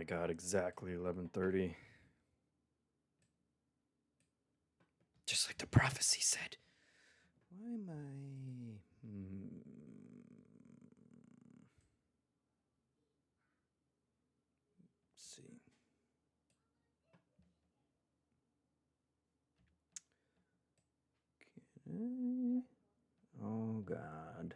my god, exactly 11:30. Just like the prophecy said. Why am I... Let's see. Okay. Oh, God.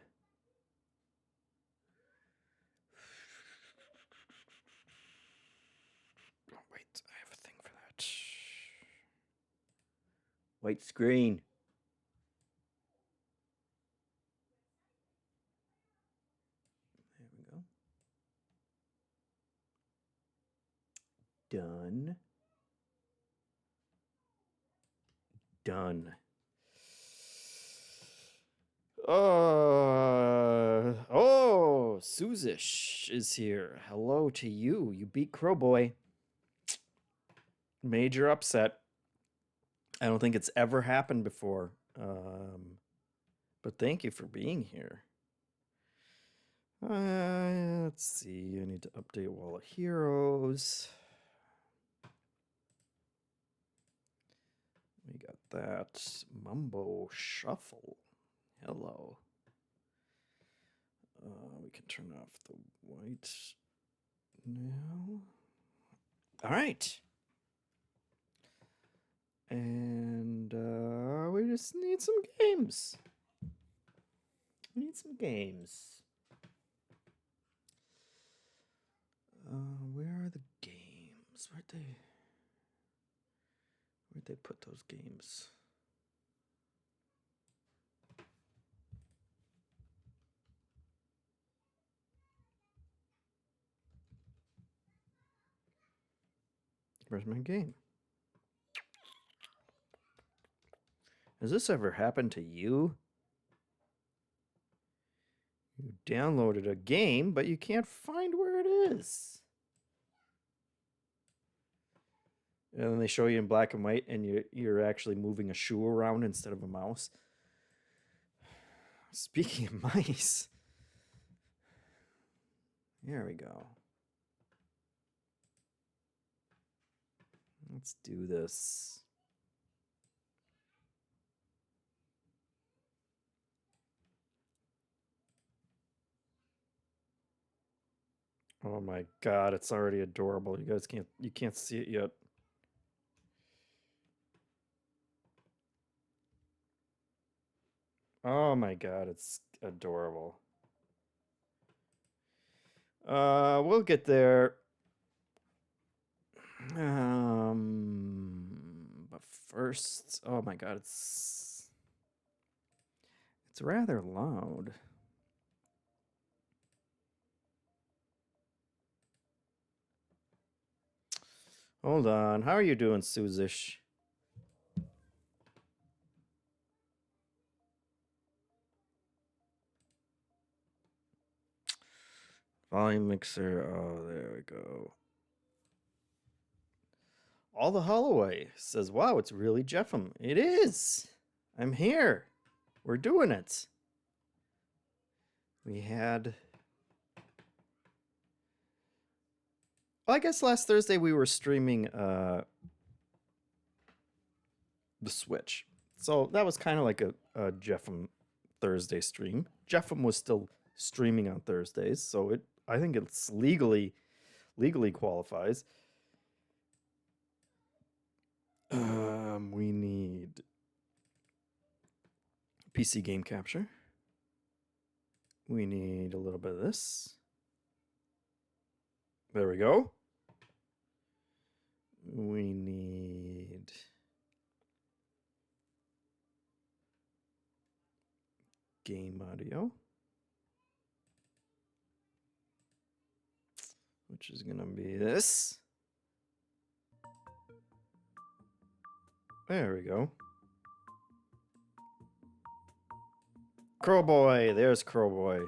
Oh, wait, I have a thing for that. White screen. There we go. Done. Done. Oh, Suzish is here. Hello to you. You beat Crowboy. Major upset. I don't think it's ever happened before. But thank you for being here. Let's see. I need to update Wall of Heroes. We got that. Mumbo Shuffle. Hello. We can turn off the white now. All right. And we just need some games. We need some games. Where are the games? Where'd they put those games? Where's my game? Has this ever happened to you? You downloaded a game, but you can't find where it is. And then they show you in black and white, and you're actually moving a shoe around instead of a mouse. Speaking of mice, there we go. Let's do this. Oh my god, it's already adorable. You guys can't see it yet. Oh my god, it's adorable. We'll get there. But first, oh my god, it's rather loud. Hold on. How are you doing, Suzish? Volume mixer. Oh, there we go. All the Holloway says, wow, it's really JeffM. It is. I'm here. We're doing it. We had... Well, I guess last Thursday we were streaming the Switch. So that was kind of like a JeffM Thursday stream. JeffM was still streaming on Thursdays, so I think it's legally qualifies. We need PC game capture. We need a little bit of this. There we go. We need game audio, which is going to be this. There we go. Crowboy, there's Crowboy.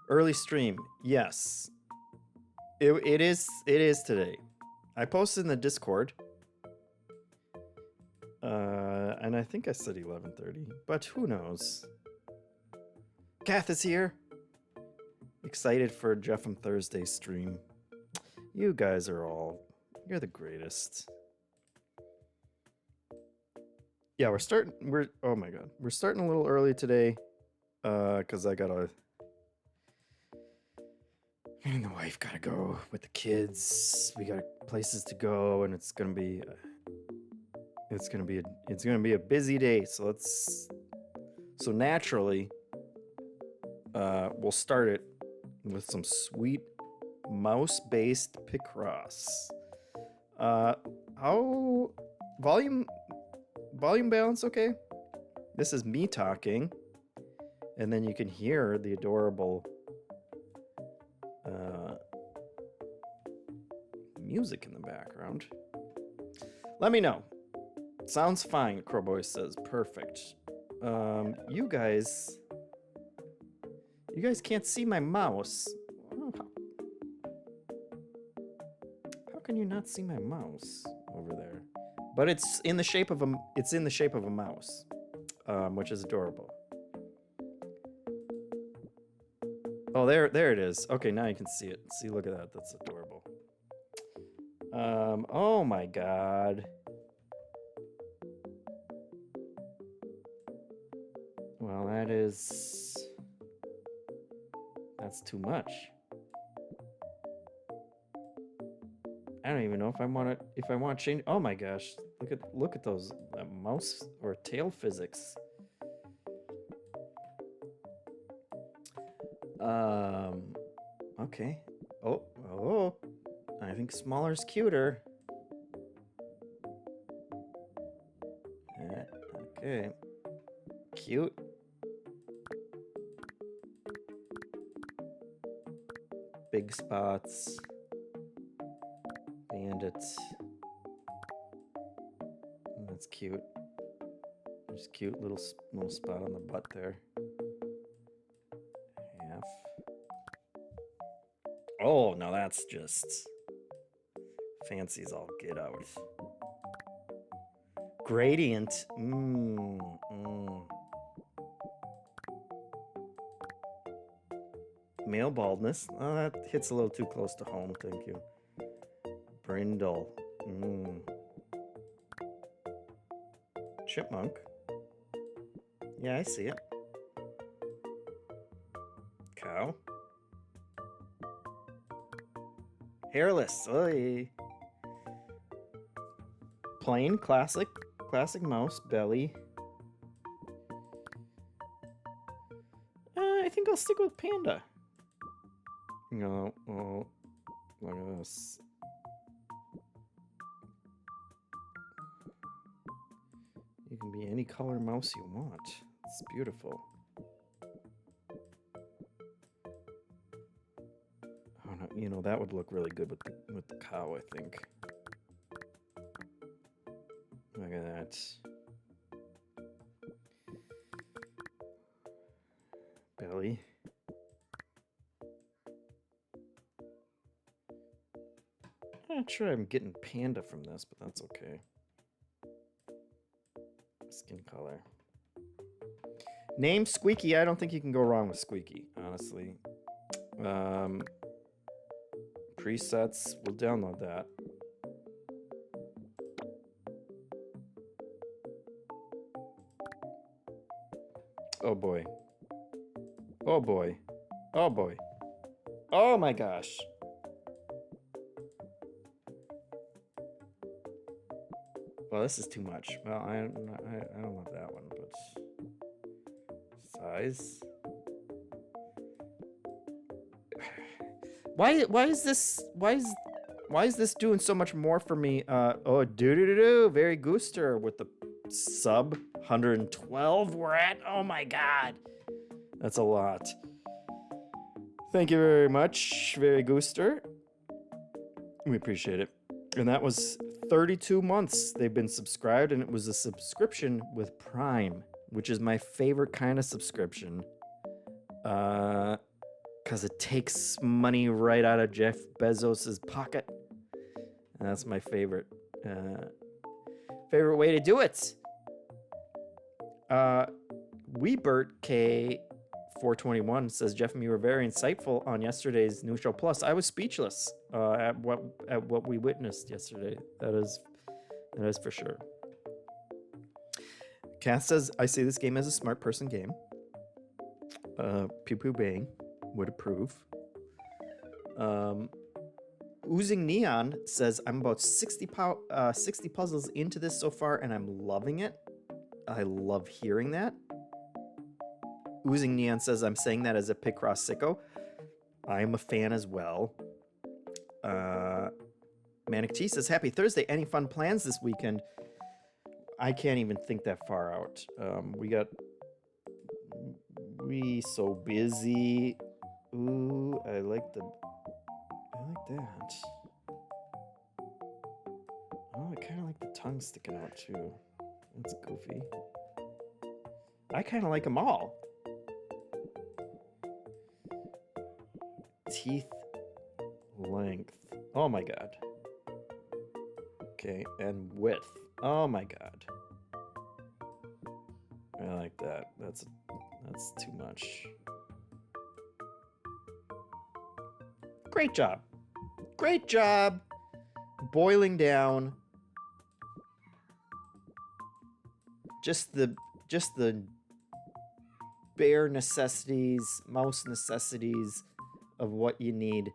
Early stream, yes. It is today. I posted in the Discord. And I think I said 11:30, but who knows? Kath is here. Excited for JeffM Thursday stream. You guys are all, you're the greatest. Yeah, oh my God. We're starting a little early today. Cause me and the wife gotta go with the kids. We got places to go, and it's gonna be a busy day. So naturally, we'll start it with some sweet mouse-based Picross. How volume balance okay? This is me talking, and then you can hear the adorable music in the background. Let me know. Sounds fine, Crowboy says. Perfect. You guys can't see my mouse. How can you not see my mouse over there? But it's in the shape of a mouse, which is adorable. Oh, there it is. Okay, now you can see it. See, look at that. That's adorable. Oh my God. Well, that's too much. I don't even know if I want to change. Oh my gosh. Look at those mouse or tail physics. Okay. Oh. I think smaller's cuter. Yeah, okay. Cute. Big spots. Bandits. That's cute. There's a cute little spot on the butt there. Half. Oh, now that's just fancy's all get out. Gradient. Male baldness. Oh, that hits a little too close to home. Thank you. Brindle. Chipmunk. Yeah, I see it. Cow. Hairless. Oy. Plain, classic mouse, belly. I think I'll stick with panda. No, oh, look at this. You can be any color mouse you want. It's beautiful. Oh no, you know that would look really good with the cow, I think. Look at that. Belly. I'm not sure I'm getting panda from this, but that's okay. Skin color. Name Squeaky. I don't think you can go wrong with Squeaky, honestly. Presets. We'll download that. Oh boy. Oh boy. Oh boy. Oh my gosh. Well, this is too much. Well, I don't love that one, but size. Why is this doing so much more for me? Oh, very Gooster with the sub 112 we're at. Oh my God. That's a lot. Thank you very much, very Gooster. We appreciate it. And that was 32 months they've been subscribed, and it was a subscription with Prime, which is my favorite kind of subscription. Because it takes money right out of Jeff Bezos's pocket. And that's my favorite way to do it. Weebert K 421 says, "JeffM, you were very insightful on yesterday's new show. Plus, I was speechless at what we witnessed yesterday. That is for sure." Kath says, "I see this game as a smart person game. Pew Pew Bang would approve." Oozing Neon says, "I'm about 60 puzzles into this so far, and I'm loving it. I love hearing that." Oozing Neon says, "I'm saying that as a Picross sicko. I am a fan as well." Manic T says, "Happy Thursday. Any fun plans this weekend?" I can't even think that far out. We so busy. Ooh, I like that. Oh, I kind of like the tongue sticking out too. That's goofy. I kind of like them all. Teeth length. Oh my god. Okay, and width. Oh my god. I like that. That's too much. Great job. Great job boiling down just the bare necessities, mouse necessities of what you need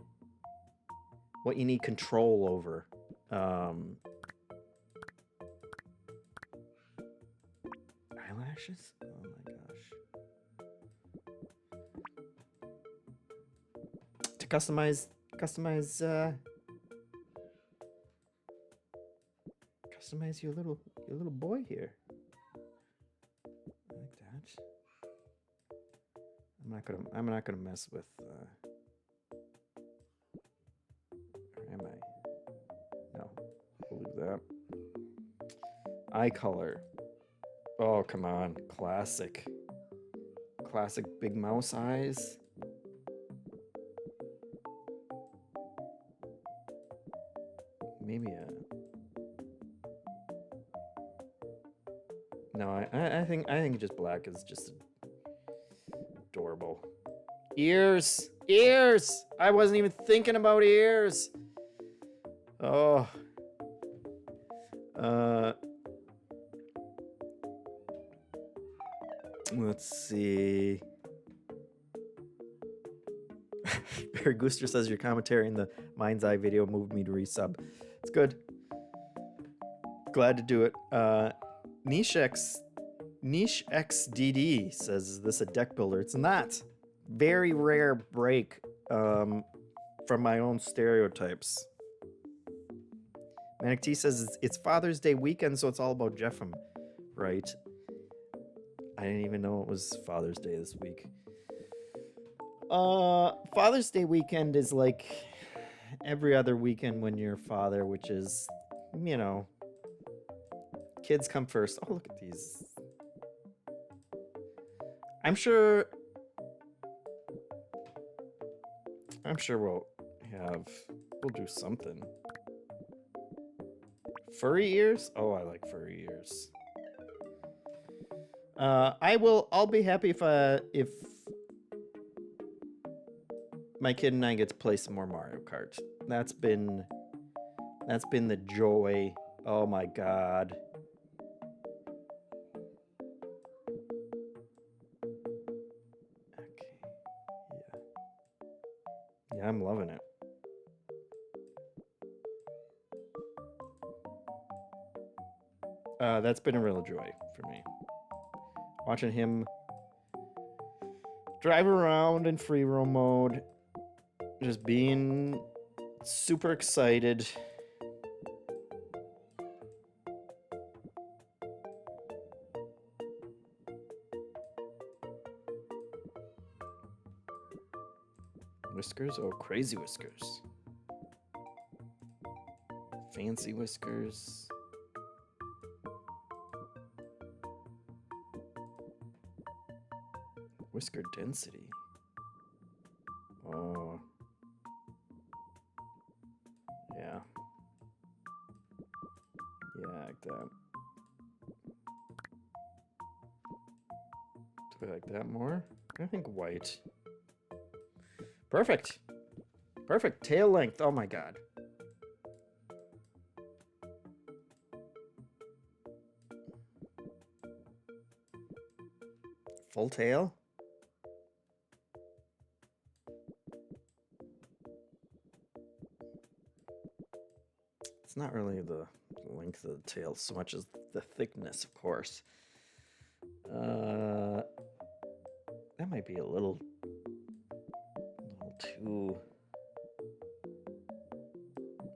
control over. Eyelashes? Oh my gosh. To customize your little boy here. Like that. I'm not gonna mess with or am I? No. We'll leave that. Eye color. Oh, come on. Classic big mouse eyes. Maybe no, I think just black is just adorable. Ears! I wasn't even thinking about ears. Oh. Let's see. Barry Gooster says, "Your commentary in the Mind's Eye video moved me to resub." It's good. Glad to do it. Niche XDD says, "Is this a deck builder?" It's not. Very rare break from my own stereotypes. Manic T says, "It's Father's Day weekend, so it's all about JeffM." Right. I didn't even know it was Father's Day this week. Father's Day weekend is like every other weekend when you're a father, which is, you know, kids come first. Oh, look at these. I'm sure we'll do something. Furry ears? Oh, I like furry ears. I'll be happy if my kid and I get to play some more Mario Kart. That's been the joy. Oh my god. Okay. Yeah, I'm loving it. That's been a real joy for me. Watching him drive around in free roam mode. Just being super excited. Whiskers? Oh, crazy whiskers. Fancy whiskers. Whisker density. Oh. Yeah. Yeah, like that. Do I like that more? I think white. Perfect. Perfect. Tail length. Oh my god. Full tail? It's not really the length of the tail so much as the thickness, of course. That might be a little too...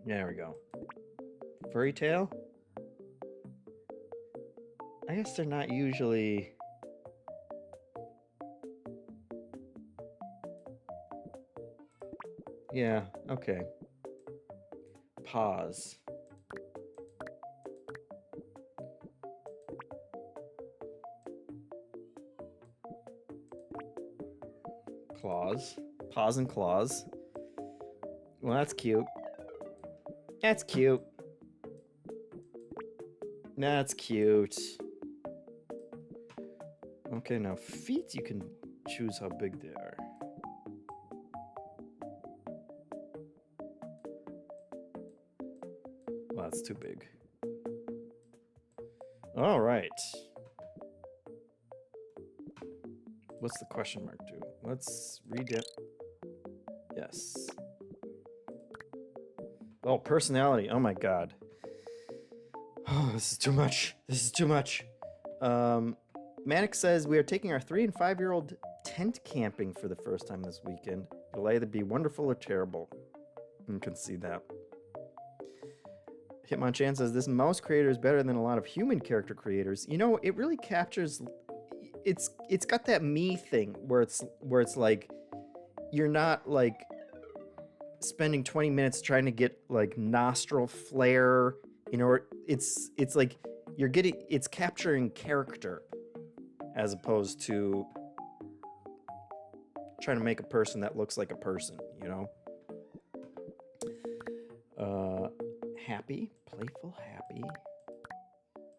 There we go. Furry tail? I guess they're not usually... Yeah, okay. Paws. Claws. Paws and claws. Well, that's cute. That's cute. That's cute. Okay, now feet, you can choose how big they are. Well, that's too big. All right. What's the question mark do? Let's read it. Yes. Oh, personality. Oh my god. Oh, this is too much. This is too much. Manic says we are taking our 3- and 5-year-old tent camping for the first time this weekend. It'll either be wonderful or terrible. You can see that. Hitmonchan says this mouse creator is better than a lot of human character creators. You know, it really captures. It's got that me thing where it's like you're not like spending 20 minutes trying to get like nostril flare. You know, it's like it's capturing character as opposed to trying to make a person that looks like a person. You know. Happy, playful, happy,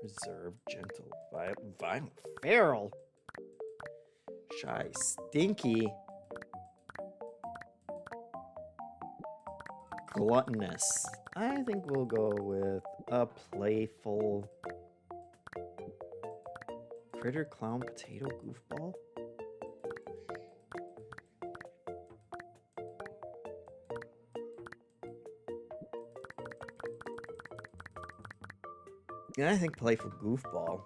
reserved, gentle, violent, feral, shy, stinky, gluttonous. I think we'll go with a playful critter, clown, potato, goofball. Yeah, I think playful goofball.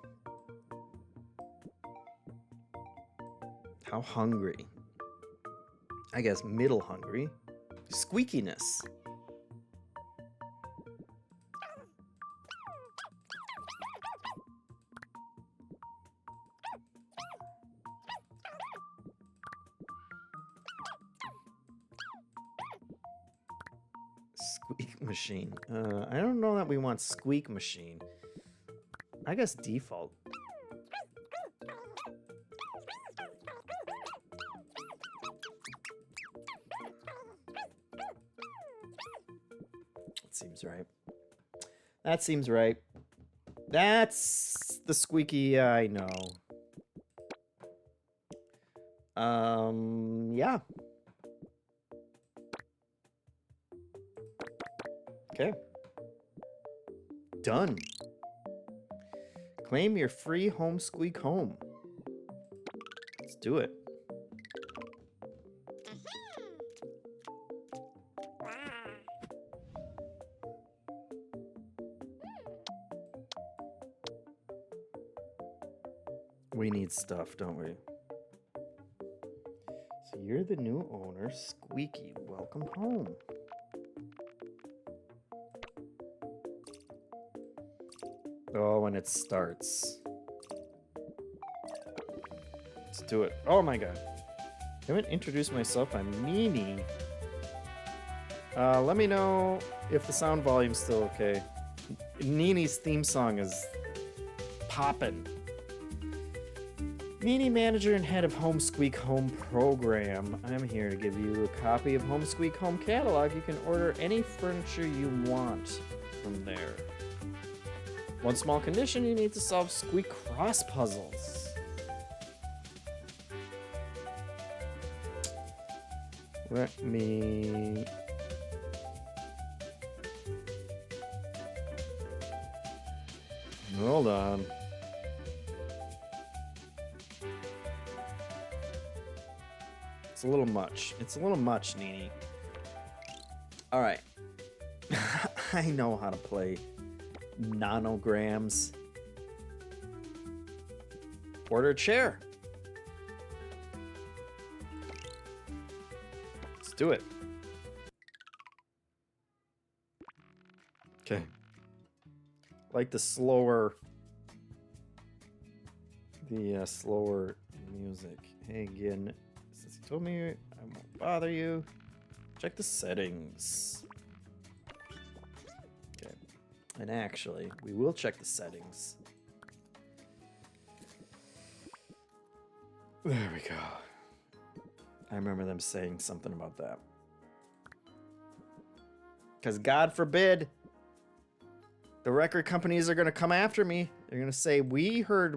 How hungry? I guess middle hungry. Squeakiness. Squeak machine. I don't know that we want squeak machine. I guess default. That seems right. That seems right. That's the squeaky I know. Yeah. Okay. Done. Claim your free home Squeak home. Let's do it. We need stuff, don't we? So you're the new owner, Squeaky. Welcome home. Oh, when it starts. Let's do it. Oh my god. I haven't introduced myself. I'm Nini. Let me know if the sound volume's still okay. Nini's theme song is poppin'. Nini, manager and head of Home Squeak Home program. I'm here to give you a copy of Home Squeak Home catalog. You can order any furniture you want from there. One small condition, you need to solve Squeakross puzzles. Let me... Hold on. It's a little much. It's a little much, Nini. All right. I know how to play nanograms. Order a chair. Let's do it. Okay. Like the slower music. Hey, again, since you told me I won't bother you, check the settings. Okay. And actually, we will check the settings. There we go. I remember them saying something about that. Because God forbid the record companies are going to come after me. They're going to say, we heard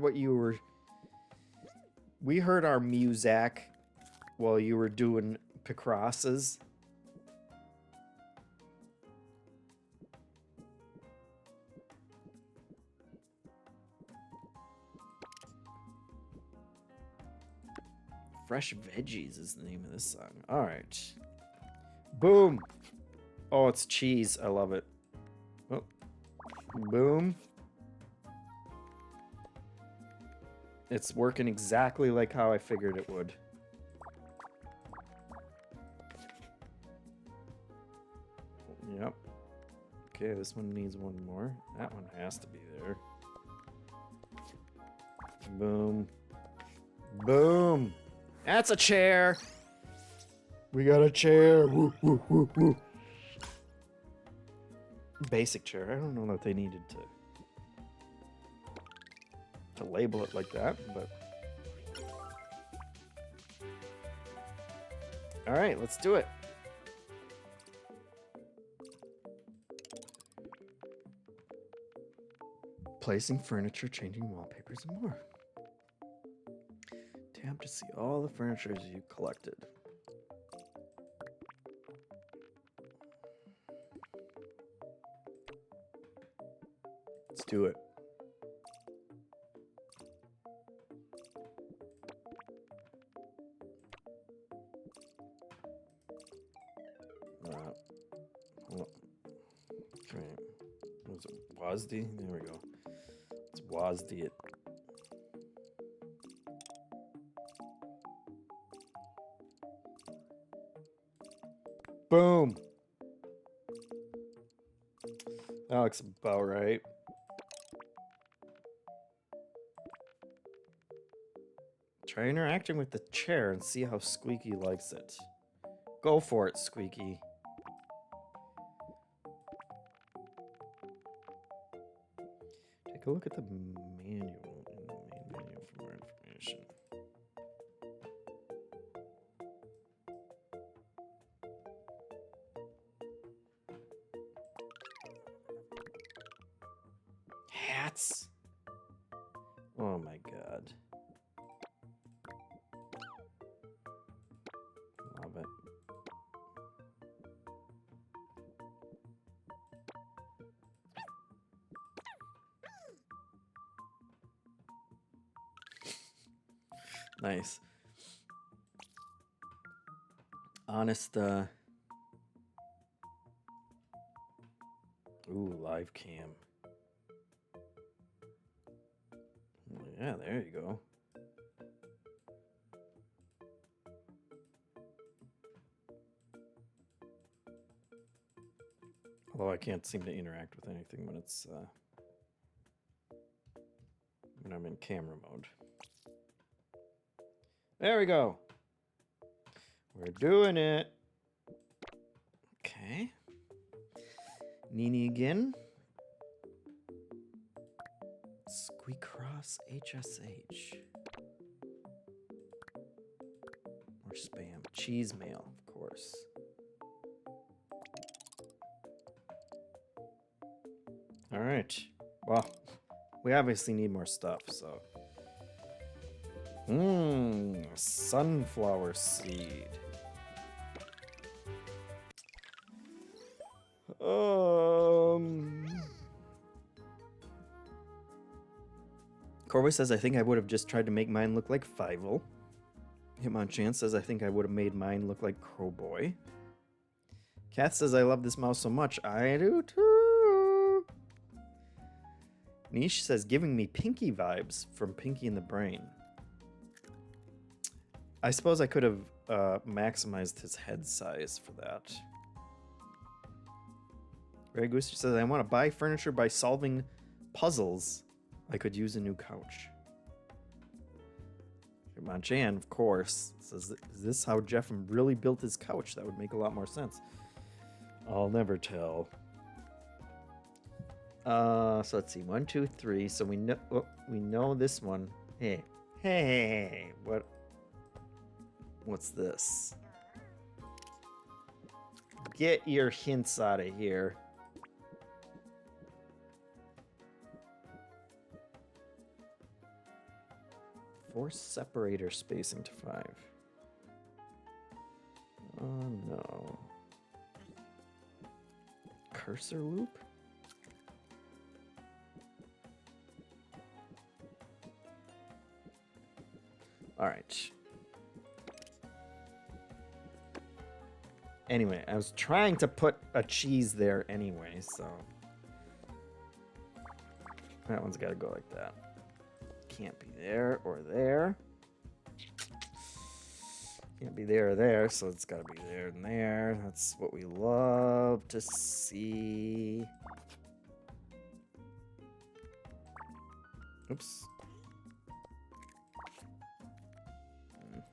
our music while you were doing Picrosses. Fresh Veggies is the name of this song. All right. Boom. Oh, it's cheese. I love it. Oh. Boom. It's working exactly like how I figured it would. Yep. Okay, this one needs one more. That one has to be there. Boom. Boom. That's a chair. We got a chair. Woo, woo, woo, woo. Basic chair. I don't know that they needed to label it like that, but all right, let's do it. Placing furniture, changing wallpapers, and more. Tap to see all the furniture you collected. Let's do it. Okay. Was it WASD? There we go. Let's WASD it. Boom. That looks about right. Try interacting with the chair and see how Squeaky likes it. Go for it, Squeaky. Take a look at the manual in the main menu for more information. Hats. Oh my god. Love it. Nice. Honest, ooh, live cam. Yeah, there you go. Although I can't seem to interact with anything when it's when I'm in camera mode. There we go. We're doing it. Okay. Nini again. Squeakross HSH. More spam. Cheese mail, of course. All right. Well, we obviously need more stuff, so. Sunflower seed. Corby says, I think I would have just tried to make mine look like Fievel. Hitmonchan says, I think I would have made mine look like Crowboy. Kath says, I love this mouse so much. I do too. Niche says, giving me Pinky vibes from Pinky and the Brain. I suppose I could have maximized his head size for that. Ray Goose says, I want to buy furniture by solving puzzles. I could use a new couch. Hitmonchan, of course, says, is this how JeffM really built his couch? That would make a lot more sense. I'll never tell. So let's see. 1, 2, 3. So we know this one. Hey. What's this? Get your hints out of here. Force separator spacing to 5. Oh no. Cursor loop? All right. Anyway, I was trying to put a cheese there anyway, so that one's got to go like that. Can't be there or there. Can't be there or there, so it's got to be there and there. That's what we love to see. Oops.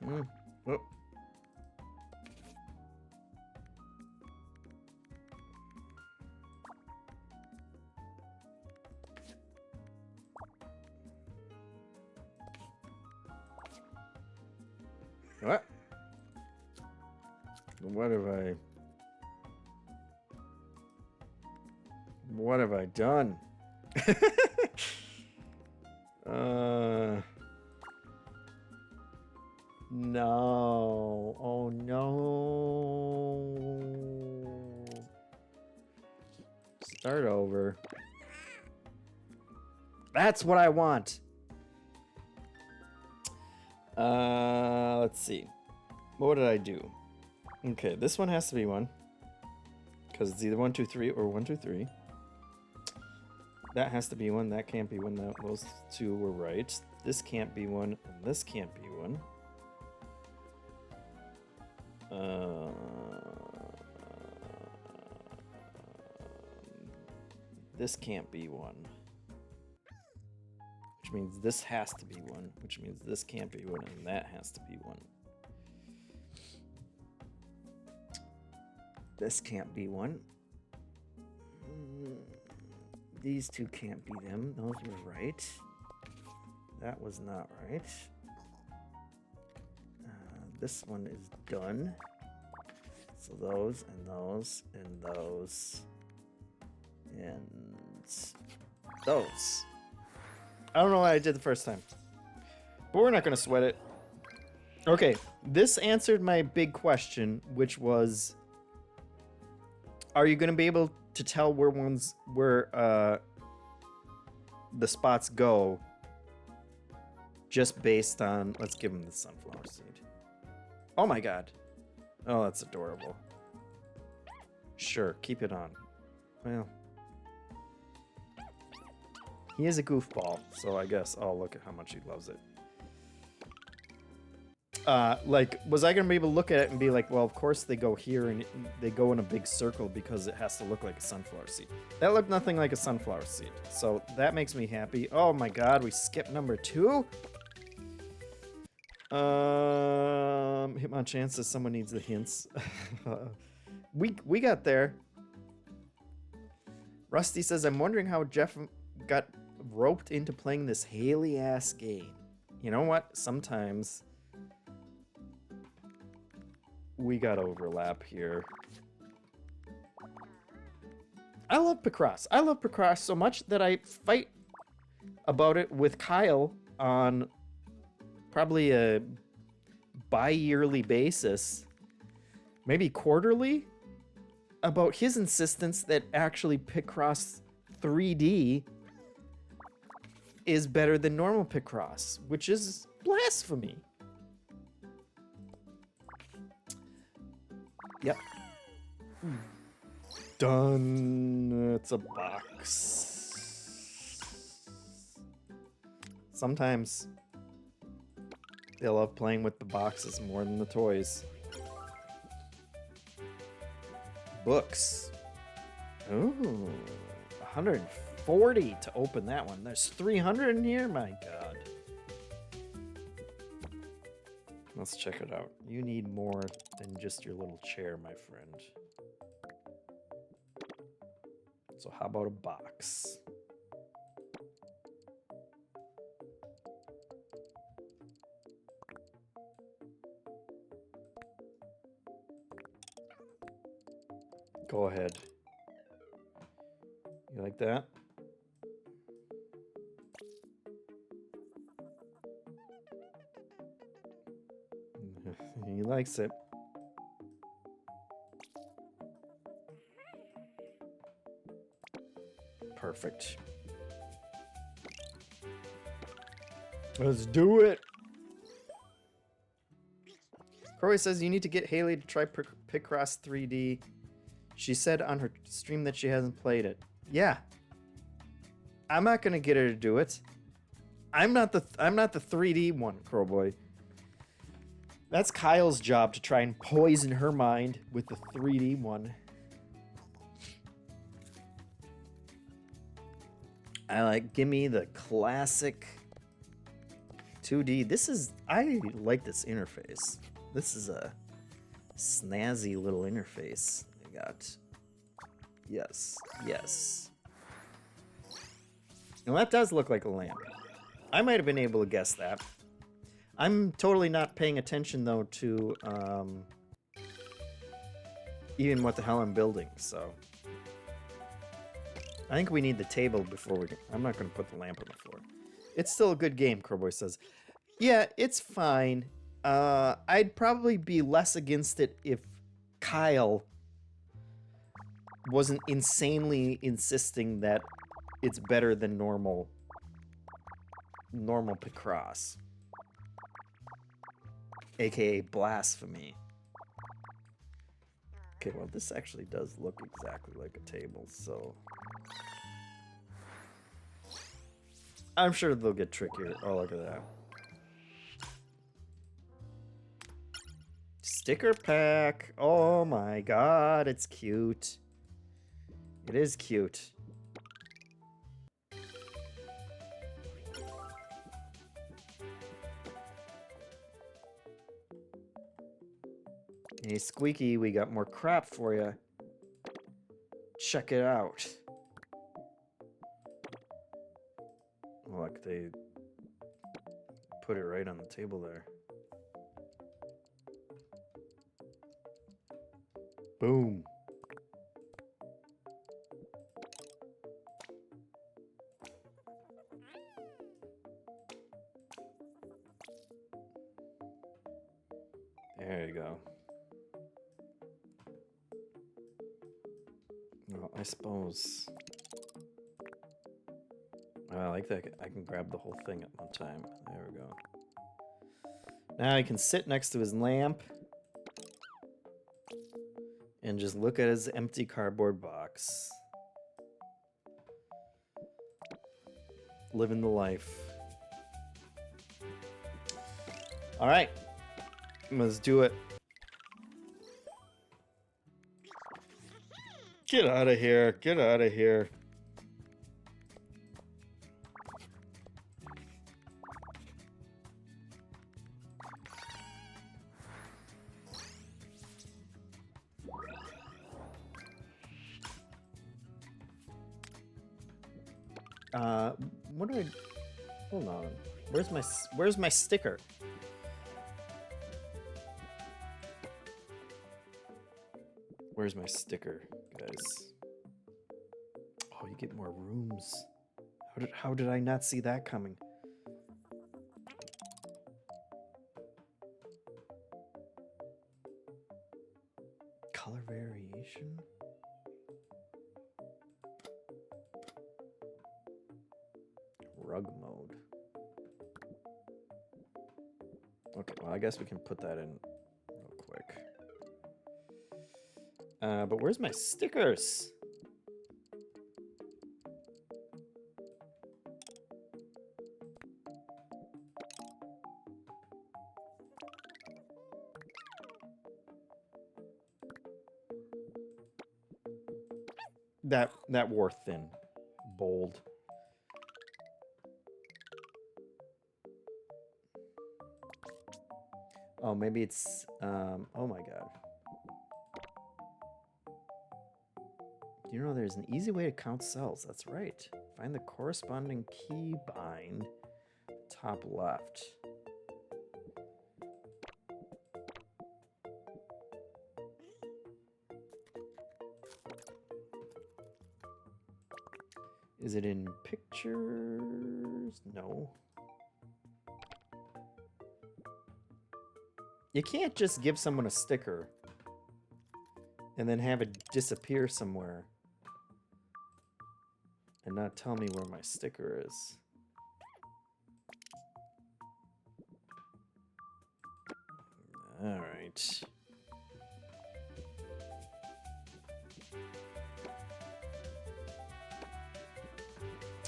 Oh. What? What have I done? No. Oh no. Start over. That's what I want. Let's see. What did I do? Okay, this one has to be 1. Because it's either 1, 2, 3 or 1, 2, 3. That has to be 1. That can't be 1. Those 2 were right. This can't be 1. And this can't be 1. This can't be 1. Which means this has to be 1. Which means this can't be 1. And that has to be 1. This can't be 1. These 2 can't be them. Those were right. That was not right. This one is done. So those and those and those and those. I don't know what I did the first time, but we're not going to sweat it. Okay, this answered my big question, which was, are you going to be able to tell where the spots go just based on, let's give him the sunflower seed. Oh my god. Oh, that's adorable. Sure, keep it on. Well, he is a goofball, so I guess, oh, look at how much he loves it. Like, was I gonna be able to look at it and be like, well, of course they go here and they go in a big circle because it has to look like a sunflower seed. That looked nothing like a sunflower seed, so that makes me happy. Oh my god, we skipped number 2? Hitmonchan says someone needs the hints. we got there. Rusty says, I'm wondering how Jeff got roped into playing this Haley-ass game. You know what? Sometimes we got overlap here. I love Picross. I love Picross so much that I fight about it with Kyle on probably a bi-yearly basis. Maybe quarterly? about his insistence that actually Picross 3D is better than normal Picross, which is blasphemy. Yep. Done. It's a box. Sometimes they love playing with the boxes more than the toys. Books. Ooh, 140 to open that one. There's 300 in here? My God. Let's check it out. You need more than just your little chair, my friend. So how about a box? Go ahead. You like that? He likes it. Perfect. Let's do it. Corey says you need to get Haley to try Picross 3D. She said on her stream that she hasn't played it. Yeah. I'm not gonna get her to do it. I'm not the 3D one, Crowboy. That's Kyle's job to try and poison her mind with the 3D one. Give me the classic 2D. I like this interface. This is a snazzy little interface I got. Yes, yes. Now that does look like a lamp. I might have been able to guess that. I'm totally not paying attention though to even what the hell I'm building, so. I think we need the table before I'm not going to put the lamp on the floor. It's still a good game, Crowboy says. Yeah, it's fine. I'd probably be less against it if Kyle wasn't insanely insisting that it's better than normal Picross. AKA blasphemy. Okay, well, this actually does look exactly like a table, so I'm sure they'll get trickier. Oh, look at that. Sticker pack. Oh my God, it's cute. It is cute. Hey, Squeaky, we got more crap for you. Check it out. Look, they put it right on the table there. Boom. There you go. Well, I suppose I like that. I can grab the whole thing at one time. There we go. Now I can sit next to his lamp and just look at his empty cardboard box. Living the life. All right, let's do it. Get out of here. Get out of here. What do I... Hold on. Where's my sticker? Where's my sticker, guys? Oh, you get more rooms. How did I not see that coming? Color variation? drug mode. Okay, well, I guess we can put that in real quick. But where's my stickers? That wore thin. Bold. Oh, maybe it's, oh my god. You know, there's an easy way to count cells. That's right. Find the corresponding key bind, top left. Is it in pictures? No. You can't just give someone a sticker and then have it disappear somewhere and not tell me where my sticker is. All right.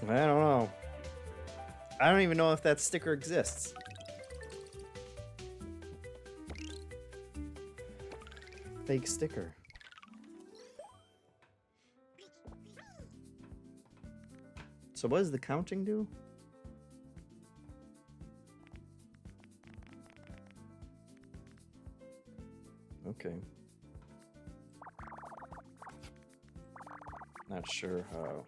I don't know. I don't even know if that sticker exists. Fake sticker. So what does the counting do? Okay. Not sure how.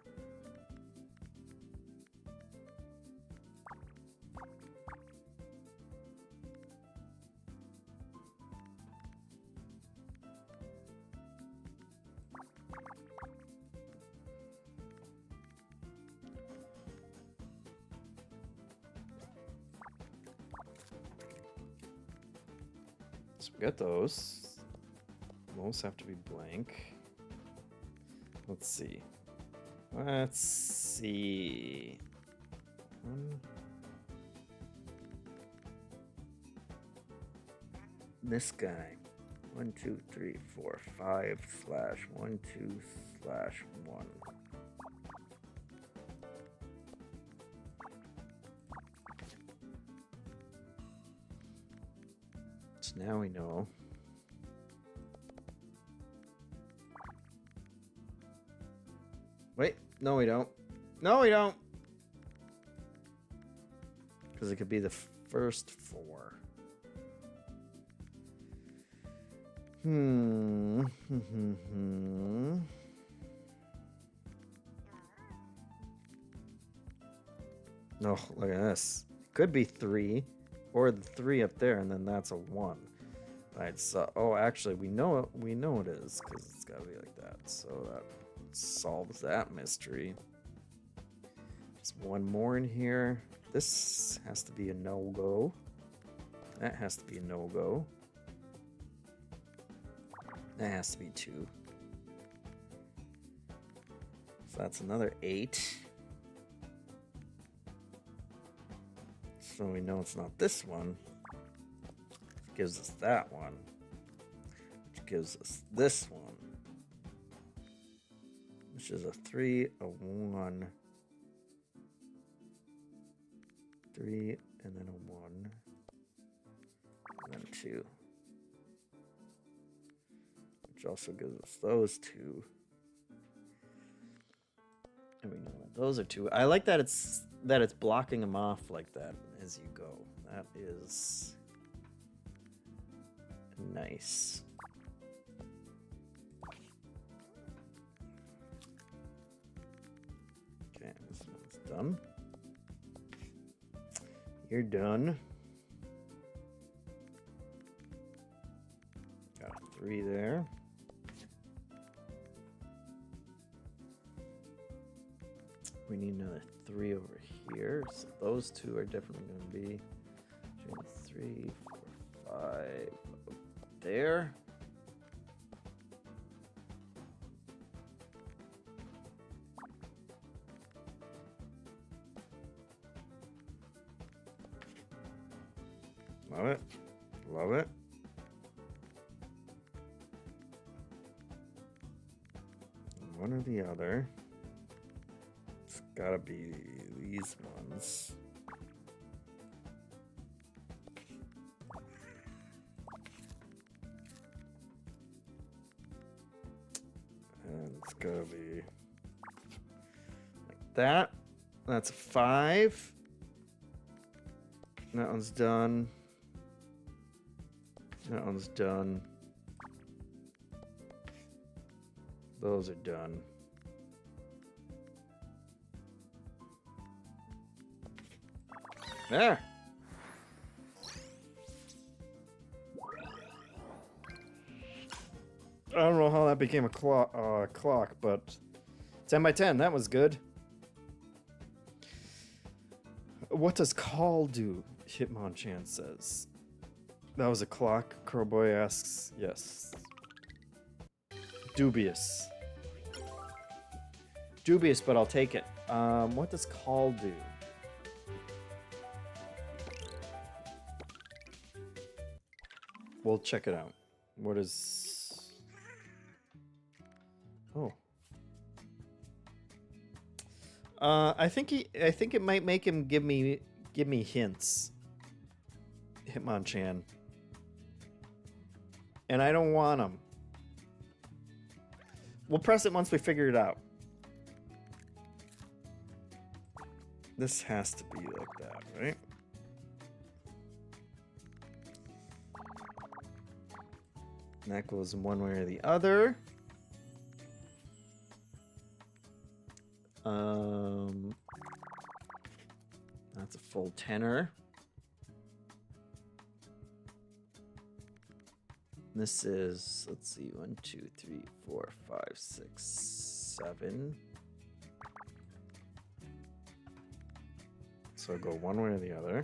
So we got those. Most have to be blank. Let's see. Let's see. This guy. 1, 2, 3, 4, 5 / 1, 2 / 1. So now we know. Wait, no we don't. No we don't! Because it could be the first 4. Oh, look at this. Could be 3, or the 3 up there, and then that's a 1. Right, so actually we know it is, because it's gotta be like that. So that solves that mystery. There's one more in here. This has to be a no-go. That has to be a no-go. That has to be 2. So that's another 8. So we know it's not this one. It gives us that one. Which gives us this one. Which is a 3, a 1. 3, and then a 1. And then 2. Which also gives us those 2. And we know that those are 2. I like that it's blocking them off like that as you go. That is nice. Okay, this one's done. You're done. Got a 3 there. We need another 3 over here. So those 2 are definitely going to be 3, 4, 5 up there. Love it. Love it. One or the other. It's gotta be these ones. And it's gotta be like that. That's a 5. That one's done. That one's done. Those are done. There. I don't know how that became a clock, but 10 by 10, that was good. What does call do? Hitmonchan says. That was a clock, Crowboy asks. Yes. Dubious. Dubious, but I'll take it. What does call do? We'll check it out. What is... Oh. I think it might make him give me hints. Hitmonchan. And I don't want them. We'll press it once we figure it out. This has to be like that, right? And that goes one way or the other. That's a full tenor. This is, let's see, 1, 2, 3, 4, 5, 6, 7. So I'll go one way or the other.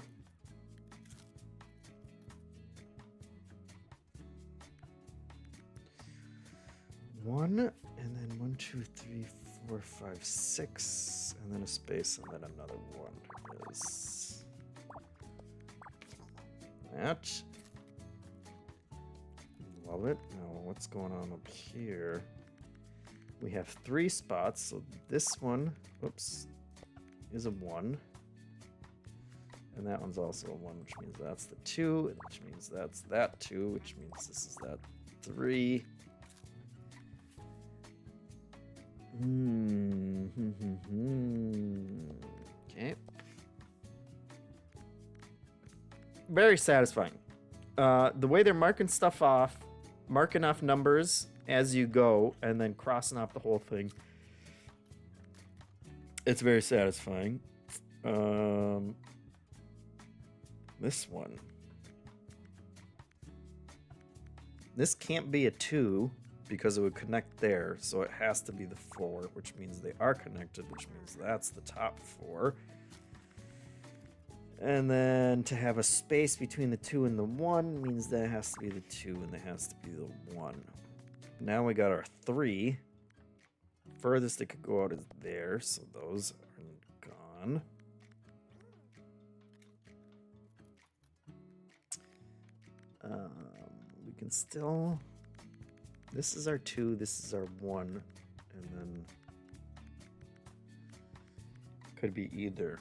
One, and then 1, 2, 3, 4, 5, 6, and then a space, and then another one is that. Love it. Now, what's going on up here? We have 3 spots, so this one, oops, is a 1. And that one's also a 1, which means that's the 2, which means that's that 2, which means this is that 3. Okay. Very satisfying. The way they're marking stuff off, marking off numbers as you go, and then crossing off the whole thing. It's very satisfying. This one. This can't be a 2 because it would connect there, so it has to be the 4, which means they are connected, which means that's the top 4. And then to have a space between the 2 and the 1 means that has to be the 2 and that has to be the 1. Now we got our 3. Furthest it could go out is there, so those are gone. We can still... This is our 2, this is our 1, and then could be either.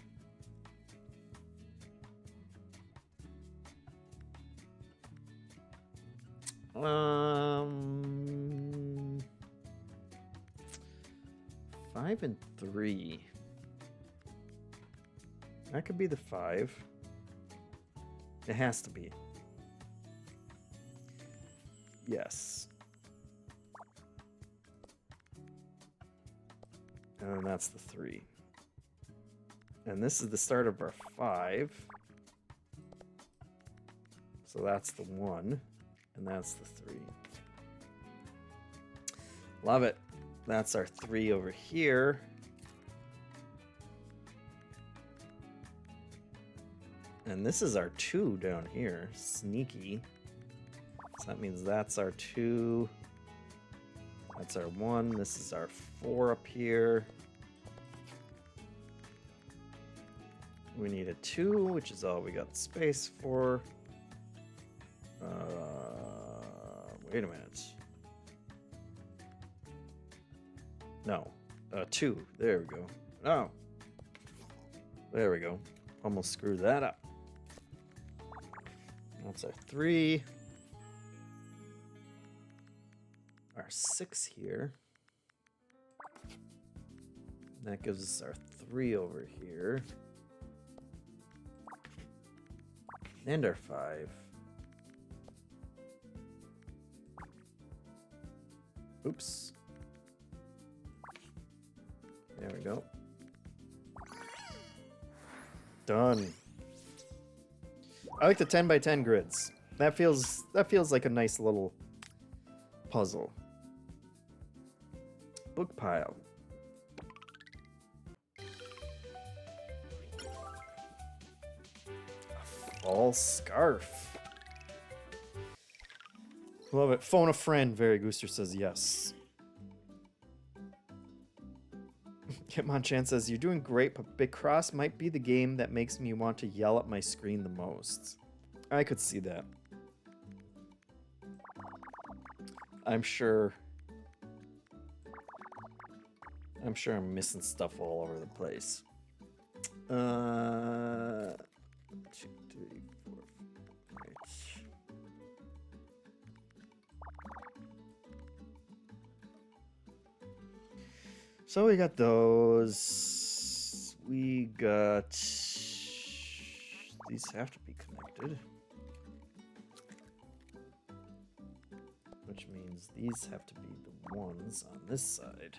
Five and 3. That could be the 5. It has to be. Yes. And that's the 3. And this is the start of our 5. So that's the 1. And that's the 3. Love it. That's our 3 over here. And this is our 2 down here. Sneaky. So that means that's our 2. That's our 1. This is our 4 up here. We need a 2, which is all we got space for. Wait a minute. No. 2. There we go. Oh. There we go. Almost screwed that up. That's our 3. Our 6 here. That gives us our 3 over here. And our 5. Oops. There we go. Done. I like the 10 by 10 grids. That feels like a nice little puzzle. Book pile. Fall scarf. Love it. Phone a friend. Very Gooster says yes. Hitmonchan says, you're doing great, but Big Cross might be the game that makes me want to yell at my screen the most. I could see that. I'm sure I'm missing stuff all over the place. 2, 3, 4, 5. So we got those. We got... These have to be connected. Which means these have to be the ones on this side.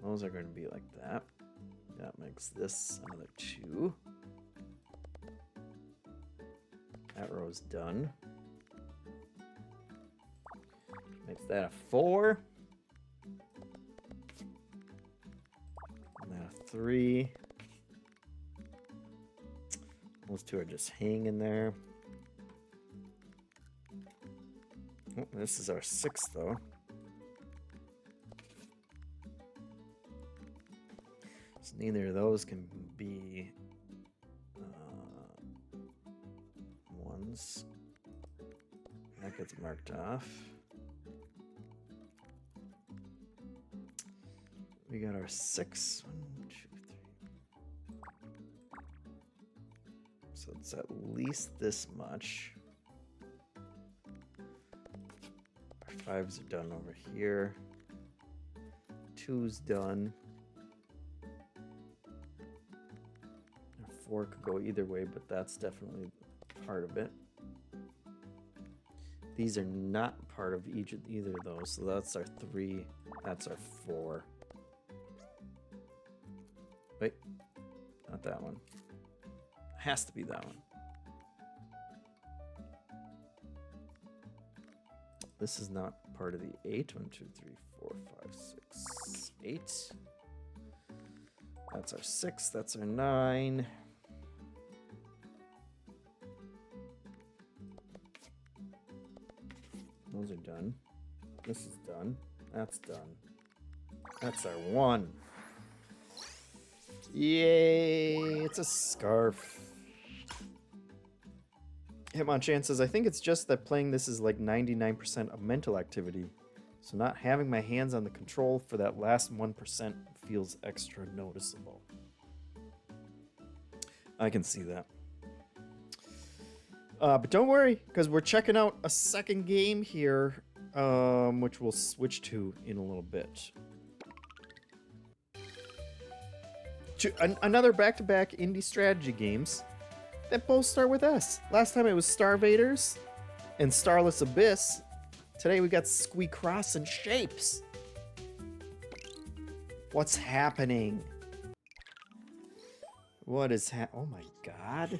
Those are going to be like that. That makes this another 2. That row's done. Makes that a 4. And that a 3. Those 2 are just hanging there. Oh, this is our 6, though. So neither of those can be ones. That gets marked off. We got our 6. 1, 2, 3. So it's at least this much. Our 5s are done over here. 2's done. Our 4 could go either way, but that's definitely part of it. These are not part of either of those, so that's our 3. That's our 4. Wait, not that one. Has to be that one. This is not part of the 8. 1, 2, 3, 4, 5, 6, 8. That's our 6. That's our 9. Those are done. This is done. That's done. That's our 1. Yay! It's a scarf. Hitmonchan says, I think it's just that playing this is like 99% of mental activity. So not having my hands on the control for that last 1% feels extra noticeable. I can see that. But don't worry, because we're checking out a second game here, which we'll switch to in a little bit. Another back-to-back indie strategy games that both start with S. Last time it was Starvaders and Starless Abyss. Today we got Squeakross and Shapez. What's happening? What is oh my god.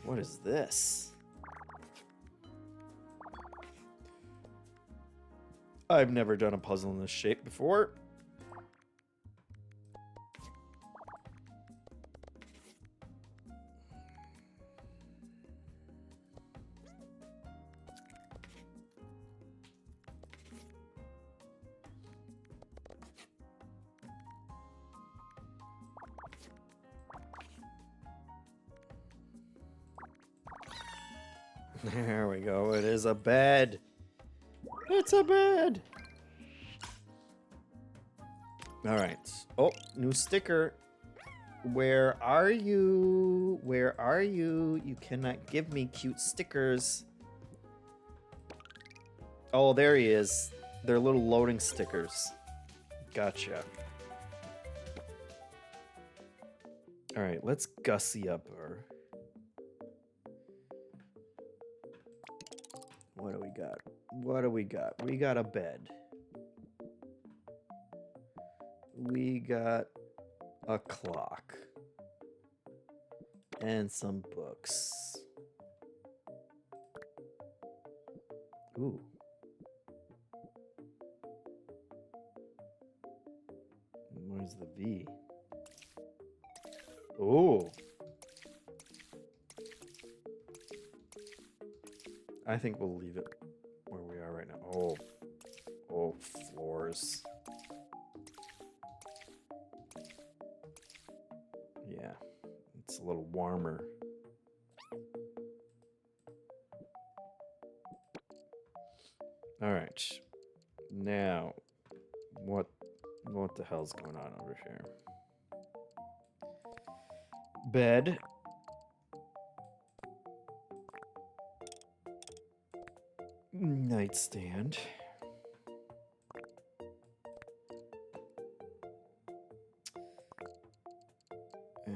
What is this? I've never done a puzzle in this shape before. There we go. It is a bed. It's a bed. All right. Oh, new sticker. Where are you? Where are you? You cannot give me cute stickers. Oh, there he is. They're little loading stickers. Gotcha. All right, let's gussy up her. What do we got? What do we got? We got a bed. We got a clock. And some books. Ooh. Where's the V? Ooh. I think we'll leave it where we are right now. Oh. Oh, floors. Yeah. It's a little warmer. All right. Now, what the hell's going on over here? Bed. Nightstand. I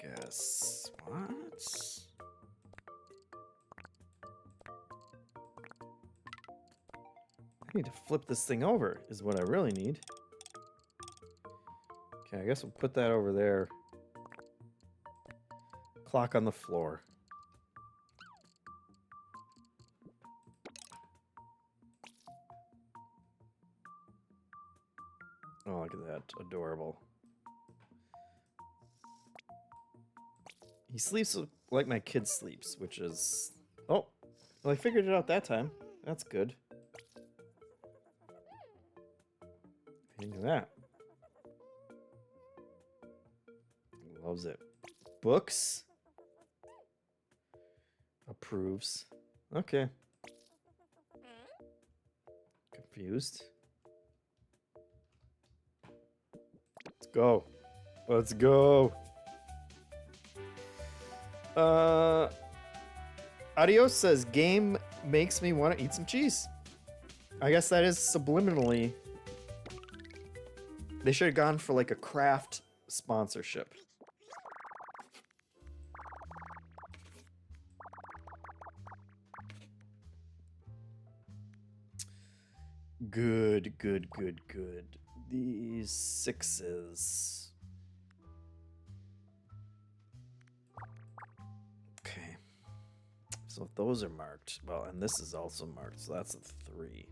guess what? I need to flip this thing over is what I really need. Okay, I guess we'll put that over there. Clock on the floor. Oh, look at that. Adorable. He sleeps like my kid sleeps, which is... Oh, well, I figured it out that time. That's good. Think of that. Loves it. Books. Approves. Okay. Confused. Let's go. Let's go. Adios says game makes me want to eat some cheese. I guess that is subliminally. They should have gone for like a craft sponsorship. Good, good, good, good. These 6s. Okay. So if those are marked, well, and this is also marked, so that's a 3.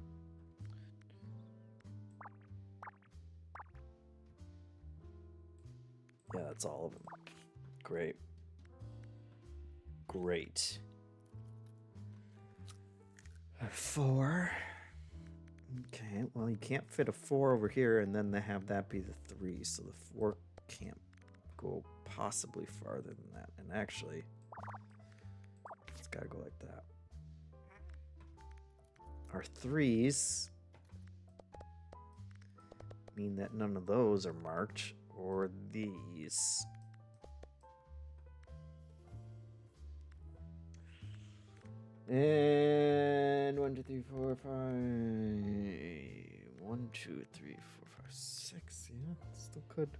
Yeah, that's all of them. Great. Great. 4. Okay, well, you can't fit a 4 over here and then have that be the 3, so the 4 can't go possibly farther than that. And actually, it's gotta go like that. Our 3s mean that none of those are marked, or these. And 1, 2, 3, 4, 5. 1, 2, 3, 4, 5, 6. Yeah, still could.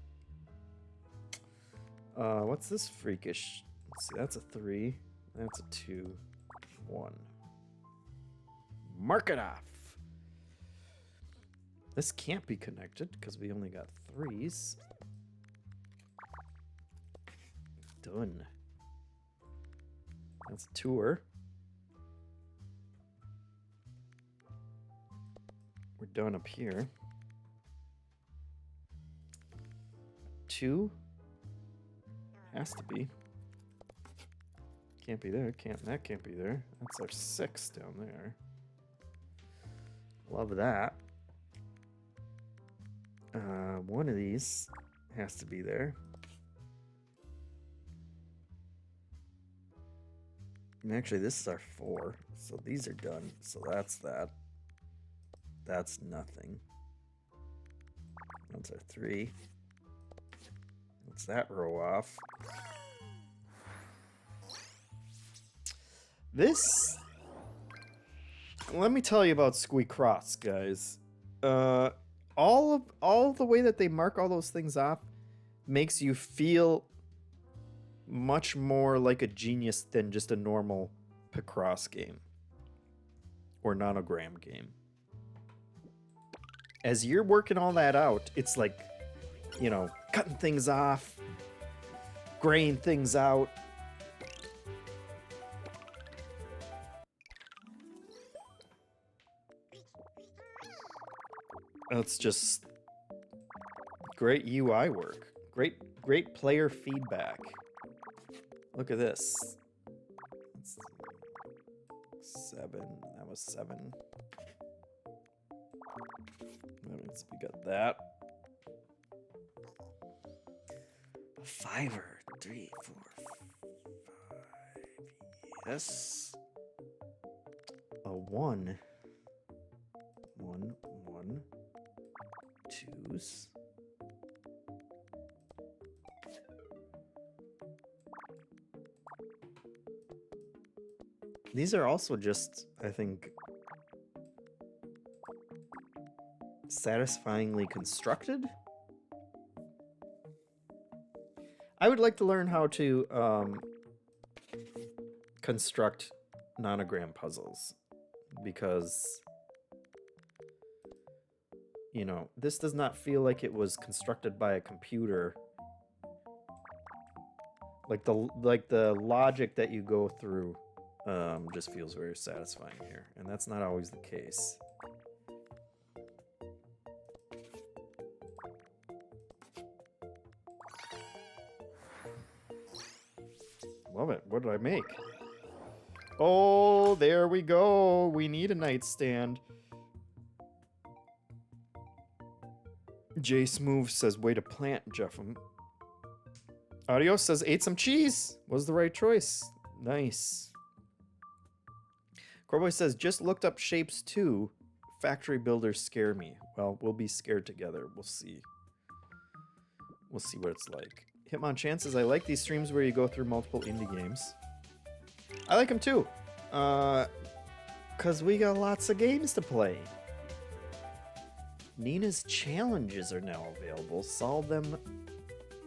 What's this freakish? Let's see, that's a 3. That's a 2. 1. Mark it off. This can't be connected because we only got 3s. Done. That's a 2-er. We're done up here. 2 has to be. Can't be there. That can't be there. That's our 6 down there. Love that. One of these has to be there. And actually, this is our 4. So these are done. So that's that. That's nothing. That's our 3. Let's that row off. This... Let me tell you about Squeakross, guys. All the way that they mark all those things off makes you feel much more like a genius than just a normal Picross game or nonogram game. As you're working all that out, it's like, you know, cutting things off, graying things out. It's just great UI work. Great player feedback. Look at this. It's 7. That was 7. That means we got that. A 5, 3, 4, 5. Yes. A 1. 1, 1. 2s. These are also just, I think, satisfyingly constructed. I would like to learn how to construct nonogram puzzles, because, you know, this does not feel like it was constructed by a computer. Like the logic that you go through just feels very satisfying here, and that's not always the case. Love it. What did I make? Oh, there we go. We need a nightstand. J Smooth says, way to plant, JeffM. Adios says, ate some cheese. Was the right choice. Nice. Corboy says, just looked up Shapes 2. Factory builders scare me. Well, we'll be scared together. We'll see. We'll see what it's like. Hitmon Chances, I like these streams where you go through multiple indie games. I like them too. Because we got lots of games to play. Nina's challenges are now available. Solve them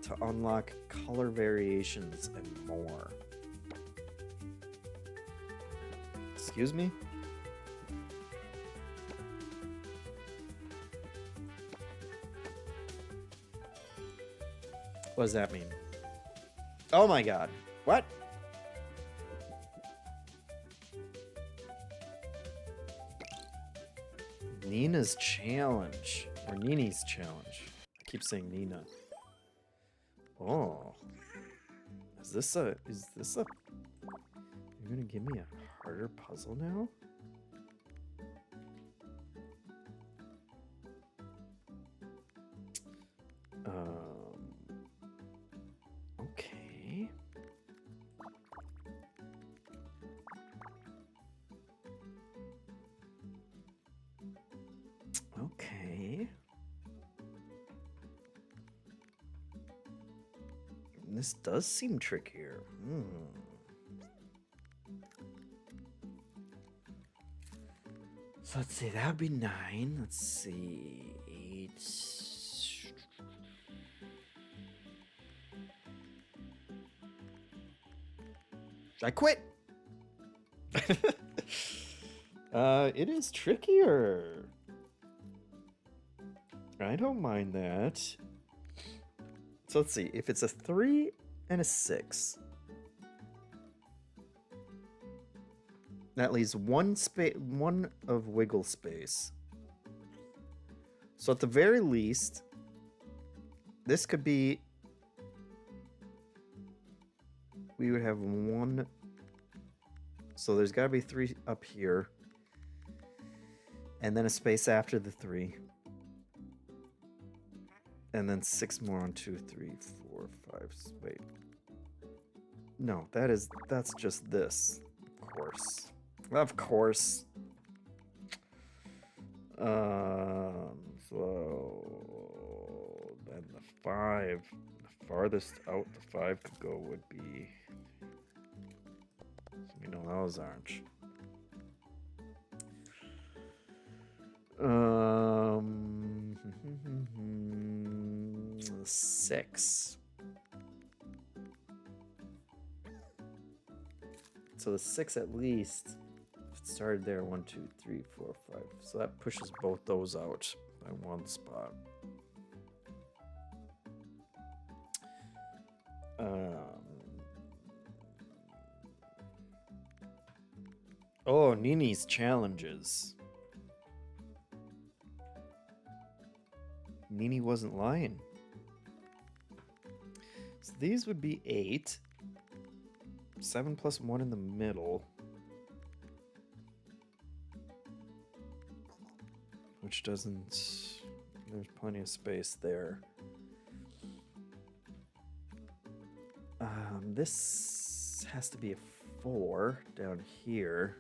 to unlock color variations and more. Excuse me? What does that mean? Oh my god. What? Nina's challenge. Or Nini's challenge. I keep saying Nina. Oh. Is this a... You're gonna give me a harder puzzle now? Okay. Okay. This does seem trickier. So let's see, that would be 9. Let's see, 8. I quit. It is trickier. I don't mind that. So let's see, if it's a 3 and a 6, that leaves one of wiggle space. So at the very least, this could be, we would have 1. So there's got to be 3 up here, and then a space after the 3, and then 6 more on 2, 3, 4, 5. Wait, no, that's just this. course. Of course. So then the 5, the farthest out the 5 could go would be. So we know those aren't. 6. So the 6 at least. If it started there, 1, 2, 3, 4, 5. So that pushes both those out by 1 spot. Oh, Nini's challenges. Nini wasn't lying. So these would be 8. 7 plus 1 in the middle. Which doesn't... There's plenty of space there. This has to be a 4 down here.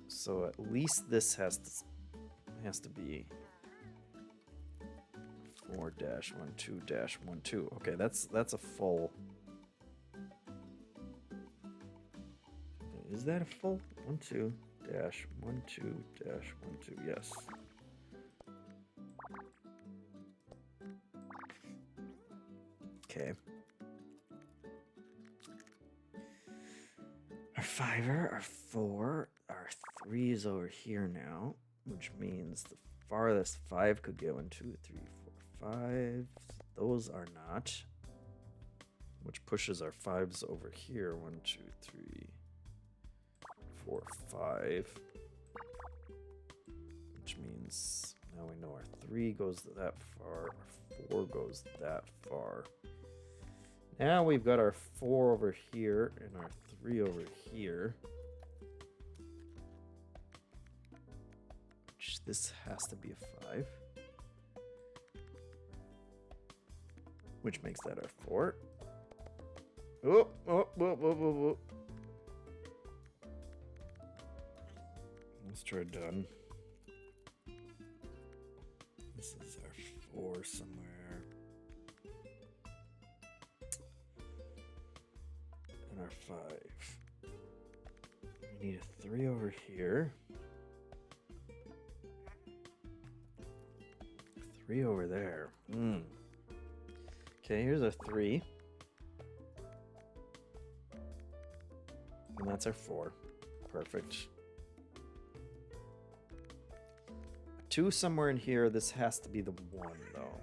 So at least this has to be 4-1-2-1-2. Okay, that's a full. Is that a full 1-2-1-2-1-2? Yes. Okay. Our 5er, our 4, our 3 is over here now, which means the farthest 5 could go in 2, 3, 4, 5. Those are not. Which pushes our 5s over here. 1, 2, 3, 4, 5. Which means now we know our 3 goes that far, our 4 goes that far. Now we've got our 4 over here and our 3 over here. Which this has to be a 5. Which makes that our 4. Oh, oh, whoa, whoa, whoa, whoa. Let's try done. This is our 4 somewhere. And our 5. We need a 3 over here. 3 over there. Okay, here's a 3. And that's our 4. Perfect. 2 somewhere in here. This has to be the 1, though.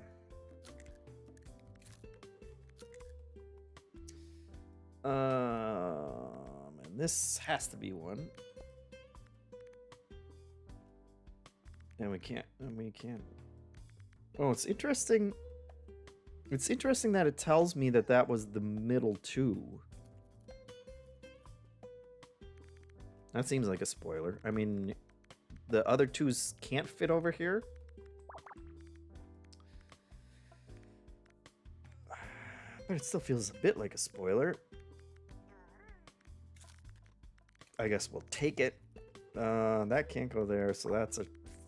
And this has to be 1. And we can't. Oh, it's interesting. It's interesting that it tells me that that was the middle 2. That seems like a spoiler. I mean, the other 2s can't fit over here. But it still feels a bit like a spoiler. I guess we'll take it. That can't go there, so that's a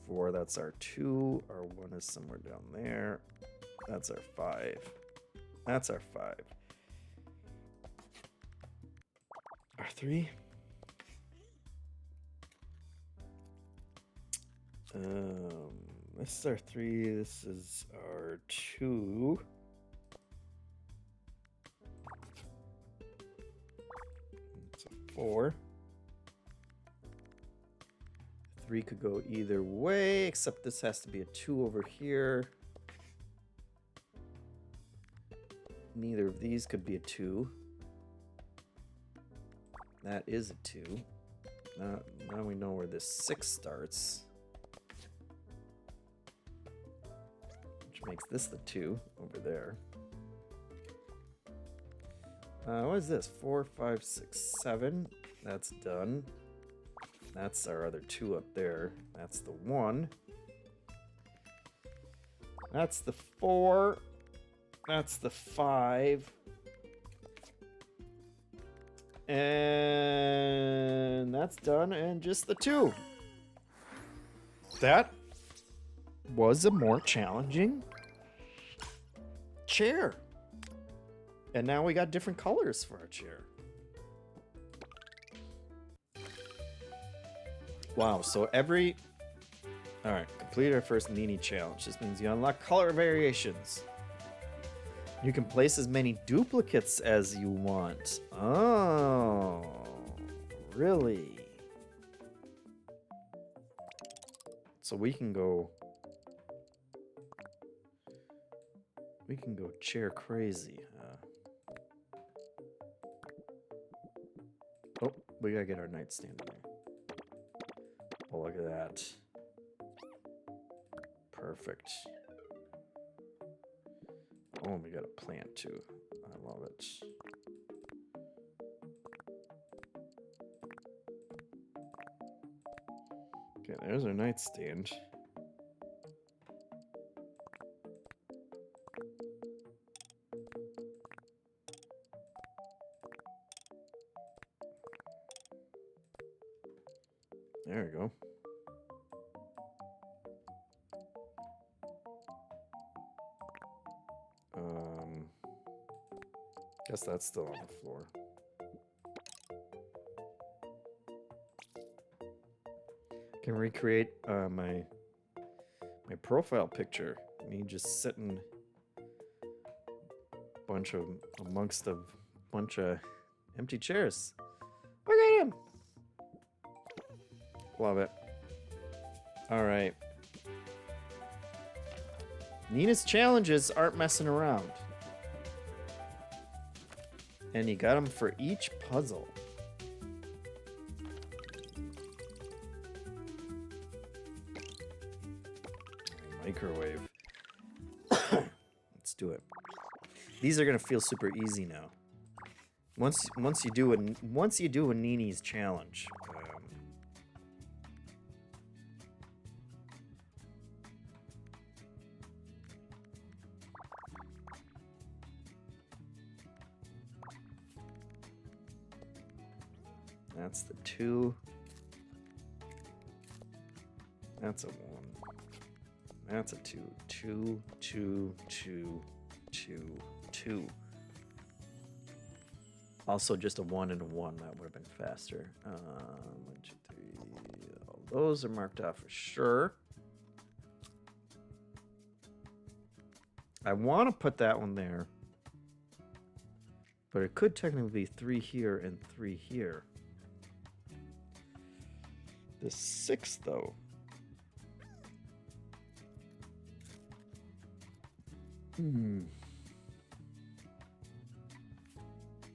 4. That's our 2. Our 1 is somewhere down there. That's our 5. That's our 5. Our 3. This is our 3. This is our 2. It's a 4. 3 could go either way, except this has to be a 2 over here. Neither of these could be a 2. That is a 2. Now we know where this 6 starts. Which makes this the 2 over there. What is this? 4, 5, 6, 7. That's done. That's our other 2 up there. That's the 1. That's the 4. That's the 5. And that's done, and just the 2. That was a more challenging chair. And now we got different colors for our chair. Wow, so every... Alright, complete our first Nini challenge. This means you unlock color variations. You can place as many duplicates as you want. Oh, really? So we can go chair crazy. Oh, we gotta get our nightstand in there. Oh, look at that. Perfect. Oh, we got a plant too. I love it. Okay, there's our nightstand. There we go. Guess that's still on the floor. Can recreate my profile picture. Me just sitting amongst a bunch of empty chairs. Look at him. Love it. All right. Nina's challenges aren't messing around. And you got them for each puzzle. Microwave. Let's do it. These are gonna feel super easy now. Once you do a Nini's challenge. That's the 2. That's a 1. That's a 2. 2, 2, 2, 2, 2. Also just a 1 and a 1. That would have been faster. 1, 2, 3. All those are marked off for sure. I want to put that one there. But it could technically be 3 here and 3 here. The 6, though.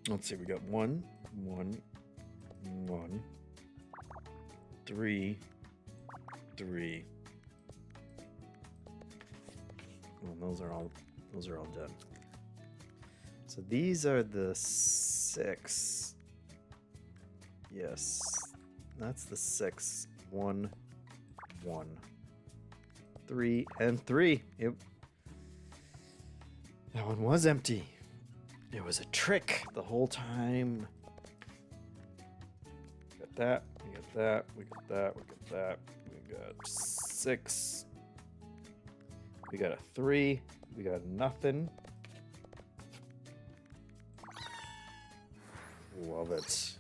Let's see, we got 1, 1, 1, 3, 3. Well, those are all done. So these are the 6. Yes. That's the 6. 1, 1, 3, and 3. That one was empty. It was a trick the whole time. We got that. We got that. We got that. We got that. We got 6. We got a 3. We got nothing. Love it.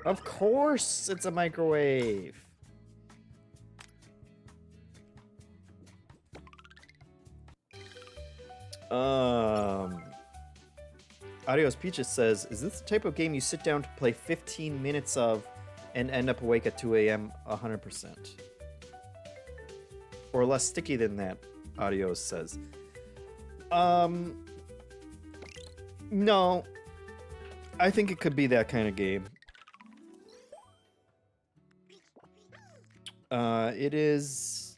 Of course, it's a microwave. Adios Peaches says, is this the type of game you sit down to play 15 minutes of and end up awake at 2 a.m. 100%? Or less sticky than that, Adios says. No. I think it could be that kind of game. It is...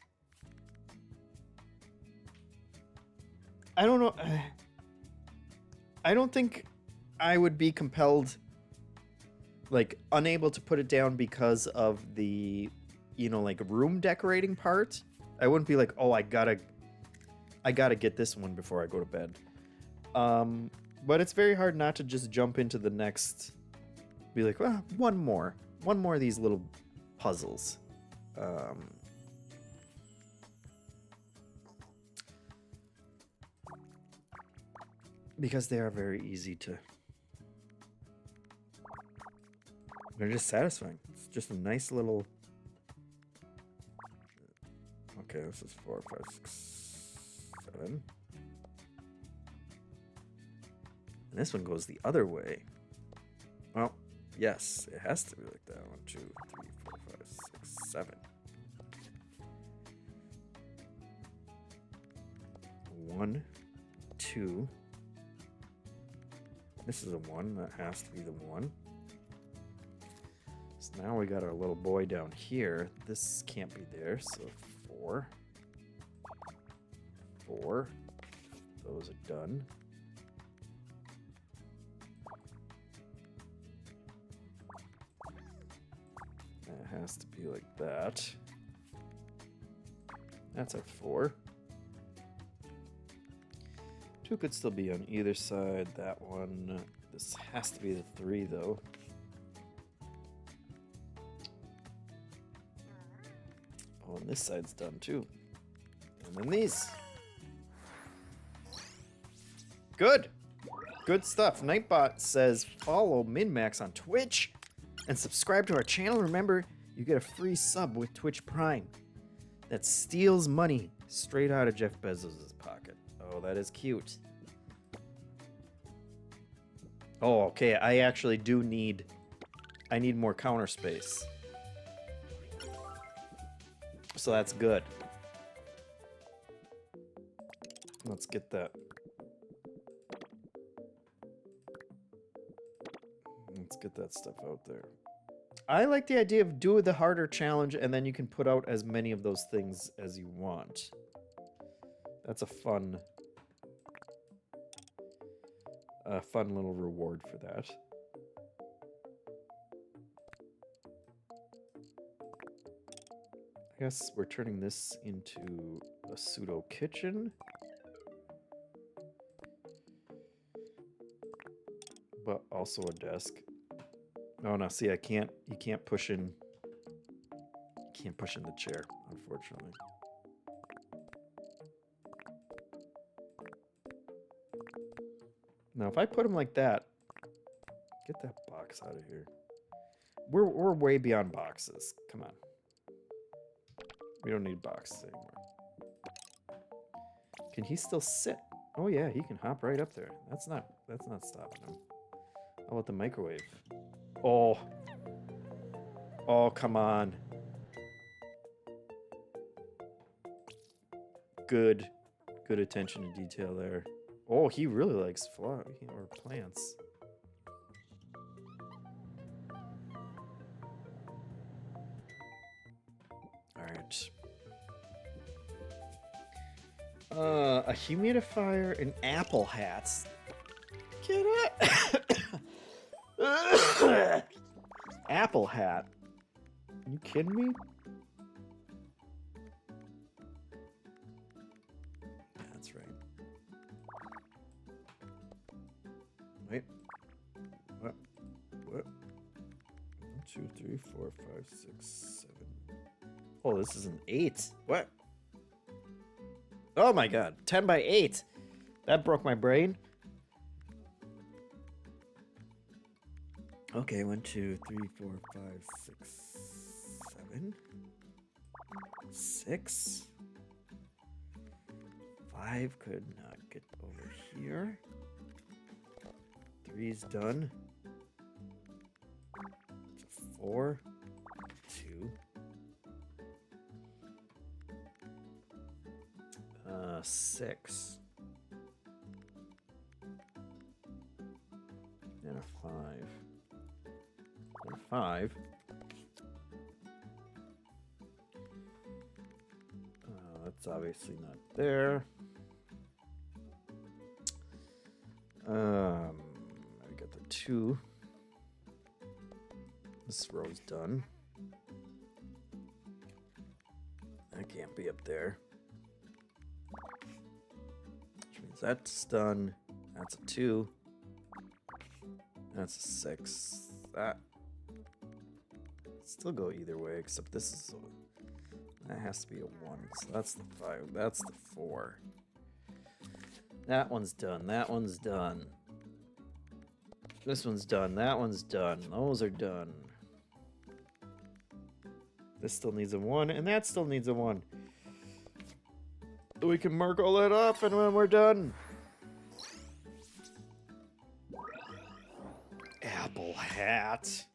I don't know. I don't think I would be compelled, like, unable to put it down because of the, you know, like, room decorating part. I wouldn't be like, oh, I gotta get this one before I go to bed. But it's very hard not to just jump into the next. Be like, well, one more of these little puzzles. Because they are very easy to. They're just satisfying. It's just a nice little. Okay, this is 4, 5, 6, 7. And this one goes the other way. Well, yes, it has to be like that. 1, 2, 3, 4, 5, 6, 7. 1, 2. This is a 1. That has to be the 1. So now we got our little boy down here. This can't be there, so 4. 4. Those are done. That has to be like that. That's a 4. 2 could still be on either side. That one. This has to be the 3, though. Oh, and this side's done, too. And then these. Good. Good stuff. Nightbot says, follow MinMax on Twitch and subscribe to our channel. Remember, you get a free sub with Twitch Prime that steals money straight out of Jeff Bezos' pocket. Oh, that is cute. Oh, okay. I actually do need... I need more counter space. So that's good. Let's get that. Let's get that stuff out there. I like the idea of do the harder challenge and then you can put out as many of those things as you want. That's a fun little reward for that. I guess we're turning this into a pseudo kitchen. But also a desk. Oh no, see, you can't push in the chair, unfortunately. Now, if I put them like that, get that box out of here. We're way beyond boxes. Come on. We don't need boxes anymore. Can he still sit? Oh yeah, he can hop right up there. That's not stopping him. How about the microwave? Oh. Oh, come on. Good attention to detail there. Oh, he really likes plants. All right. A humidifier and apple hats. Get it? Apple hat. Are you kidding me? That's right. Wait. What? 1, 2, 3, 4, 5, 6, 7. Oh, this is an 8. What? Oh my god. 10 by 8. That broke my brain. Okay, 1, 2, 3, 4, 5, 6, 7. 6. 5 could not get over here. 3's done. 4. 2. 6. And a 5. And 5. That's obviously not there. I got the 2. This row's done. That can't be up there. Which means that's done. That's a 2. That's a 6. That still go either way, except this is that has to be a 1. So that's the 5. That's the 4. That one's done. That one's done. This one's done. That one's done. Those are done. This still needs a 1, and that still needs a 1. We can mark all that up, and when we're done. Apple hat.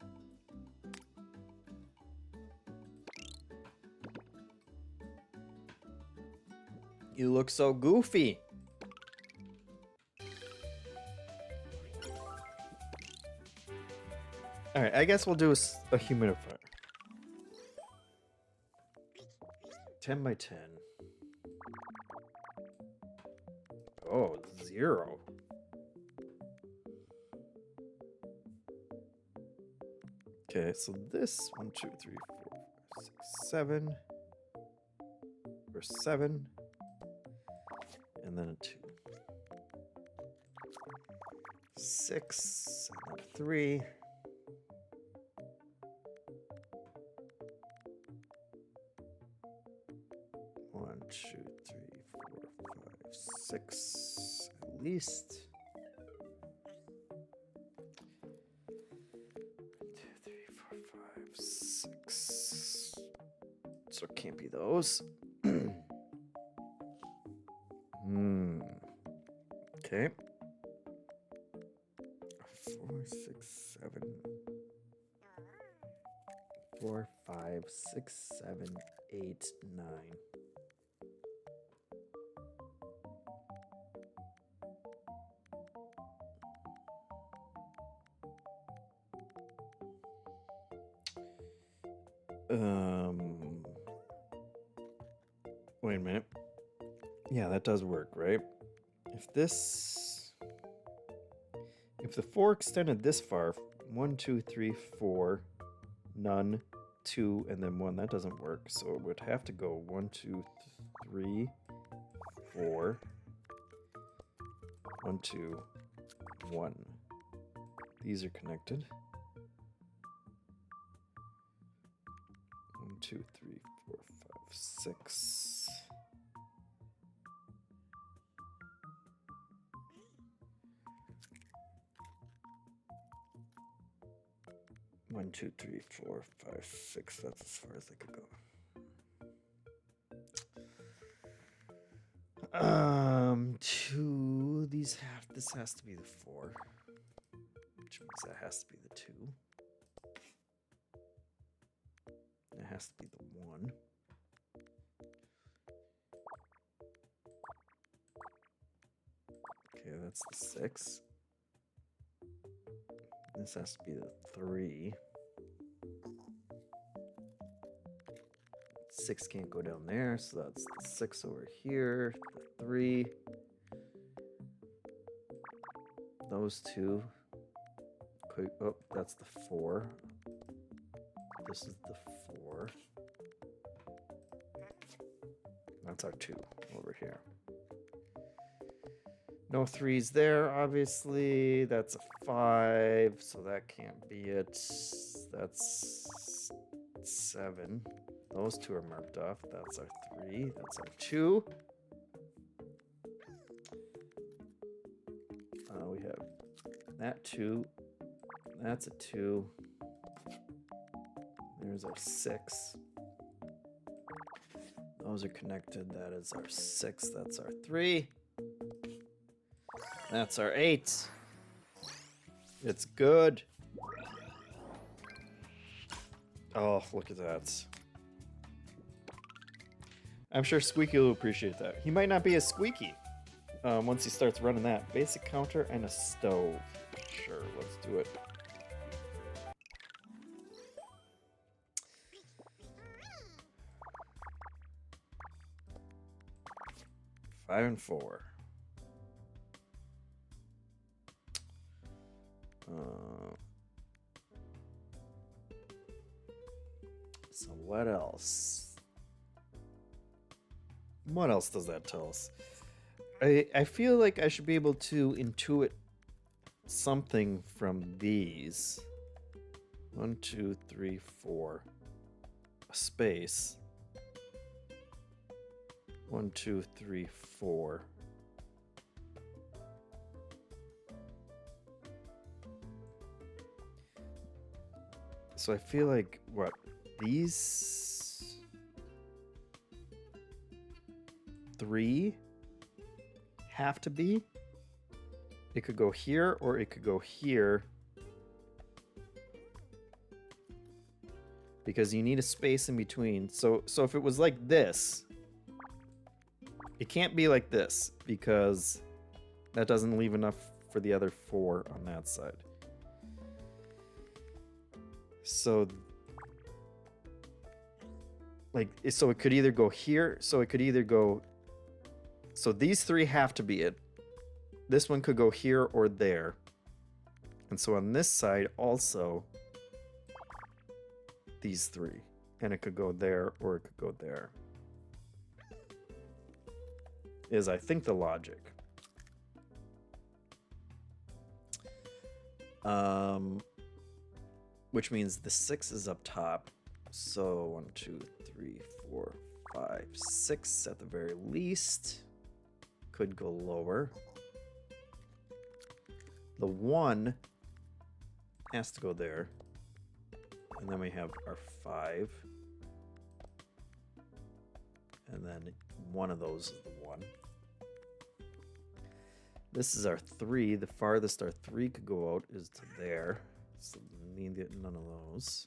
You look so goofy. All right, I guess we'll do a humidifier. 10 by 10. Oh, 0. Okay, so this 1, 2, 3, 4, 5, 6, 7. Or 7. And then a 2. 6, and then a 3. 1, 2, 3, 4, 5, 6 at least. 1, 2, 3, 4, 5, 6. So it can't be those. Okay. 4, 6, 7. 4, 5, 6, 7, 8, 9. Wait a minute. Yeah, that does work, right? If the 4 extended this far, 1, 2, 3, 4, none, 2, and then 1, that doesn't work. So it would have to go 1, 2, 3, 4, 1, 2, 1. These are connected. 1, 2, 3, 4, 5, 6. 1, 2, 3, 4, 5, 6. That's as far as I could go. Two. This has to be the 4, which means that has to be the 2. It has to be the 1. Okay, that's the 6. This has to be the 3. 6 can't go down there, so that's the 6 over here. The 3. Those 2. Oh, that's the 4. This is the 4. That's our 2 over here. No 3s there, obviously. That's a 5, so that can't be it. That's 7. Those 2 are marked off. That's our 3. That's our 2. We have that 2. That's a 2. There's our 6. Those are connected. That is our 6. That's our 3. That's our 8. It's good. Oh, look at that. I'm sure Squeaky will appreciate that. He might not be as squeaky once he starts running that. Basic counter and a stove. Sure, let's do it. Five and 4. So what else? What else does that tell us? I feel like I should be able to intuit something from these. 1, 2, 3, 4. A space. 1, 2, 3, 4. So I feel like, what, these 3 have to be? It could go here or it could go here. Because you need a space in between. So if it was like this, it can't be like this because that doesn't leave enough for the other 4 on that side. So so it could either go here, so it could either go, so these 3 have to be it. This one could go here or there. And so on this side also, these 3. And it could go there or it could go there. Is, I think, the logic. Which means the 6 is up top. So 1, 2, 3, 4, 5, 6 at the very least. Could go lower. The 1 has to go there. And then we have our 5. And then one of those is the 1. This is our 3. The farthest our 3 could go out is to there. So we need none of those.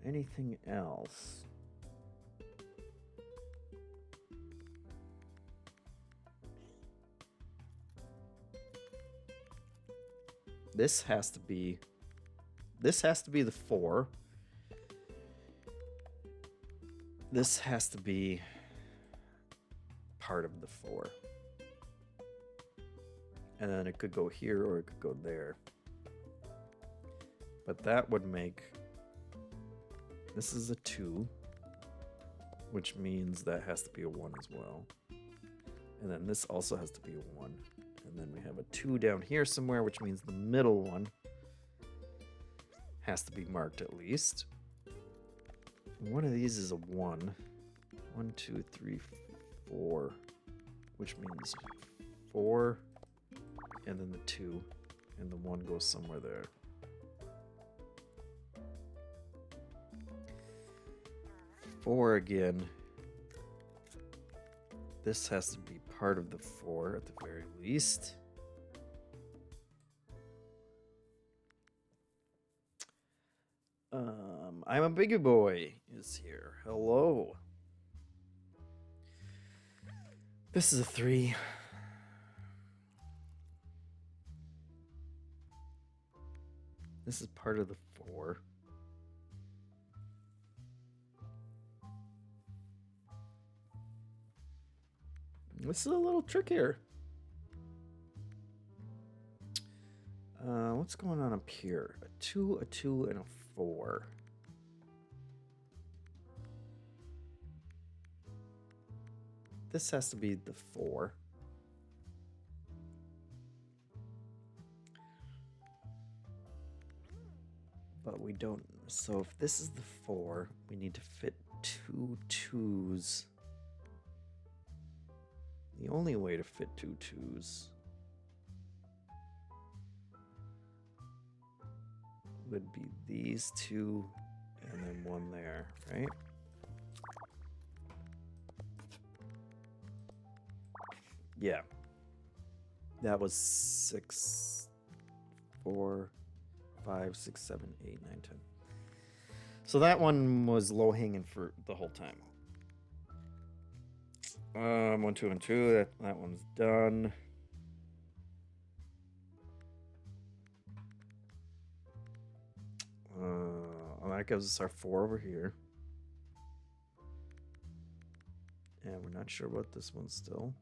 Anything else? This has to be the 4. This has to be part of the 4. And then it could go here or it could go there. But that would make, this is a 2, which means that has to be a 1 as well. And then this also has to be a 1. And then we have a 2 down here somewhere, which means the middle one has to be marked at least. One of these is a 1. 1, 2, 3, 4, which means 4, and then the 2, and the 1 goes somewhere there. Four again. This has to be part of the 4 at the very least. I'm a biggie boy is here. Hello. This is a 3. This is part of the 4. This is a little trickier. What's going on up here? A 2, and a 4. This has to be the 4. But we don't. So if this is the 4, we need to fit 2 2s. The only way to fit 2 2s would be these 2 and then 1 there, right? Yeah. That was 6, 4, 5, 6, 7, 8, 9, 10. So that one was low hanging fruit the whole time. 1, 2, and 2. That one's done. That gives us our 4 over here. And we're not sure about this one still.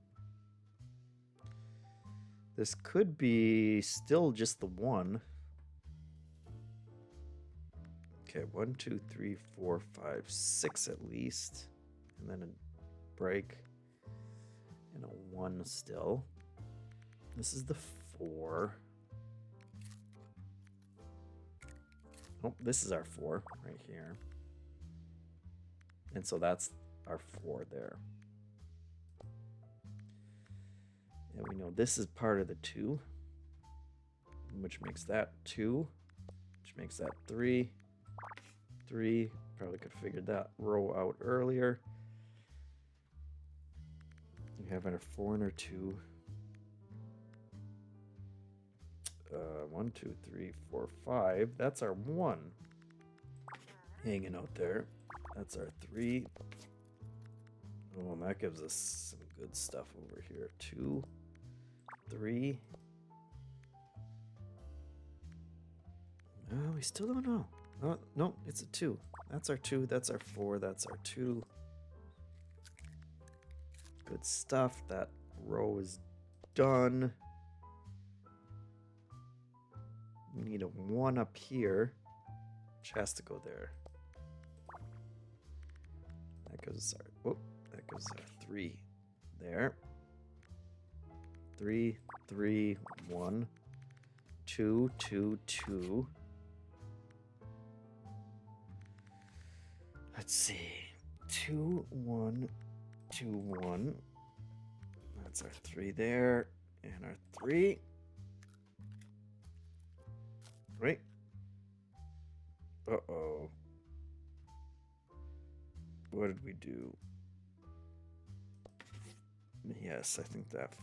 This could be still just the 1. Okay, 1, 2, 3, 4, 5, 6 at least. and then a break, and a 1 still. This is the 4. Oh, this is our 4 right here. And so that's our 4 there. And we know this is part of the 2, which makes that 2, which makes that 3. 3. Probably could have figured that row out earlier. We have our 4 and our 2. 1, 2, 3, 4, 5. That's our 1 hanging out there. That's our 3. Oh, and that gives us some good stuff over here. 2, 3. Oh, we still don't know. Oh, no, it's a 2. That's our 2. That's our 4. That's our 2. Good stuff. That row is done. We need a 1 up here, which has to go there. That goes our, whoop, that goes our 3 there. 3, 3, 1, 2, 2, 2. Let's see. 2, 1, 2, 1. That's our 3 there, and our 3. Right? Uh-oh. What did we do? Yes, I think that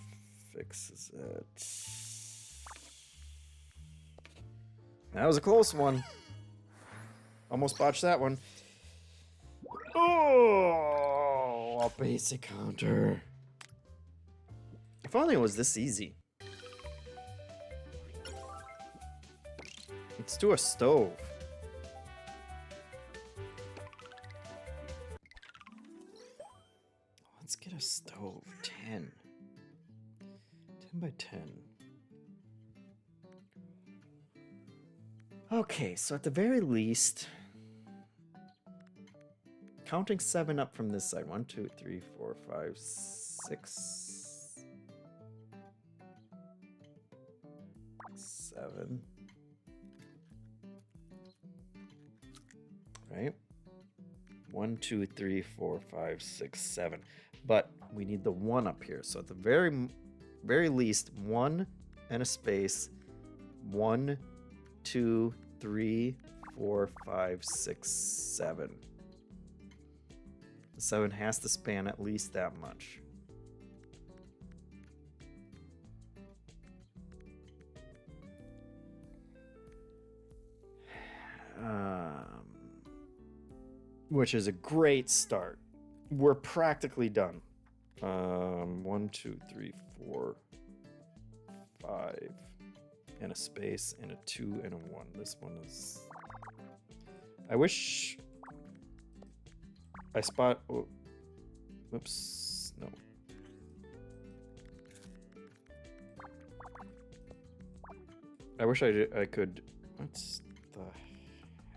fixes it. That was a close one. Almost botched that one. Oh, a basic counter. If only it was this easy. Let's do a stove. Let's get a stove. 10. 10 by 10. Okay, so at the very least, counting 7 up from this side. 1, 2, 3, 4, 5, 6. 7. Right? 1, 2, 3, 4, 5, 6, 7. But we need the 1 up here. So at the very least, 1 and a space. 1, 2, 3, 4, 5, 6, 7. The 7 has to span at least that much. Which is a great start. We're practically done. 1, 2, 3, 4, 5, and a space, and a 2, and a 1. This one is... I wish I spot... Oh, whoops, no. I wish I could... What's the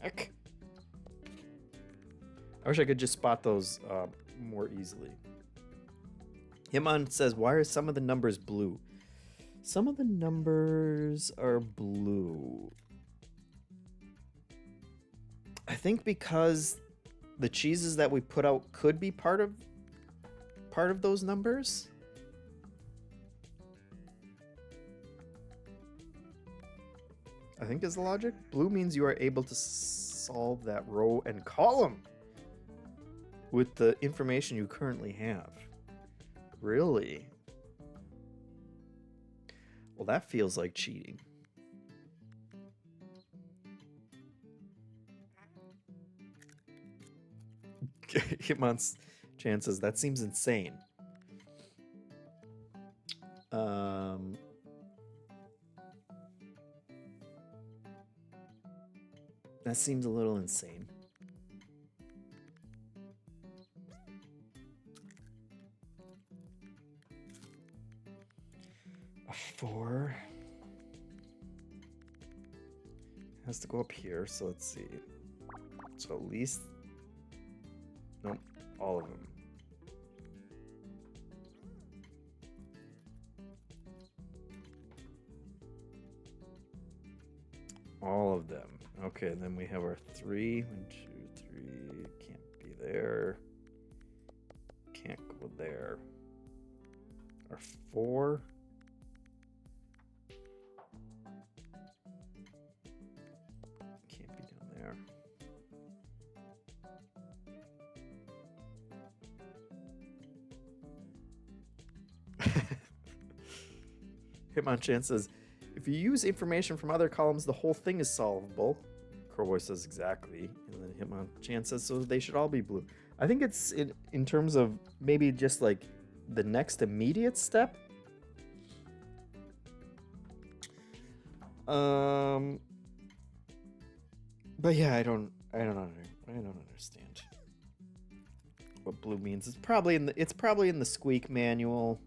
heck? I wish I could just spot those more easily. Himan says, why are some of the numbers blue? Some of the numbers are blue. I think because the cheeses that we put out could be part of those numbers. I think is the logic. Blue means you are able to solve that row and column with the information you currently have. Really? Well, that feels like cheating. Hitmon's chances. That seems insane. That seems a little insane. A 4 has to go up here, so let's see. So at least, nope, all of them. All of them. Okay, then we have our 3. 1, 2, 3. Can't be there. Can't go there. Our 4. Can't be down there. Hitmonchan says, if you use information from other columns, the whole thing is solvable. Crowboy says exactly. And then Hitmonchan says, so they should all be blue. I think it's in terms of maybe just like the next immediate step. But yeah, I don't understand what blue means. It's probably in the Squeak manual.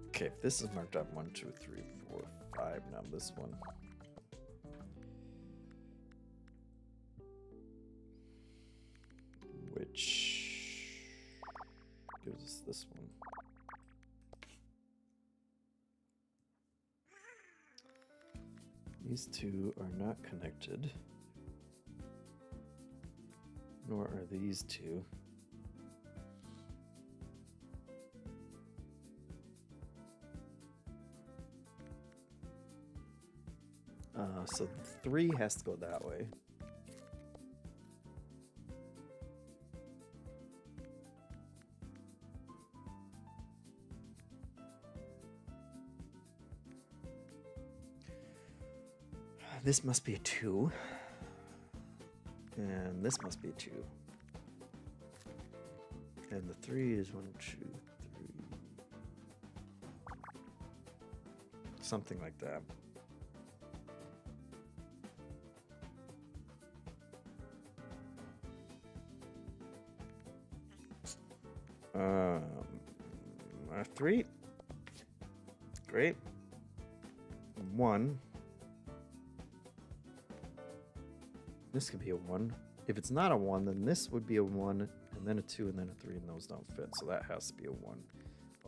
Okay, if this is marked up 1, 2, 3, 4, 5, now this one. Which gives us this one. These two are not connected, nor are these two. So 3 has to go that way. This must be a 2. And this must be a 2. And the 3 is 1, 2, 3. Something like that. Our 3. Great. 1. This could be a 1. If it's not a 1, then this would be a 1, and then a 2, and then a 3, and those don't fit. So that has to be a 1.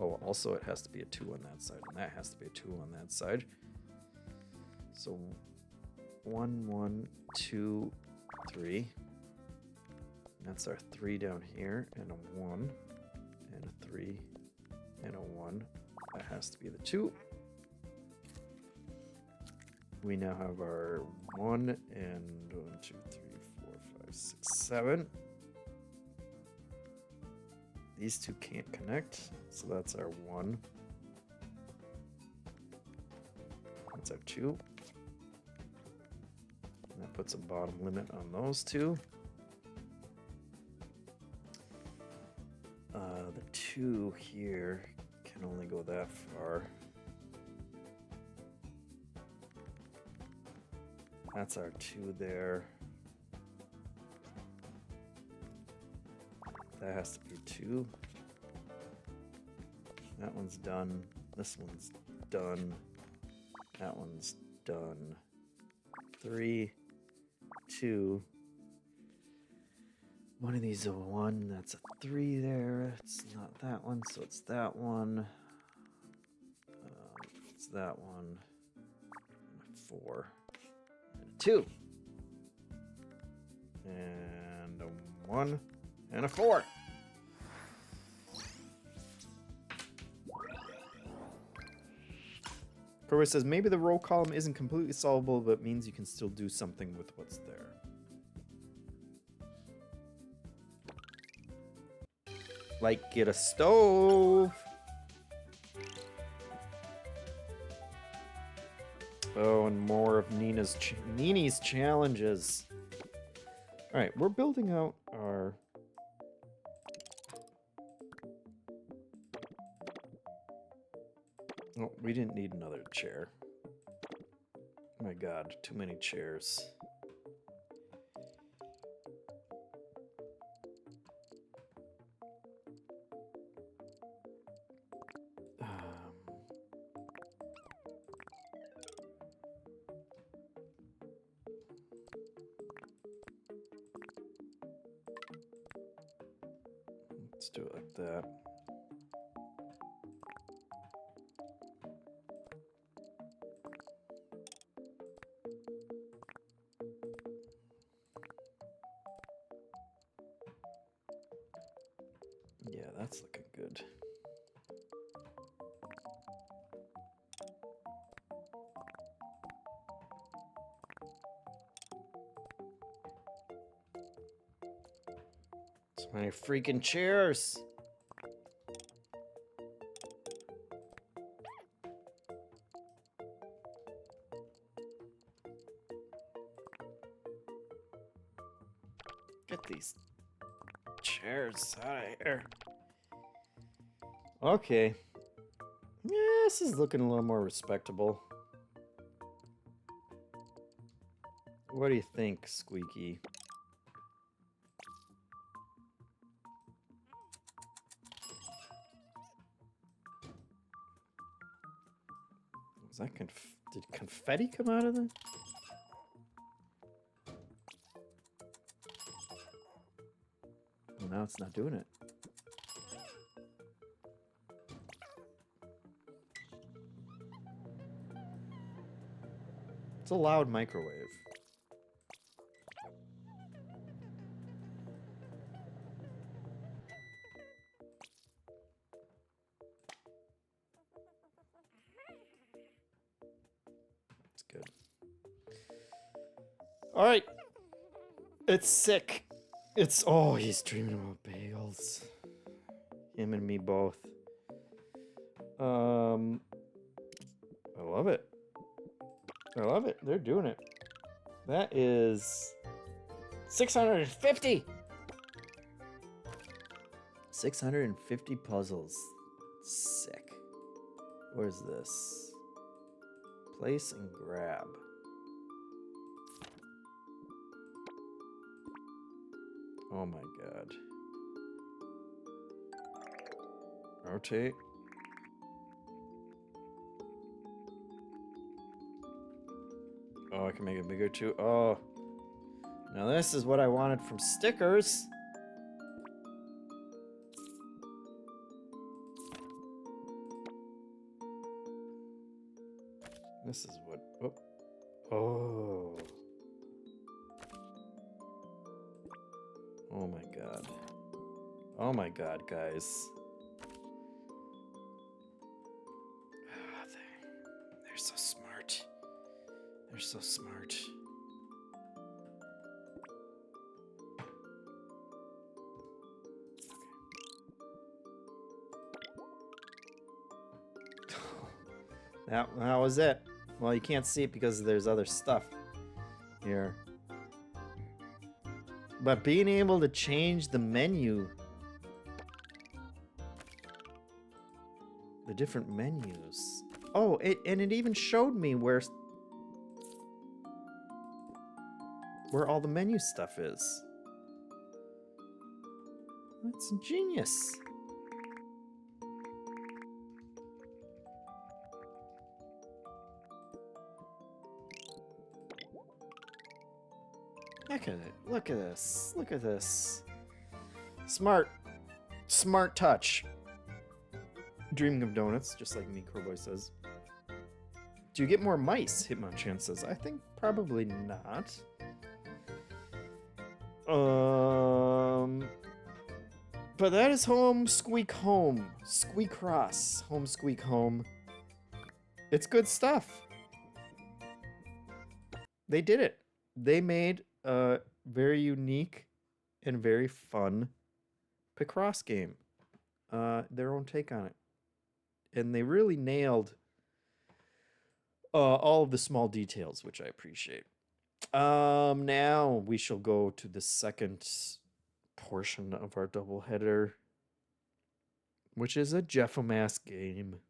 Oh, also it has to be a 2 on that side, and that has to be a 2 on that side. So 1, 1, 2, 3. That's our 3 down here, and a 1, and a 3, and a 1. That has to be the 2. We now have our 1 and 1, 2, 3, 4, 5, 6, 7. These two can't connect, so that's our 1. That's our 2. And that puts a bottom limit on those two. The 2 here can only go that far. That's our 2 there. That has to be 2. That one's done. This one's done. That one's done. 3, 2. One of these is a 1. That's a 3 there. It's not that one, so it's that one. It's that one. And a 4. 2 and a 1 and a 4. Corey says maybe the row column isn't completely solvable, but means you can still do something with what's there. Like get a stove. Oh, and more of Nini's challenges. All right, we're building out our... Oh, we didn't need another chair. Oh my God, too many chairs. Let's do it like that. Yeah, that's looking good. So many freaking chairs. Get these chairs out of here. Okay. Yeah, this is looking a little more respectable. What do you think, Squeaky? Was that did confetti come out of there? Well, now it's not doing it. It's a loud microwave. It's good. All right. It's sick. It's, oh, he's dreaming about bagels. Him and me both. I love it. I love it. They're doing it. That is 650. 650 puzzles. Sick. Where's this? Place and grab. Oh my god. Rotate. Oh, I can make it bigger too. Oh. Now this is what I wanted from stickers. This is what... Oh. Oh. Oh my god. Oh my god, guys. They're so smart. They're so smart. Okay. That was it. Well, you can't see it because there's other stuff here. But being able to change the menu, the different menus. Oh, and it even showed me where all the menu stuff is. That's genius. Look at it. Look at this. Look at this. Smart. Smart touch. Dreaming of donuts, just like Microboy says. Do you get more mice? Hitmonchan says. I think probably not. But that is home, Squeak home. Squeakross. Home, Squeak home. It's good stuff. They did it. They made a very unique and very fun Picross game. Their own take on it. And they really nailed all of the small details, which I appreciate. Now we shall go to the second portion of our doubleheader, which is a JeffM game.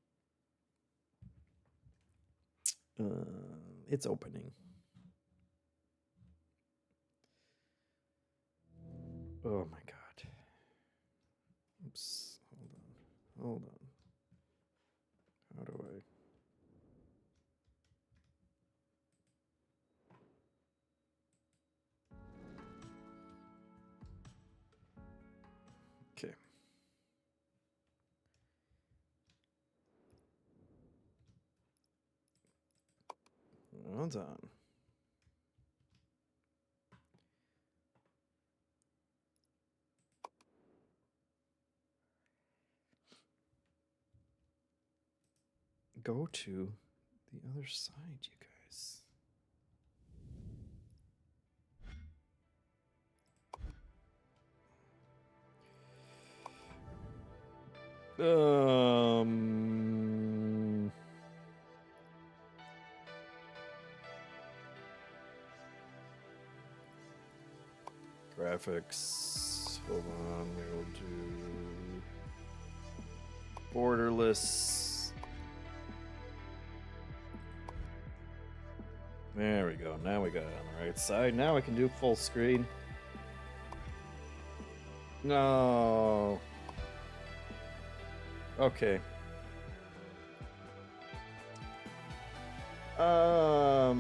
It's opening. Oh my god. Oops. Hold on. How do I... Okay. Hold on. Go to the other side, you guys. Graphics. Hold on, we'll do borderless. There we go. Now we got it on the right side. Now we can do full screen. No. Okay. All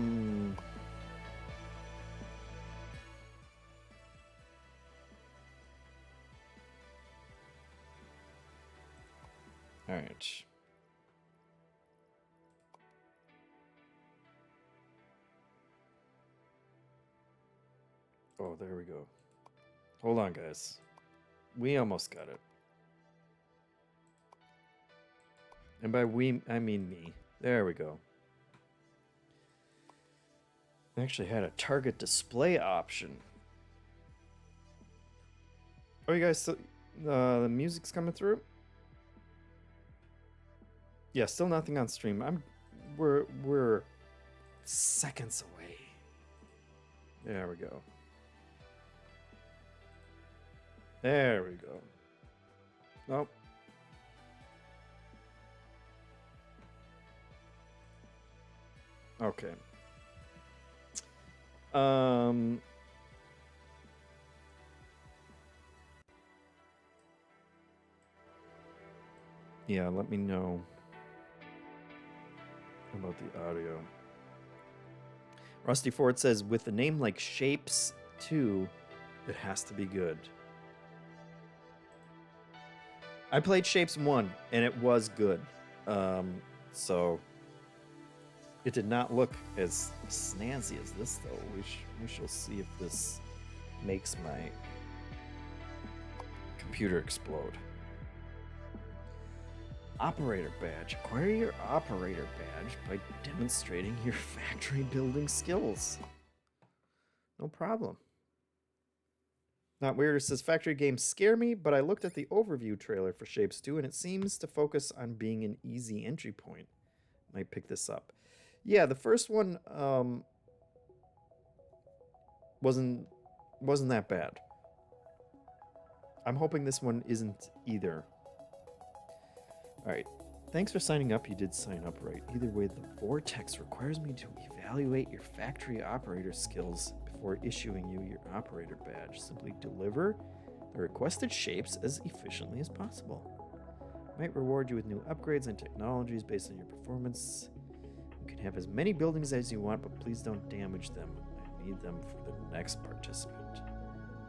right. Oh, there we go. Hold on, guys. We almost got it. And by we, I mean me. There we go. I actually had a target display option. Oh, you guys, still, the music's coming through? Yeah, still nothing on stream. We're seconds away. There we go. There we go. Nope. Okay. Yeah, let me know about the audio. Rusty Ford says, with a name like Shapes 2, it has to be good. I played Shapes 1, and it was good. So it did not look as snazzy as this, though. We shall see if this makes my computer explode. Operator badge. Acquire your operator badge by demonstrating your factory building skills. No problem. Not weird. It says factory games scare me, but I looked at the overview trailer for Shapes 2 and it seems to focus on being an easy entry point. Might pick this up. Yeah, the first one wasn't that bad. I'm hoping this one isn't either. Alright, thanks for signing up. You did sign up right. Either way, the Vortex requires me to evaluate your factory operator skills before issuing you your operator badge. Simply deliver the requested shapes as efficiently as possible. I might reward you with new upgrades and technologies based on your performance. You can have as many buildings as you want, but please don't damage them. I need them for the next participant.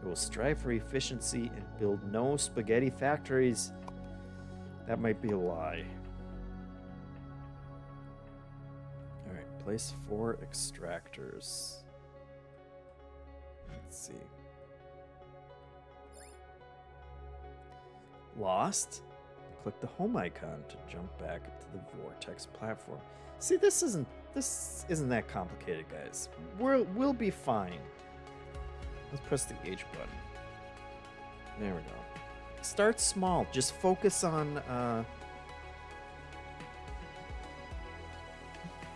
I will strive for efficiency and build no spaghetti factories. That might be a lie. Alright, place 4 extractors. Let's see. Lost? Click the home icon to jump back to the Vortex platform. See, this isn't that complicated, guys. We'll be fine. Let's press the H button. There we go. Start small. Just focus on.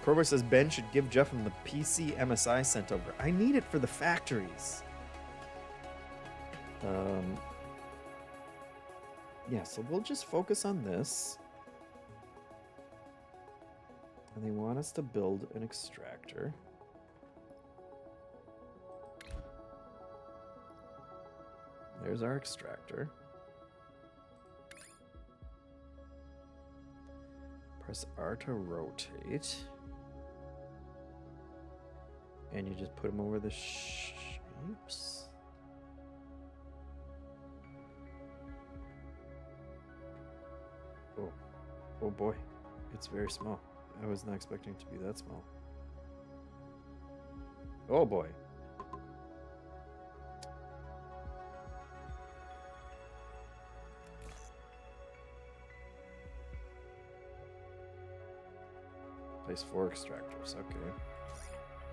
Corber says Ben should give JeffM the PC MSI sent over. I need it for the factories. Yeah, so we'll just focus on this. And they want us to build an extractor. There's our extractor. Press R to rotate. And you just put them over the shapes. Oh boy, it's very small. I was not expecting it to be that small. Oh boy. Place 4 extractors. Okay.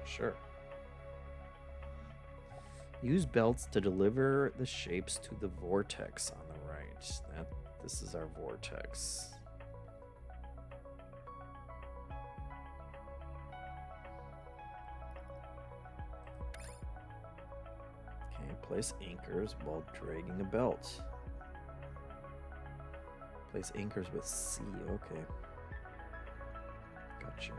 Sure. Use belts to deliver the shapes to the vortex on the right. This is our vortex. Okay, place anchors while dragging a belt. Place anchors with C. Okay. Gotcha.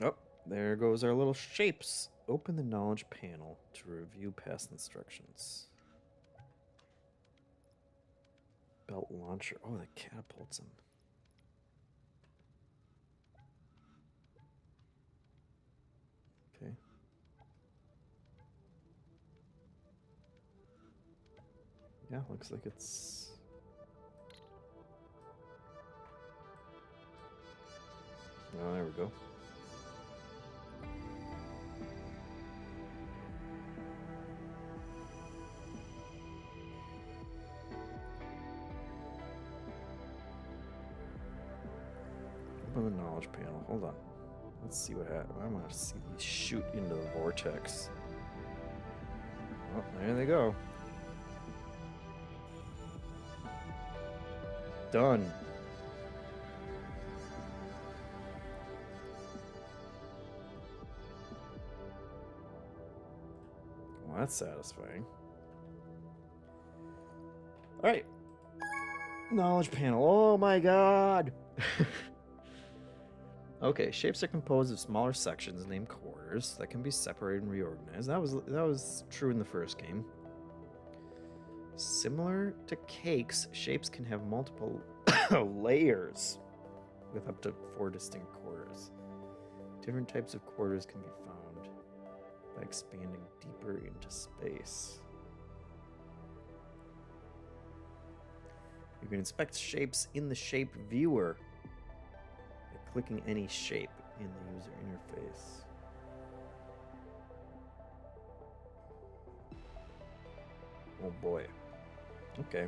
Oh, there goes our little shapes. Open the knowledge panel to review past instructions. Belt launcher. Oh, that catapults him. Okay. Yeah, looks like it's... Oh, there we go. Open the knowledge panel. Hold on. Let's see what happens. I want to see these shoot into the vortex. Oh, there they go. Done. Well, that's satisfying. All right. Knowledge panel. Oh my god. Okay, shapes are composed of smaller sections named quarters that can be separated and reorganized. That was true in the first game. Similar to cakes, shapes can have multiple layers with up to 4 distinct quarters. Different types of quarters can be found by expanding deeper into space. You can inspect shapes in the shape viewer by clicking any shape in the user interface. Oh boy. Okay.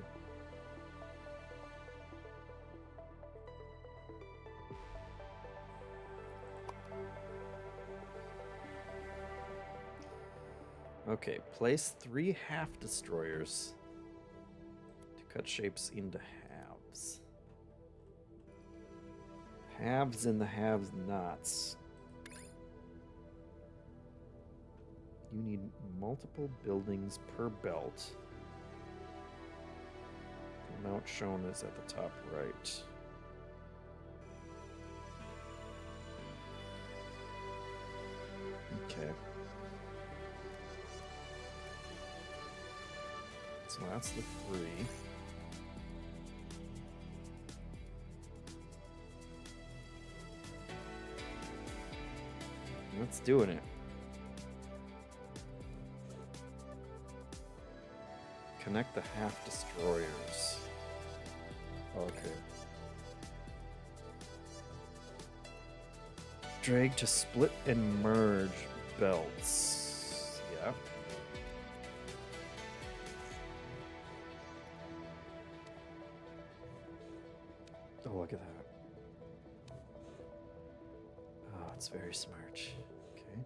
Okay, place 3 half destroyers to cut shapes into halves. Halves and the halves nots. You need multiple buildings per belt. The amount shown is at the top right. Okay. So that's the 3. That's doing it. Connect the half destroyers. Okay. Drag to split and merge belts. Yeah. Oh, look at that. Oh, it's very smart. Okay.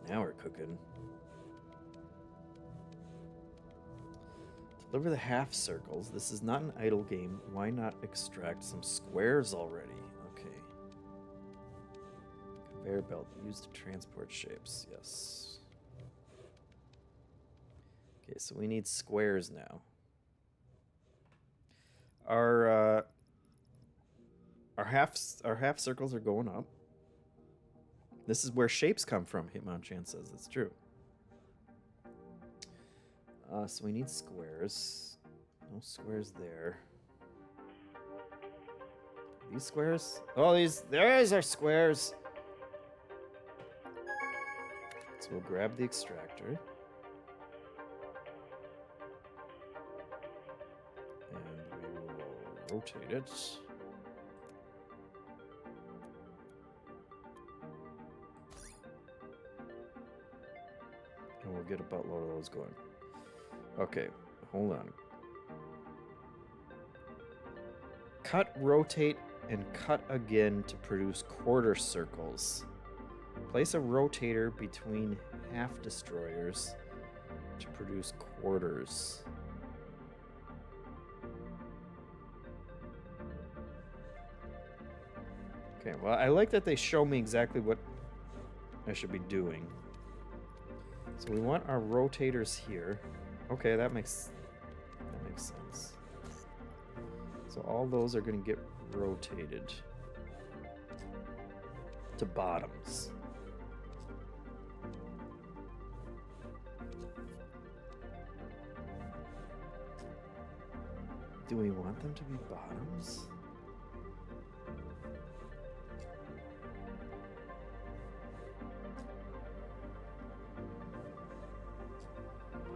Now we're cooking. Deliver the half circles. This is not an idle game. Why not extract some squares already? Okay. Conveyor belt used to transport shapes. Yes. Okay, so we need squares now. Our half circles are going up. This is where shapes come from, Hitmonchan says. That's true. So we need squares. No squares there. These squares? Oh, there's our squares. So we'll grab the extractor. And we will rotate it. And we'll get a buttload of those going. Okay, hold on. Cut, rotate, and cut again to produce quarter circles. Place a rotator between half destroyers to produce quarters. Okay, well, I like that they show me exactly what I should be doing. So we want our rotators here. Okay, that makes sense. So all those are going to get rotated to bottoms. Do we want them to be bottoms?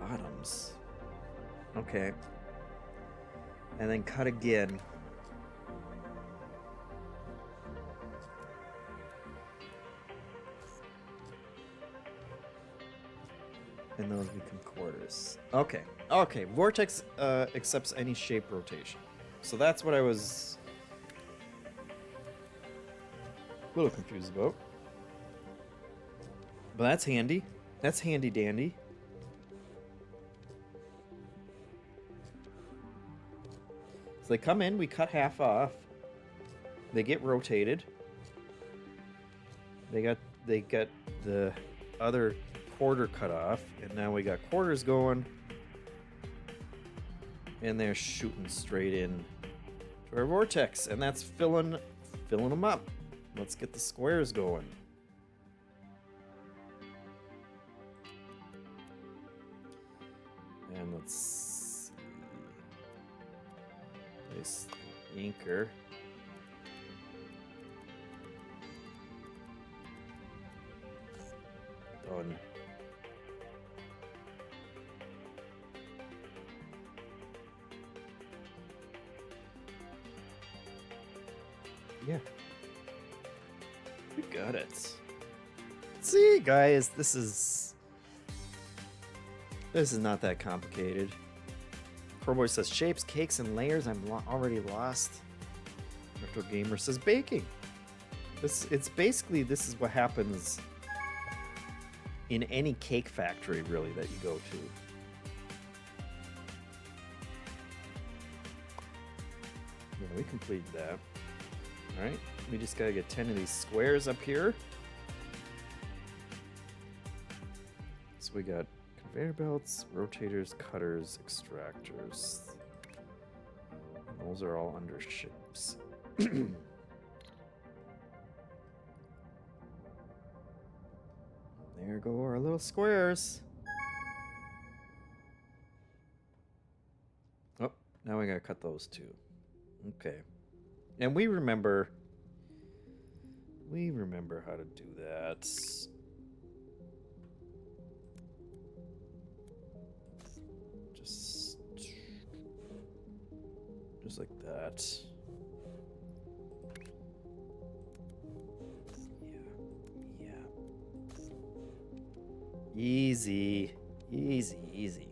Bottoms. Okay. And then cut again. And those become quarters. Okay. Okay. Vortex accepts any shape rotation. So that's what I was a little confused about. But that's handy. That's handy dandy. So they come in, we cut half off. They get rotated. They got the other quarter cut off, and now we got quarters going. And they're shooting straight in to our vortex, and that's filling them up. Let's get the squares going. And let's see. Place the anchor. Done. Yeah. We got it. See, guys, this is not that complicated. Coreboy says shapes, cakes, and layers. I'm already lost. Retro Gamer says baking. It's basically this is what happens in any cake factory, really, that you go to. Yeah, we completed that. All right, we just gotta get 10 of these squares up here. So we got conveyor belts, rotators, cutters, extractors. And those are all under ships. There go our little squares. Oh, now we gotta cut those too. Okay. And we remember how to do that. Just like that. Yeah. Easy. Easy, easy.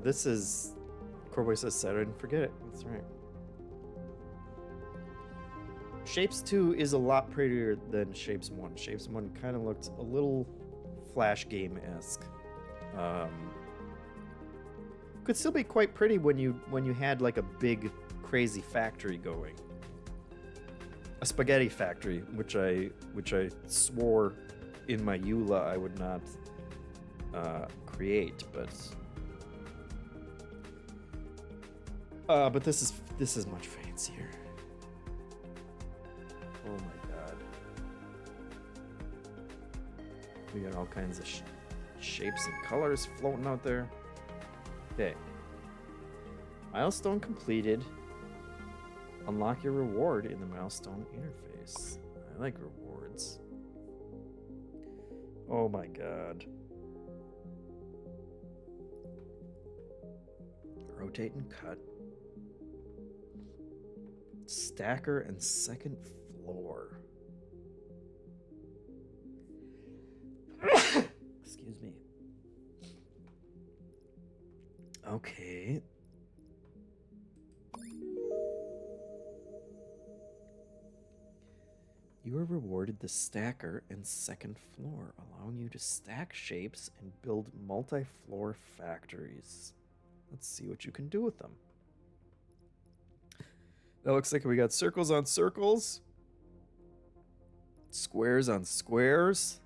This is Corboy says Saturday and forget it. That's right. Shapes 2 is a lot prettier than Shapes 1. Shapes 1 kind of looked a little Flash game-esque. Could still be quite pretty when you had like a big crazy factory going. A spaghetti factory, which I swore in my EULA I would not create, but this is much fancier. Oh my god. We got all kinds of shapes and colors floating out there. Okay. Milestone completed. Unlock your reward in the milestone interface. I like rewards. Oh my god. Rotate and cut. Stacker and second floor. Excuse me. Okay. You are rewarded the stacker and second floor, allowing you to stack shapes and build multi-floor factories. Let's see what you can do with them. That looks like we got circles on circles, squares on squares,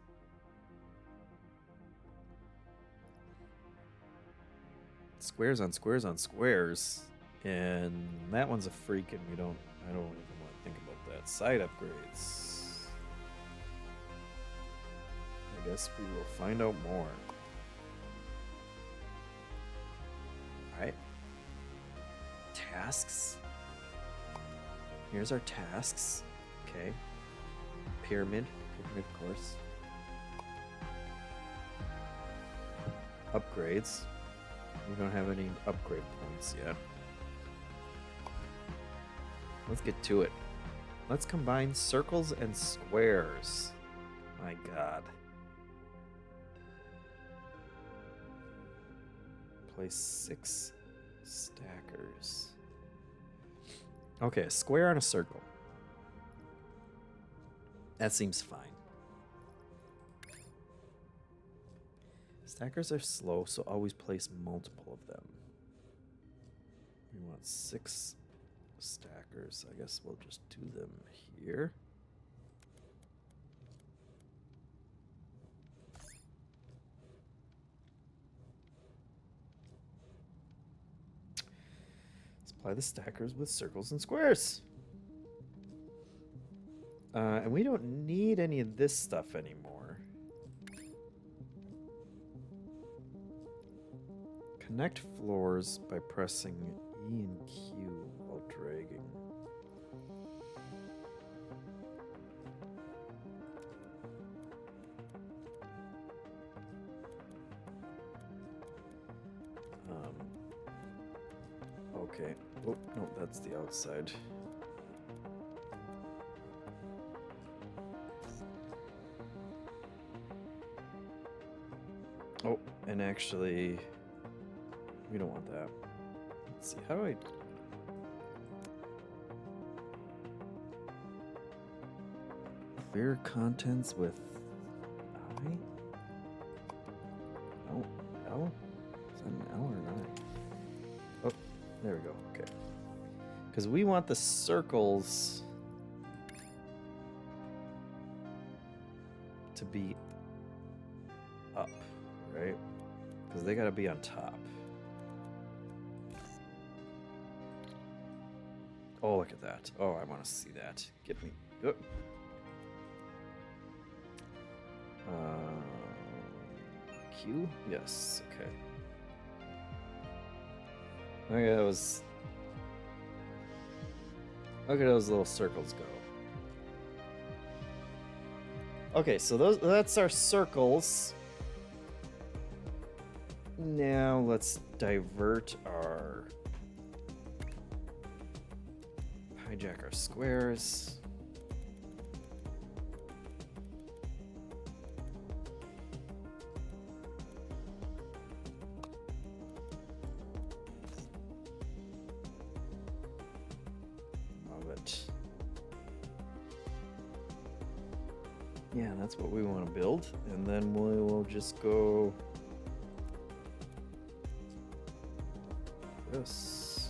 squares on squares on squares, and that one's a freak, and I don't even want to think about that. Side upgrades. I guess we will find out more. Alright. Tasks. Here's our tasks. Okay. Pyramid, of course. Upgrades. We don't have any upgrade points yet. Let's get to it. Let's combine circles and squares. My god. Place 6 stackers. Okay, a square and a circle. That seems fine. Stackers are slow, so always place multiple of them. We want 6 stackers. I guess we'll just do them here. Supply the stackers with circles and squares. And we don't need any of this stuff anymore. Connect floors by pressing E and Q while dragging. Okay. Oh, no, that's the outside. Oh, and actually, we don't want that. Let's see, how do I... Clear contents with I? No, L? Is that an L or an I? Oh, there we go, okay. Because we want the circles to be up, right? Because they got to be on top. Oh, look at that. Oh, I want to see that. Get me. Oh. Q? Yes, okay. Okay, that was... Look at those little circles go. Okay, so that's our circles. Now let's divert our... hijack our squares. Love it. Yeah, that's what we want to build. And then we will just go... this.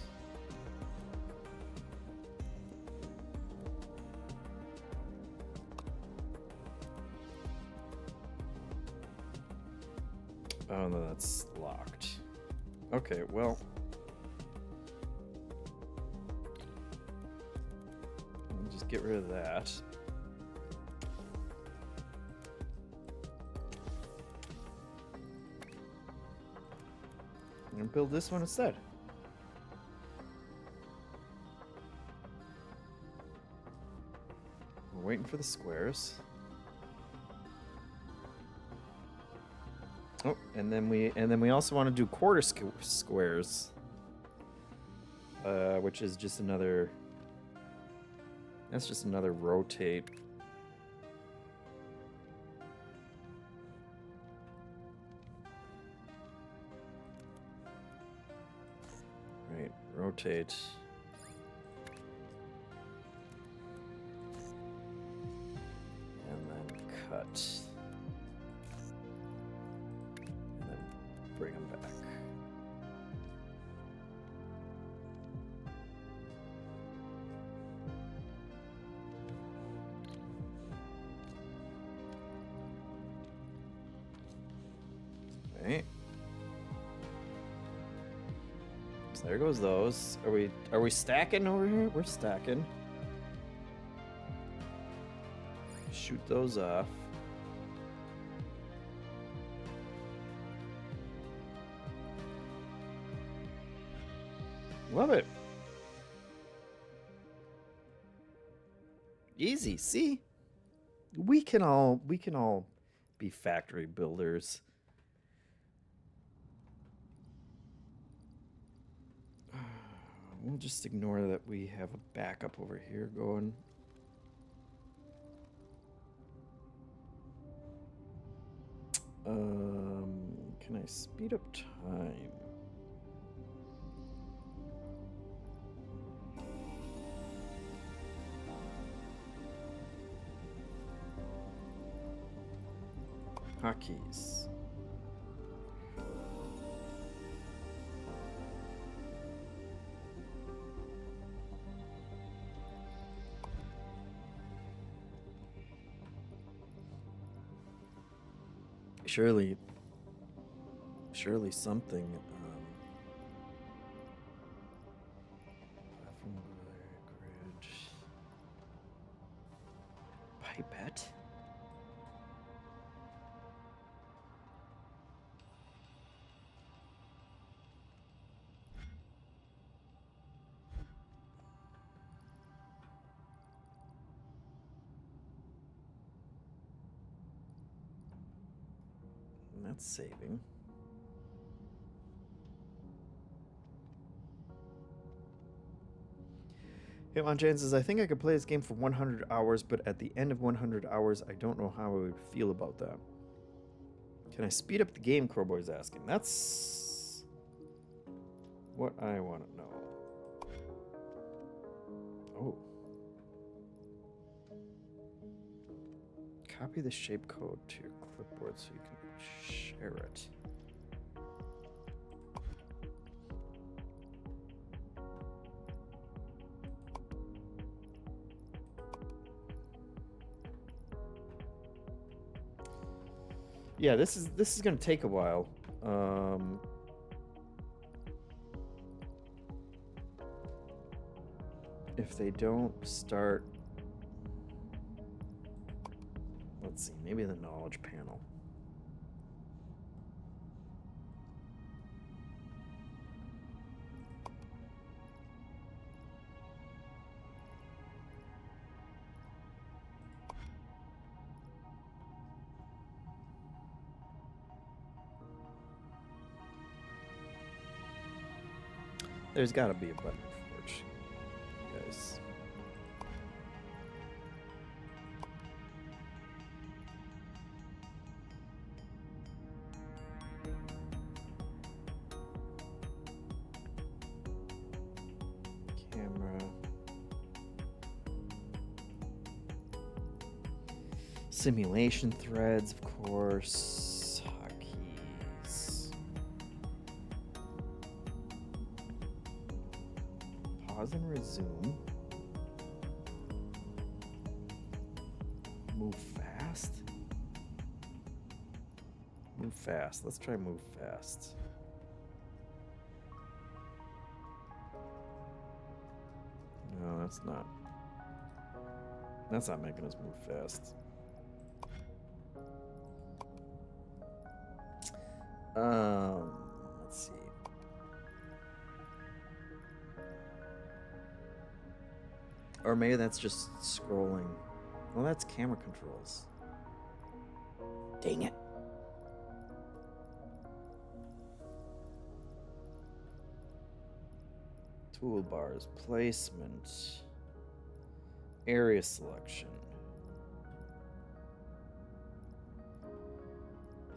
Oh, no, that's locked. Okay, well. We'll just get rid of that. I'm gonna build this one instead. We're waiting for the squares. Oh, and then we also want to do quarter squares, which is just another. That's just another rotate. Right, rotate. And then cut. Bring them back. Right. So there goes those. Are we stacking over here? We're stacking. Shoot those off. Love it. Easy. See? We can all be factory builders. We'll just ignore that we have a backup over here going. Can I speed up time? Hotkeys. Surely something. Grid. Pipette. That's saving. Hitman Jane says, I think I could play this game for 100 hours, but at the end of 100 hours, I don't know how I would feel about that. Can I speed up the game, Crowboy's asking. That's what I want to know. Oh. Copy the shape code to your clipboard so you can share it. Yeah, this is gonna take a while. If they don't start, let's see, maybe the knowledge panel. There's got to be a button for it, guys. Camera. Simulation threads, of course. Pause and resume. Move fast. Move move fast. Let's try move fast. No, that's not. That's not making us move fast. Let's see. Or maybe that's just scrolling. Well, that's camera controls. Dang it. Toolbars, placement, area selection,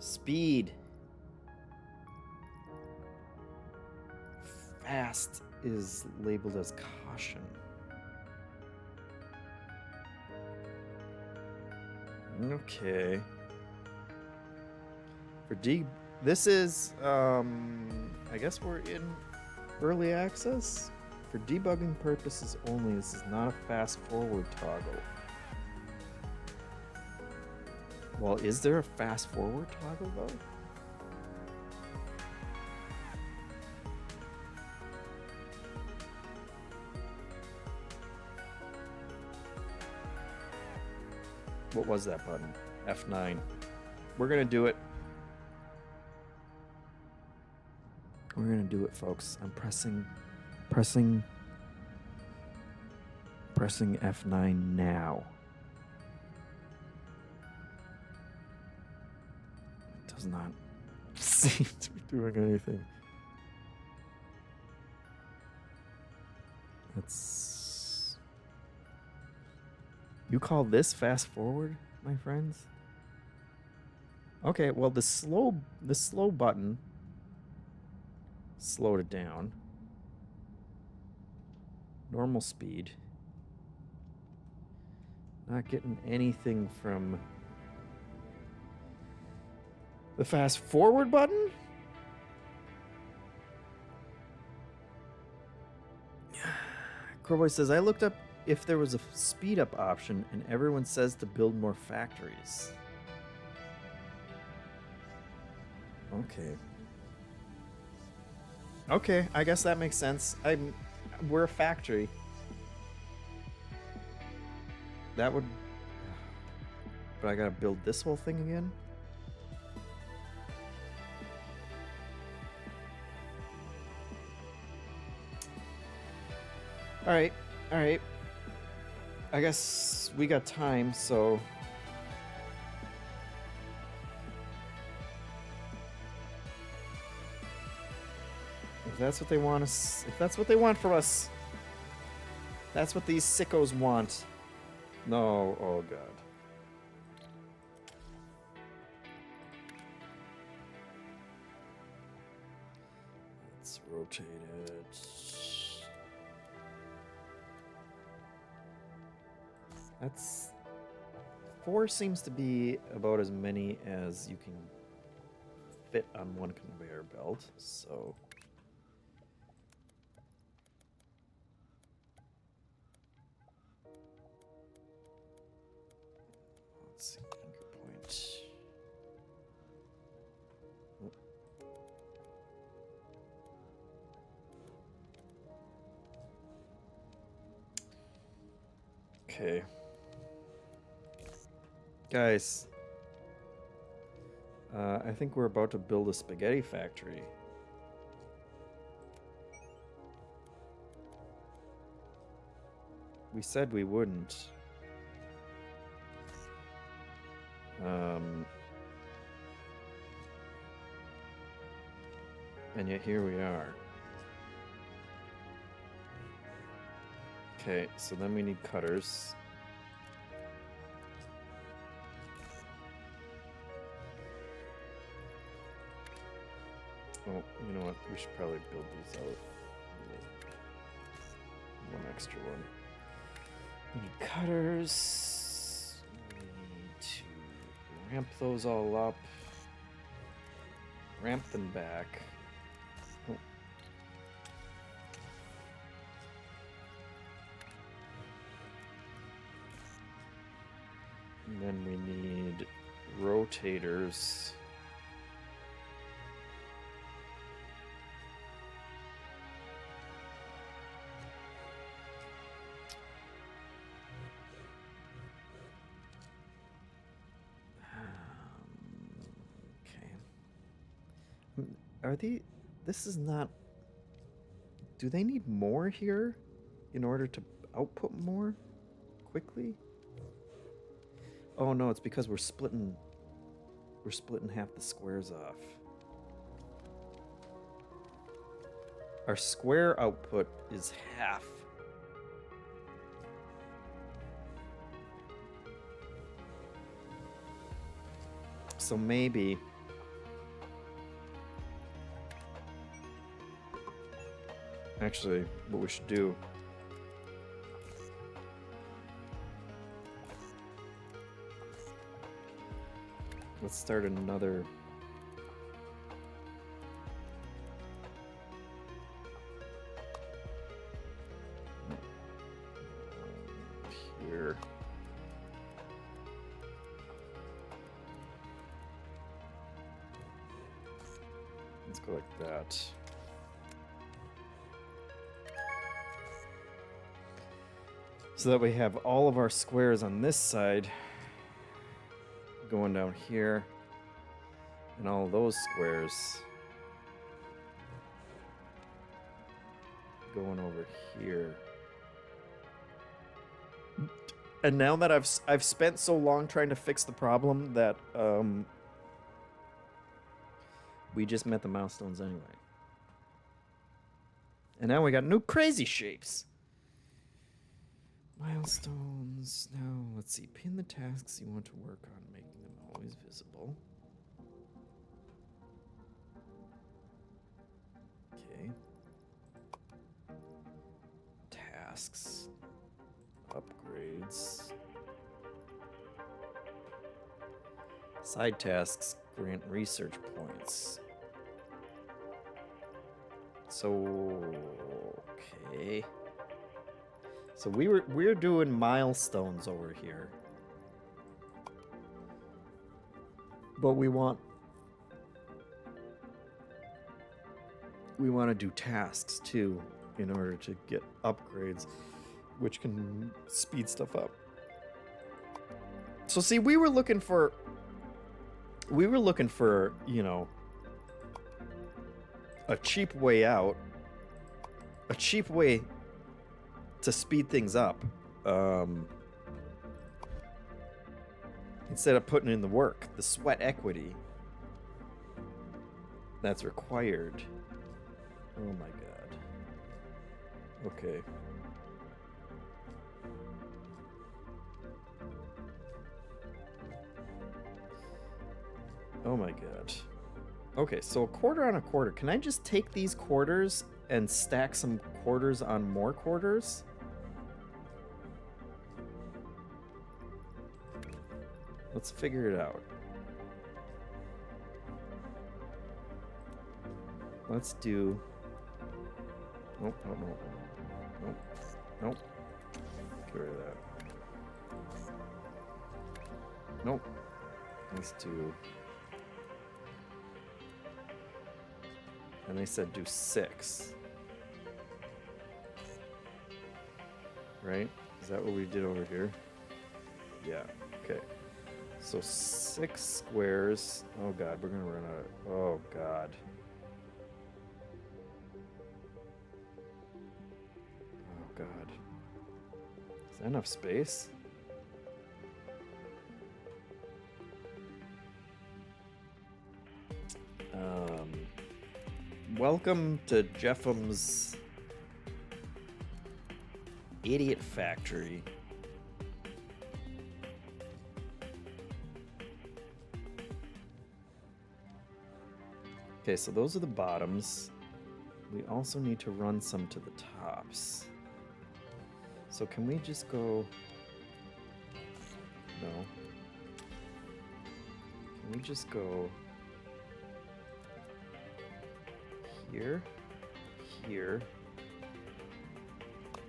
speed. Fast is labeled as caution. Okay. For this is, I guess we're in early access. For debugging purposes only, this is not a fast forward toggle. Well, is there a fast forward toggle though? What was that button? F9. We're gonna do it. We're gonna do it, folks. I'm pressing F9 now. It does not seem to be doing anything. That's... You call this fast forward, my friends? Okay, well the slow button slowed it down. Normal speed. Not getting anything from the fast forward button? Corboy says, I looked up if there was a speed up option and everyone says to build more factories. Okay. Okay, I guess that makes sense. We're a factory. That would... But I gotta build this whole thing again? Alright, alright. I guess we got time, so... If that's what they want us... If that's what they want from us... That's what these sickos want. No, oh god. Let's rotate it. That's... 4 seems to be about as many as you can fit on one conveyor belt, so... Let's see, anchor point. Oh. Okay. Guys, I think we're about to build a spaghetti factory. We said we wouldn't. And yet here we are. Okay, so then we need cutters. Oh, you know what? We should probably build these out. One extra one. We need cutters. We need to ramp those all up. Ramp them back. Oh. And then we need rotators are they... This is not... Do they need more here in order to output more quickly? Oh no, it's because we're splitting half the squares off. Our square output is half. So maybe... Actually, what we should do... Let's start another... Here. Let's go like that. So that we have all of our squares on this side going down here, and all those squares going over here. And now that I've spent so long trying to fix the problem that we just met the milestones anyway. And now we got new crazy shapes. Milestones. Now, let's see. Pin the tasks you want to work on, making them always visible. Okay. Tasks. Upgrades. Side tasks grant research points. So, okay. So we're doing milestones over here. But we want to do tasks too in order to get upgrades, which can speed stuff up. So see, we were looking for, you know, a cheap way out, a cheap way to speed things up, instead of putting in the work, the sweat equity that's required. Oh my god. Okay. Oh my god. Okay, so a quarter on a quarter. Can I just take these quarters and stack some quarters on more quarters? Let's figure it out. Let's do... Nope, nope, nope, nope, nope. Get rid of that. Nope. Let's do... And they said do 6. Right? Is that what we did over here? Yeah, okay. So 6 squares. Oh god, we're gonna run out of... Oh god. Oh god. Is that enough space? Welcome to JeffM's Idiot Factory. Okay, so those are the bottoms. We also need to run some to the tops. So can we just go... No. Can we just go... Here, here,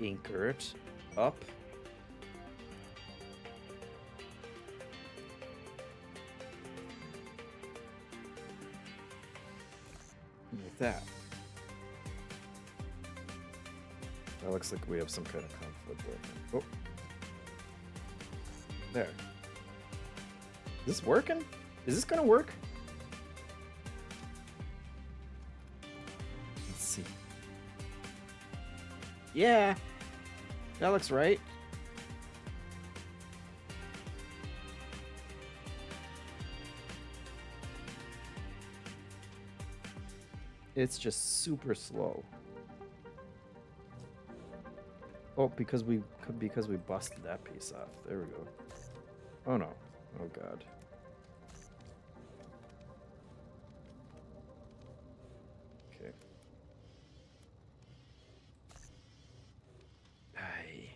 anchor it up, like that. That looks like we have some kind of conflict there. Oh, there. Is this working? Is this gonna work? Yeah, that looks right. It's just super slow. Oh, because we busted that piece off. There we go. Oh no. Oh god. Okay. Aye.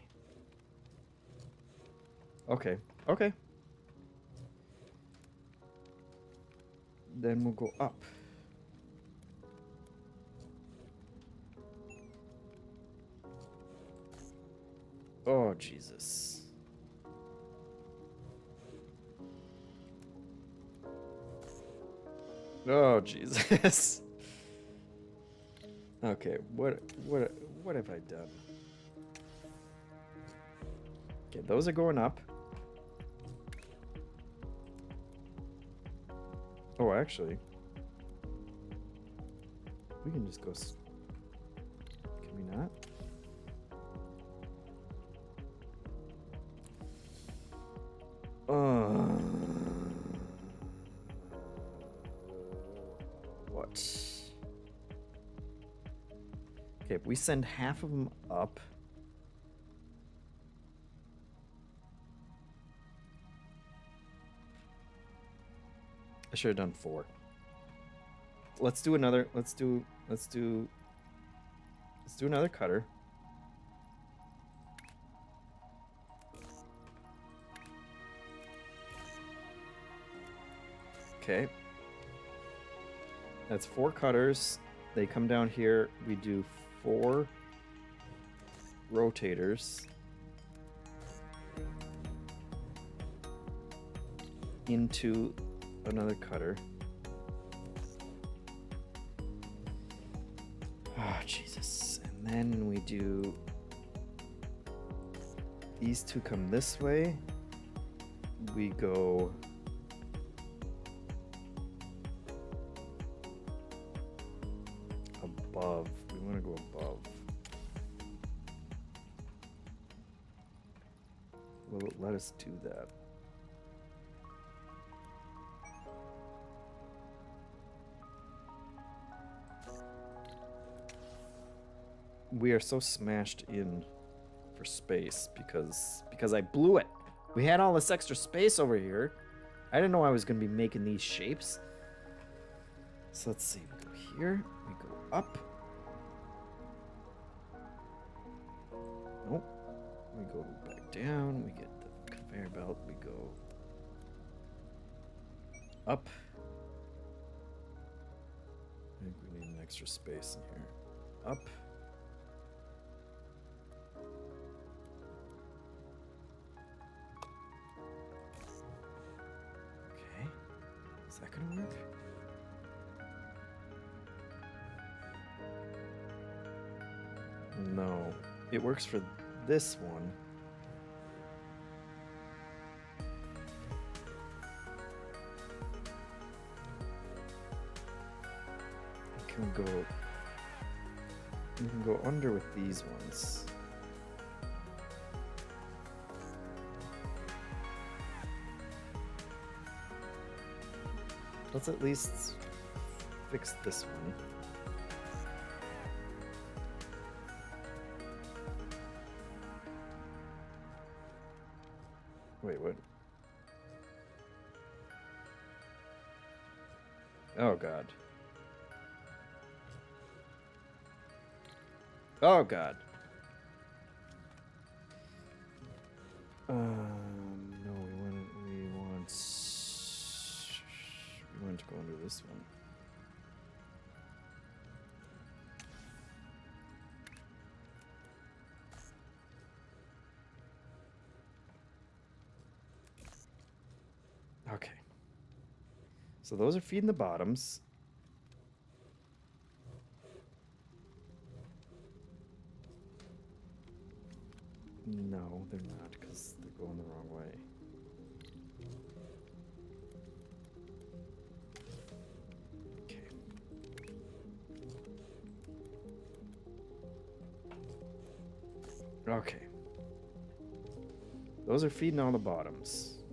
Okay. Okay. Then we'll go up. Oh, Jesus. Oh, Jesus. Okay, what have I done? Okay, those are going up. Oh, actually, we can just go. Can we not? What? Okay, if we send half of them up. I should have done 4. Let's do another. Let's do another cutter. Okay. That's 4 cutters. They come down here. We do 4 rotators into another cutter. Oh, Jesus. And then we do... These 2 come this way. We go... above. We want to go above. Will it let us do that? We are so smashed in for space because I blew it. We had all this extra space over here. I didn't know I was going to be making these shapes. So let's see. We go here. We go up. Nope. We go back down. We get the conveyor belt. We go up. I think we need an extra space in here. Up. Okay. Is that gonna work? No. It works for this one. We can go under with these ones. Let's at least fix this one. Wait, what? Oh, God. Oh, God. No, we want to go under this one. Okay. So those are feeding the bottoms. No, they're not, because they're going the wrong way. Okay. Okay. Those are feeding all the bottoms.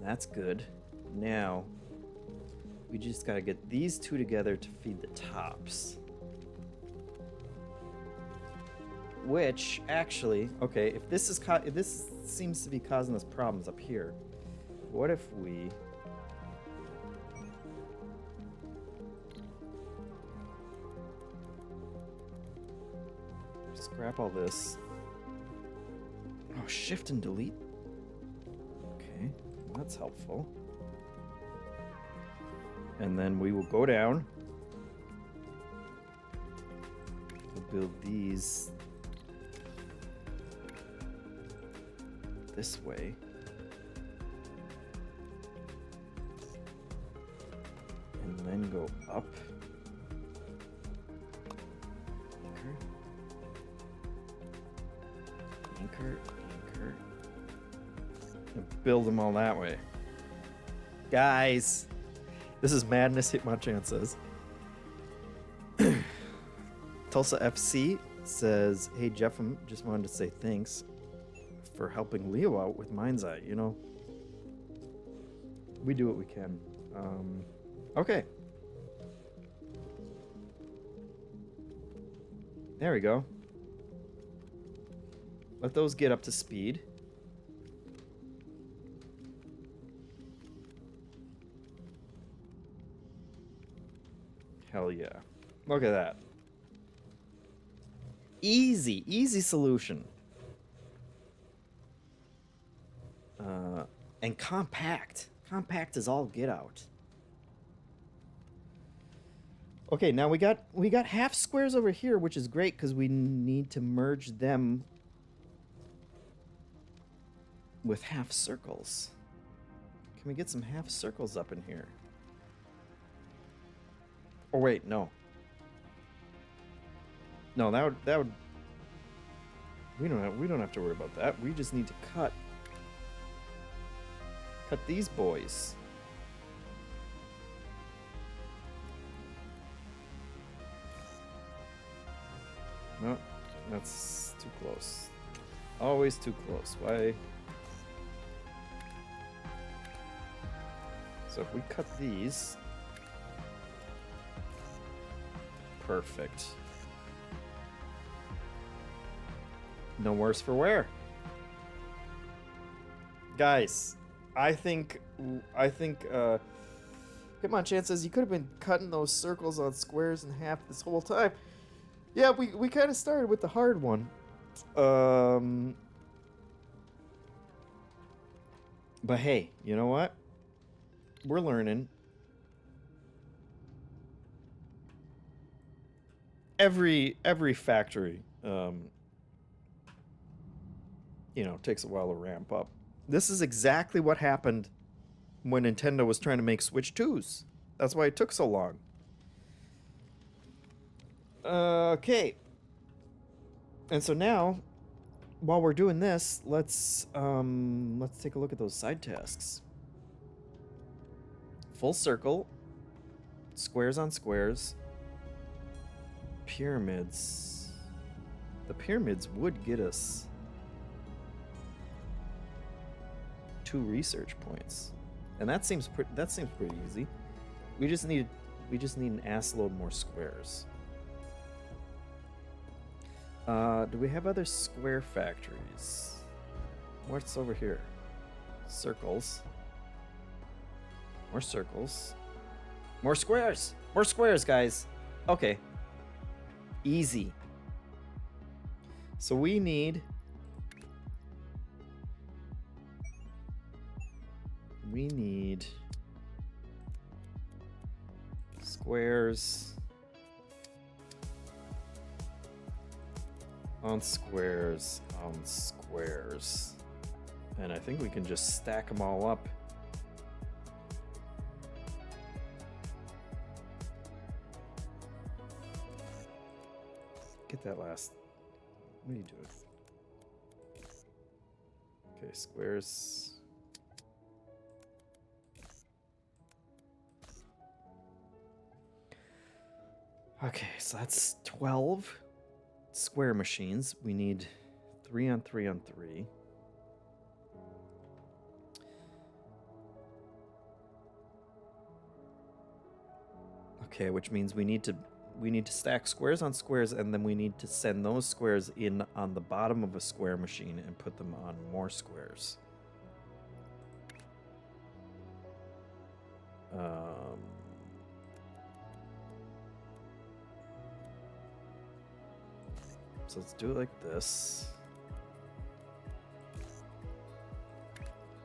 That's good. Now, we just gotta get these two together to feed the tops. Which, actually, okay, if this seems to be causing us problems up here, what if we... scrap all this. Oh, shift and delete. Okay, that's helpful. And then we will go down. We'll build these this way. And then go up. Anchor. And build them all that way. Guys, this is madness, Hitmonchan says. Tulsa FC says, hey, JeffM, just wanted to say thanks for helping Leo out with Mind's Eye. You know, we do what we can. Okay. There we go. Let those get up to speed. Hell yeah. Look at that. Easy solution. And compact. Compact is all get out. Okay, now we got half squares over here, which is great because we need to merge them with half circles. Can we get some half circles up in here? Oh wait, no. No, that would we don't have to worry about that. We just need to cut these boys. No, that's too close. Always too close. Why? So if we cut these, perfect. No worse for wear. Guys, I think Hitmonchan says you could have been cutting those circles on squares in half this whole time. Yeah, we kind of started with the hard one. But hey, you know what? We're learning. Every factory, you know, takes a while to ramp up. This is exactly what happened when Nintendo was trying to make Switch 2s. That's why it took so long. Okay. And so now, while we're doing this, let's take a look at those side tasks. Full circle, squares on squares, pyramids. The pyramids would get us 2 research points, and that seems pretty easy. We just need an ass load more squares. Do we have other square factories? What's over here? Circles. More circles. More squares! More squares, guys! Okay. Easy. So we need... squares on squares on squares. And I think we can just stack them all up. Get that last. What are you doing? Okay, squares. Okay, so that's 12 square machines. We need 3 on 3 on 3. Okay, which means we need to stack squares on squares, and then we need to send those squares in on the bottom of a square machine and put them on more squares. So let's do it like this.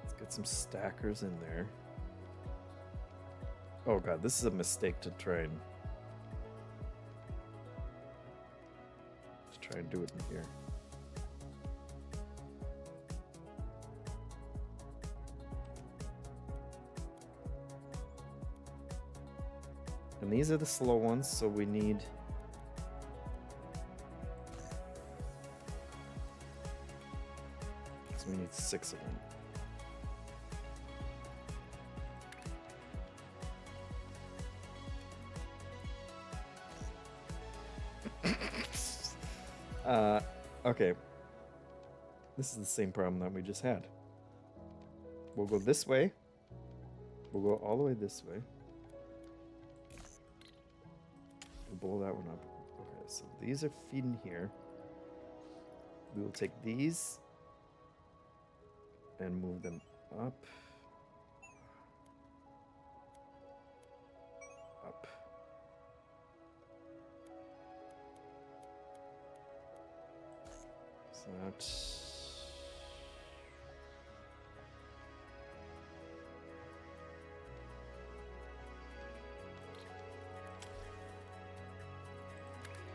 Let's get some stackers in there. Oh god, this is a mistake to try and do it in here. And these are the slow ones, so we need so we need 6 of them. Okay. This is the same problem that we just had. We'll go this way. We'll go all the way this way. We'll blow that one up. Okay, so these are feeding here. We will take these and move them up. Up. So that's...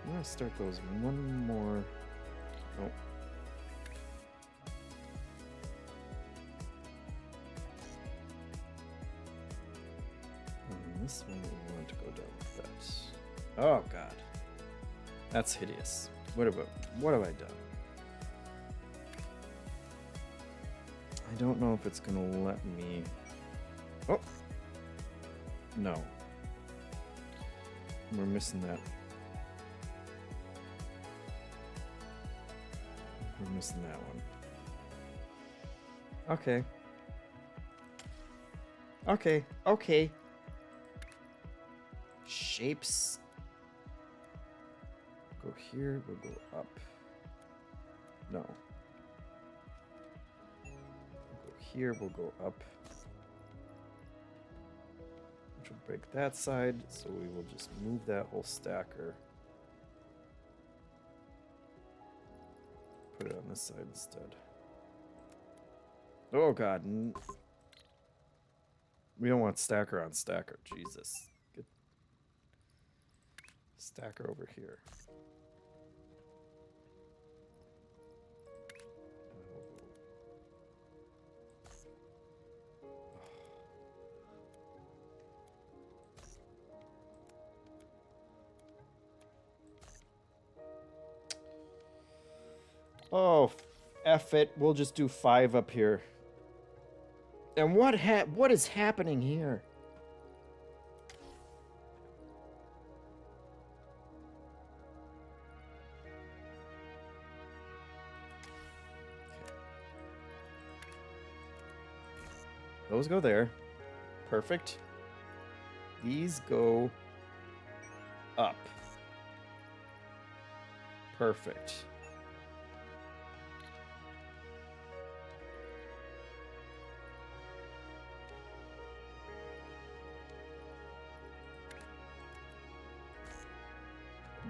I'm gonna start those one more. Oh. And this one we want to go down with that. Oh god. That's hideous. What have I done? I don't know if it's gonna let me. Oh! No. We're missing that. We're missing that one. Okay. Okay. Okay. Shapes. Go here. We'll go up. No. We'll go here. We'll go up. Which will break that side. So we will just move that whole stacker. Put it on this side instead. Oh god. We don't want stacker on stacker. Jesus. Get stacker over here. Oh, F it. We'll just do 5 up here. And what is happening here? Those go there. Perfect. These go up. Perfect.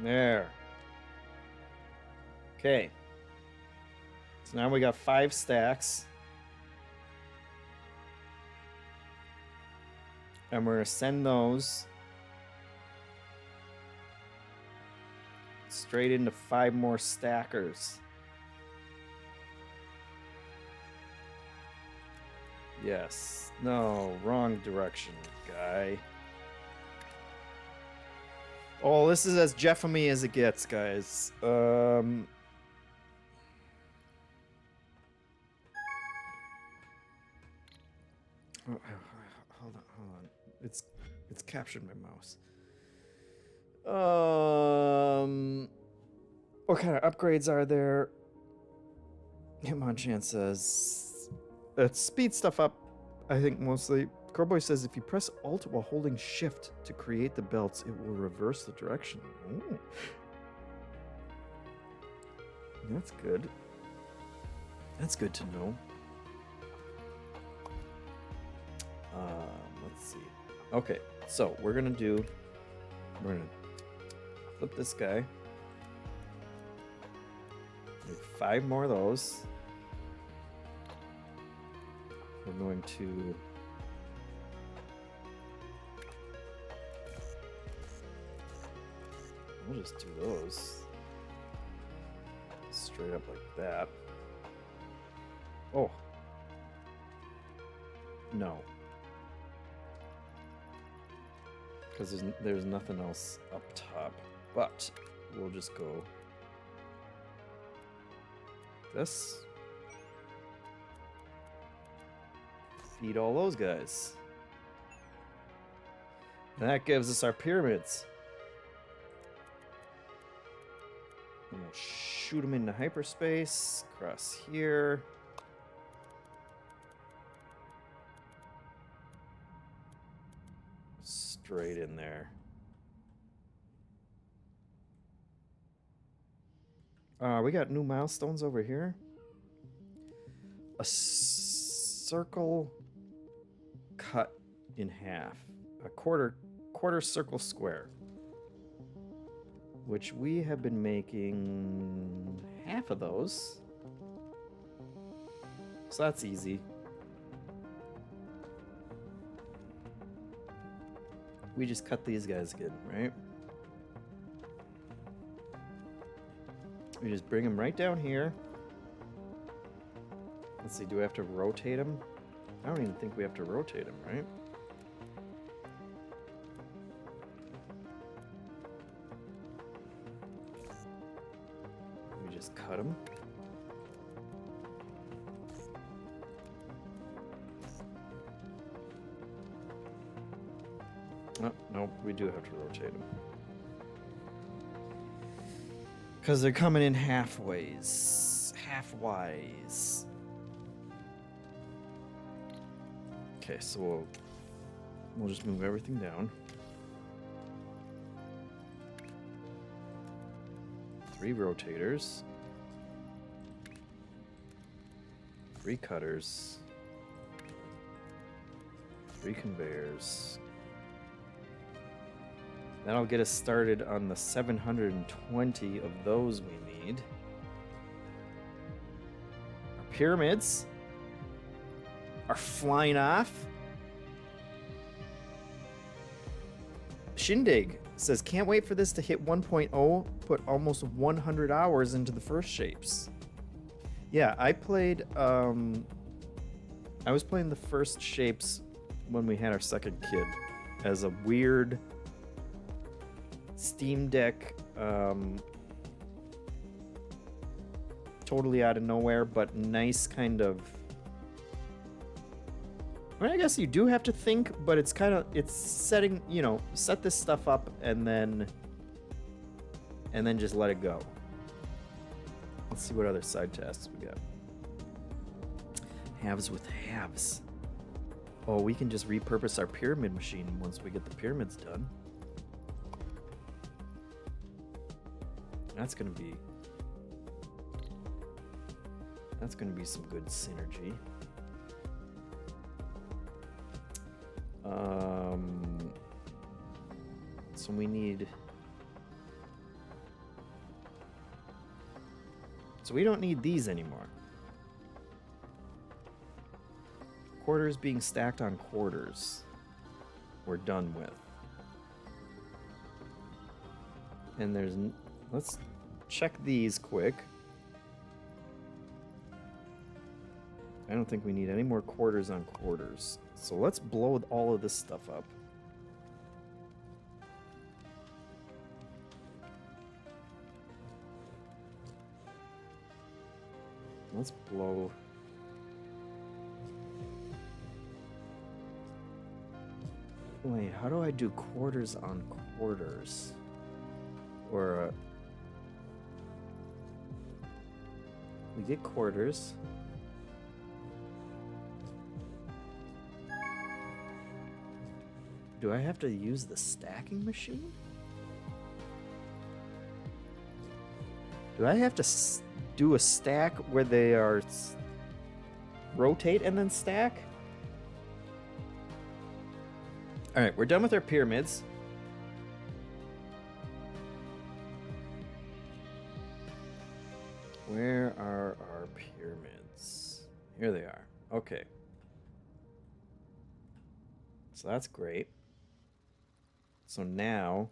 There. Okay. So now we got 5 stacks. And we're going to send those straight into 5 more stackers. Yes. No, wrong direction, guy. Oh, this is as JeffM as it gets, guys. Hold on. It's captured my mouse. What kind of upgrades are there? Hitmonchan says speed stuff up. I think mostly. Carboy says if you press Alt while holding Shift to create the belts, it will reverse the direction. Ooh. That's good. That's good to know. Let's see. Okay, so we're gonna flip this guy. Make 5 more of those. We're going to we'll just do those straight up like that. Oh. No. Because there's nothing else up top. But we'll just go this. Feed all those guys. And that gives us our pyramids. And we'll shoot them into hyperspace. Across here. Straight in there. We got new milestones over here. A circle cut in half. A quarter circle square. Which we have been making half of those. So that's easy. We just cut these guys again, right? We just bring them right down here. Let's see, do we have to rotate them? I don't even think we have to rotate them, right? We just cut them. Oh, no, we do have to rotate them. Because they're coming in halfways. Halfwise. Okay, so we'll just move everything down. 3 rotators. 3 cutters. 3 conveyors. That'll get us started on the 720 of those we need. Our pyramids are flying off. Shindig says, can't wait for this to hit 1.0. Put almost 100 hours into the first shapes. Yeah, I played, I was playing the first shapes when we had our second kid as a weird Steam Deck, totally out of nowhere, but nice kind of. I mean, I guess you do have to think, but it's kind of, it's setting, you know, set this stuff up and then just let it go. Let's see what other side tasks we got. Halves with halves. Oh, we can just repurpose our pyramid machine once we get the pyramids done. That's gonna be some good synergy. So we need. So we don't need these anymore. Quarters being stacked on quarters. We're done with. And there's. Let's check these quick. I don't think we need any more quarters on quarters. So let's blow all of this stuff up. Let's blow. Wait, how do I do quarters on quarters? Or we get quarters. Do I have to use the stacking machine? Do I have to do a stack where they are rotate and then stack? All right, we're done with our pyramids. Where are our pyramids? Here they are. Okay. So that's great. So now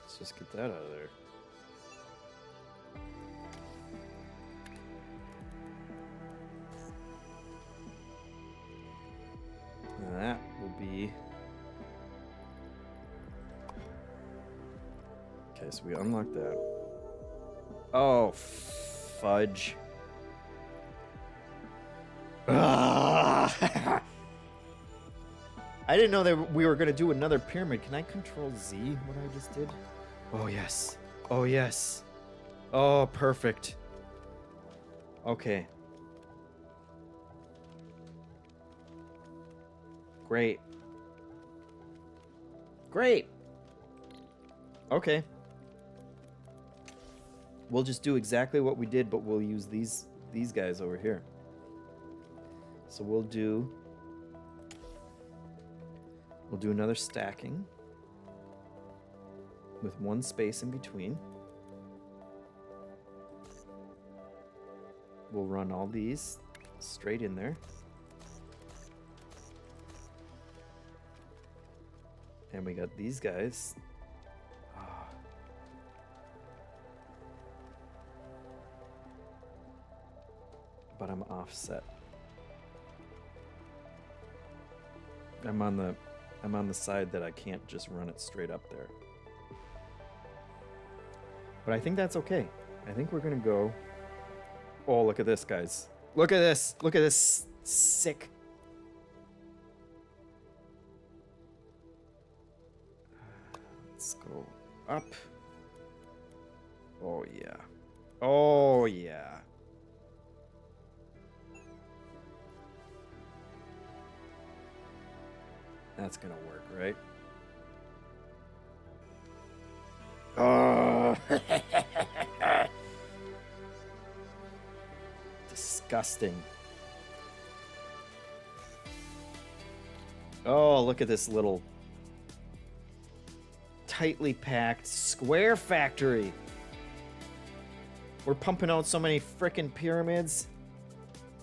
let's just get that out of there. And that will be... Okay, so we unlock that. Oh, fudge. Ah! I didn't know that we were going to do another pyramid. Can I control Z, what I just did? Oh, yes. Oh, yes. Oh, perfect. Okay. Great. Great. Okay. We'll just do exactly what we did, but we'll use these guys over here. So we'll do another stacking with one space in between. We'll run all these straight in there. And we got these guys. But I'm offset. I'm on the side that I can't just run it straight up there. But I think that's okay. I think we're gonna go. Oh, look at this, guys. Look at this. Look at this sick. Let's go up. Oh yeah. Oh yeah. That's gonna work, right? Oh. Disgusting. Oh, look at this little tightly packed square factory. We're pumping out so many frickin' pyramids.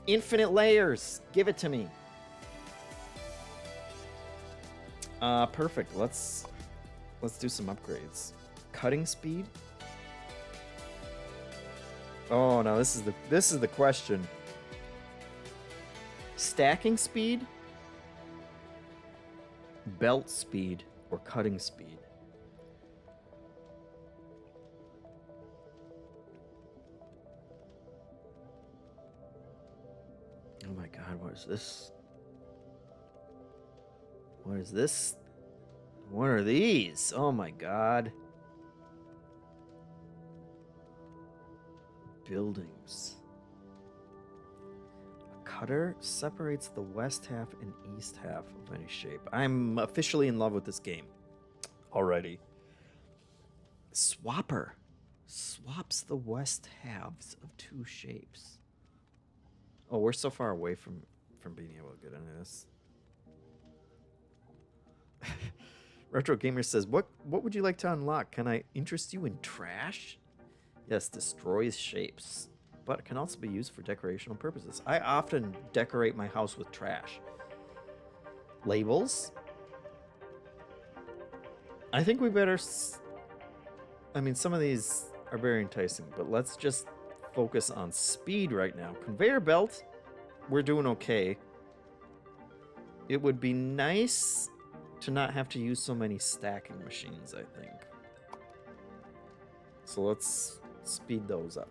Infinite layers. Give it to me. Perfect. Let's do some upgrades. Cutting speed. Oh no, this is the question. Stacking speed, belt speed, or cutting speed. Oh my god, what is this? What is this? What are these? Oh my god. Buildings. A cutter separates the west half and east half of any shape. I'm officially in love with this game already. Swapper swaps the west halves of two shapes. Oh, we're so far away from being able to get into this. Retro Gamer says, what would you like to unlock? Can I interest you in trash? Yes, destroys shapes, but can also be used for decorational purposes. I often decorate my house with trash. Labels? I think we better... I mean, some of these are very enticing, but let's just focus on speed right now. Conveyor belt, we're doing okay. It would be nice to not have to use so many stacking machines, I think. So let's speed those up.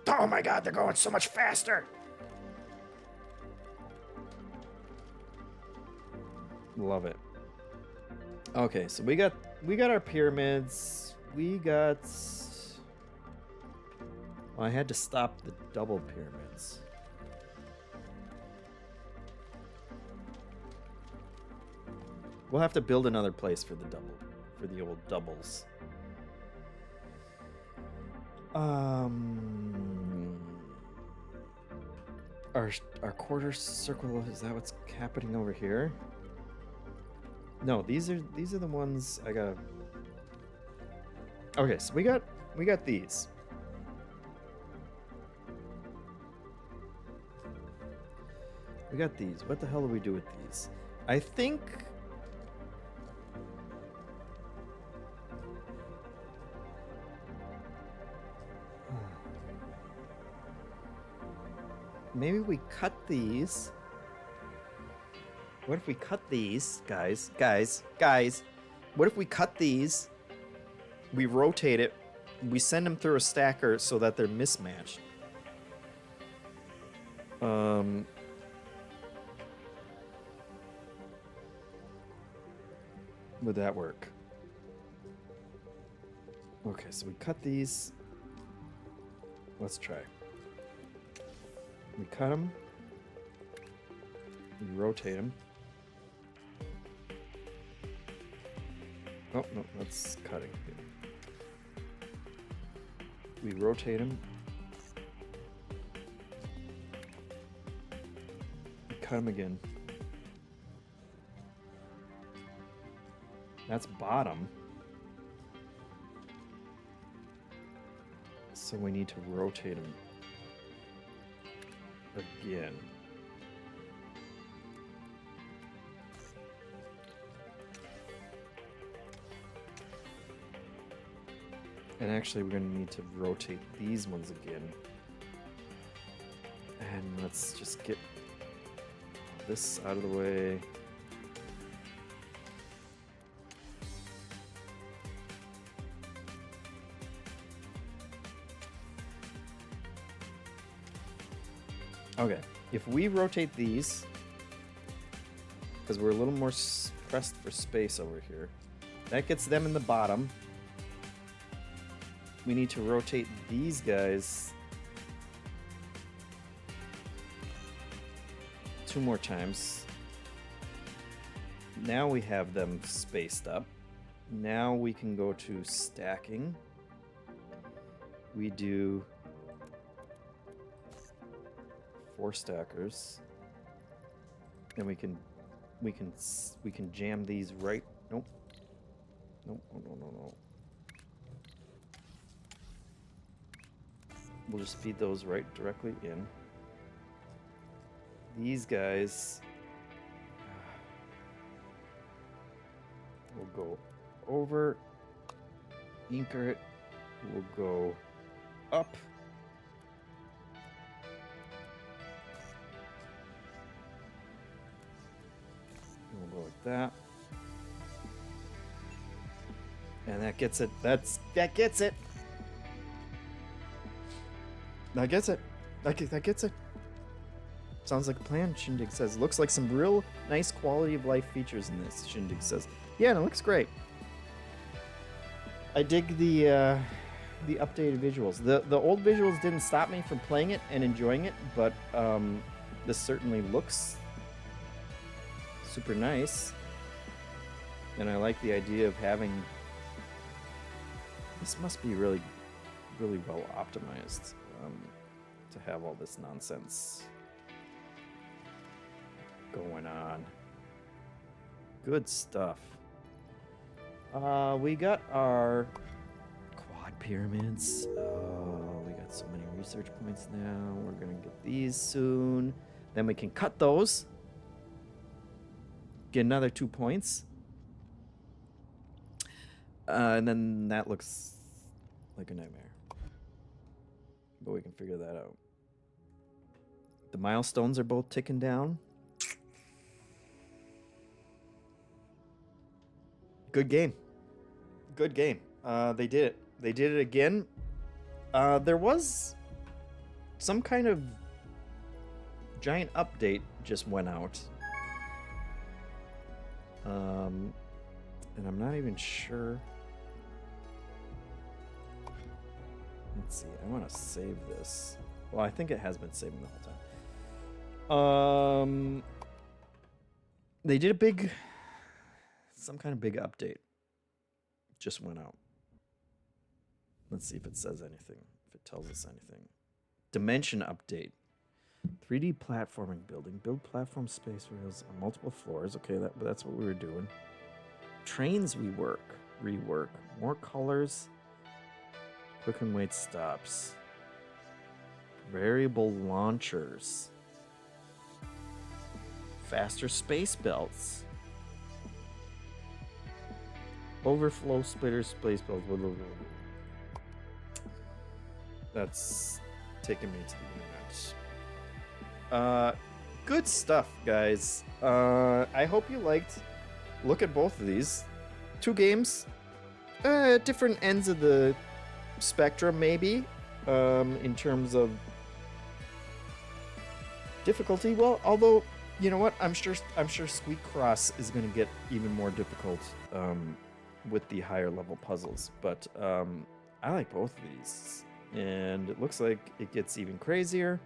Oh my god, they're going so much faster! Love it. Okay, so we got our pyramids. We got... Well, I had to stop the double pyramids. We'll have to build another place for the old doubles. Our quarter circle, is that what's happening over here? No, these are the ones I gotta... Okay, so we got these. We got these. What the hell do we do with these? I think... Maybe we cut these. What if we cut these, guys? What if we cut these, we rotate it, we send them through a stacker so that they're mismatched? Would that work? Okay, so we cut these. Let's try. We cut them. We rotate them. Oh, no, that's cutting. We rotate them. We cut them again. That's bottom. So we need to rotate them again. And actually, we're going to need to rotate these ones again. And let's just get this out of the way. Okay, if we rotate these, because we're a little more pressed for space over here, that gets them in the bottom. We need to rotate these guys 2 more times. Now we have them spaced up. Now we can go to stacking. We do 4 stackers, and we can jam these right. Nope. Nope. No. We'll just feed those right directly in. These guys will go over. Anchor it. We'll go up. We'll go like that. And that gets it. That gets it. That gets it. That gets it. Sounds like a plan, Shindig says. Looks like some real nice quality of life features in this, Shindig says. Yeah, no, it looks great. I dig the updated visuals. The old visuals didn't stop me from playing it and enjoying it, but this certainly looks super nice. And I like the idea of having... This must be really, really well optimized to have all this nonsense going on. Good stuff. We got our quad pyramids. Oh, we got so many research points now. We're gonna get these soon. Then we can cut those. Get another 2 points. And then that looks like a nightmare. But we can figure that out. The milestones are both ticking down. Good game. Good game. They did it. They did it again. There was some kind of giant update just went out. And I'm not even sure. Let's see. I want to save this. Well, I think it has been saving the whole time. They did some kind of big update. Just went out. Let's see if it says anything. If it tells us anything. Dimension update. 3D platforming building. Build platform space rails on multiple floors. Okay, that's what we were doing. Trains rework. More colors. Quick and wait stops. Variable launchers. Faster space belts. Overflow splitter space belts. That's taking me to the internet. Good stuff, guys. I hope you liked. Look at both of these. 2 games. Different ends of the spectrum, maybe. In terms of difficulty. Well, although, you know what? I'm sure Squeakross is going to get even more difficult with the higher level puzzles. But I like both of these. And it looks like it gets even crazier.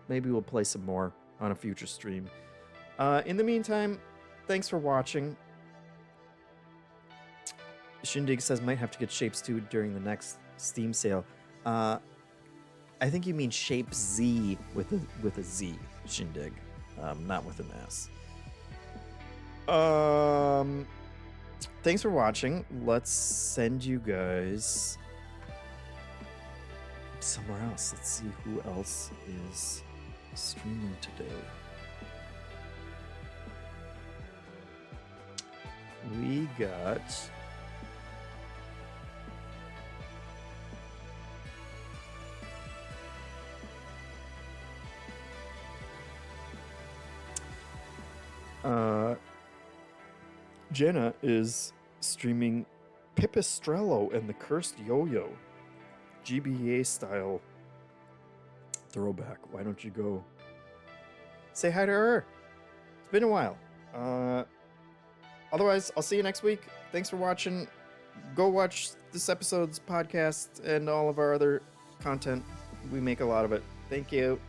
Maybe we'll play some more on a future stream. In the meantime, thanks for watching. Shindig says might have to get Shapes 2 during the next Steam sale. I think you mean Shape Z with a Z, Shindig, not with an S. Thanks for watching. Let's send you guys somewhere else. Let's see who else is streaming today. We got Jenna is streaming Pipistrello and the Cursed Yo-Yo. GBA style throwback. Why don't you go say hi to her? It's been a while. Otherwise, I'll see you next week. Thanks for watching. Go watch this episode's podcast and all of our other content. We make a lot of it. Thank you.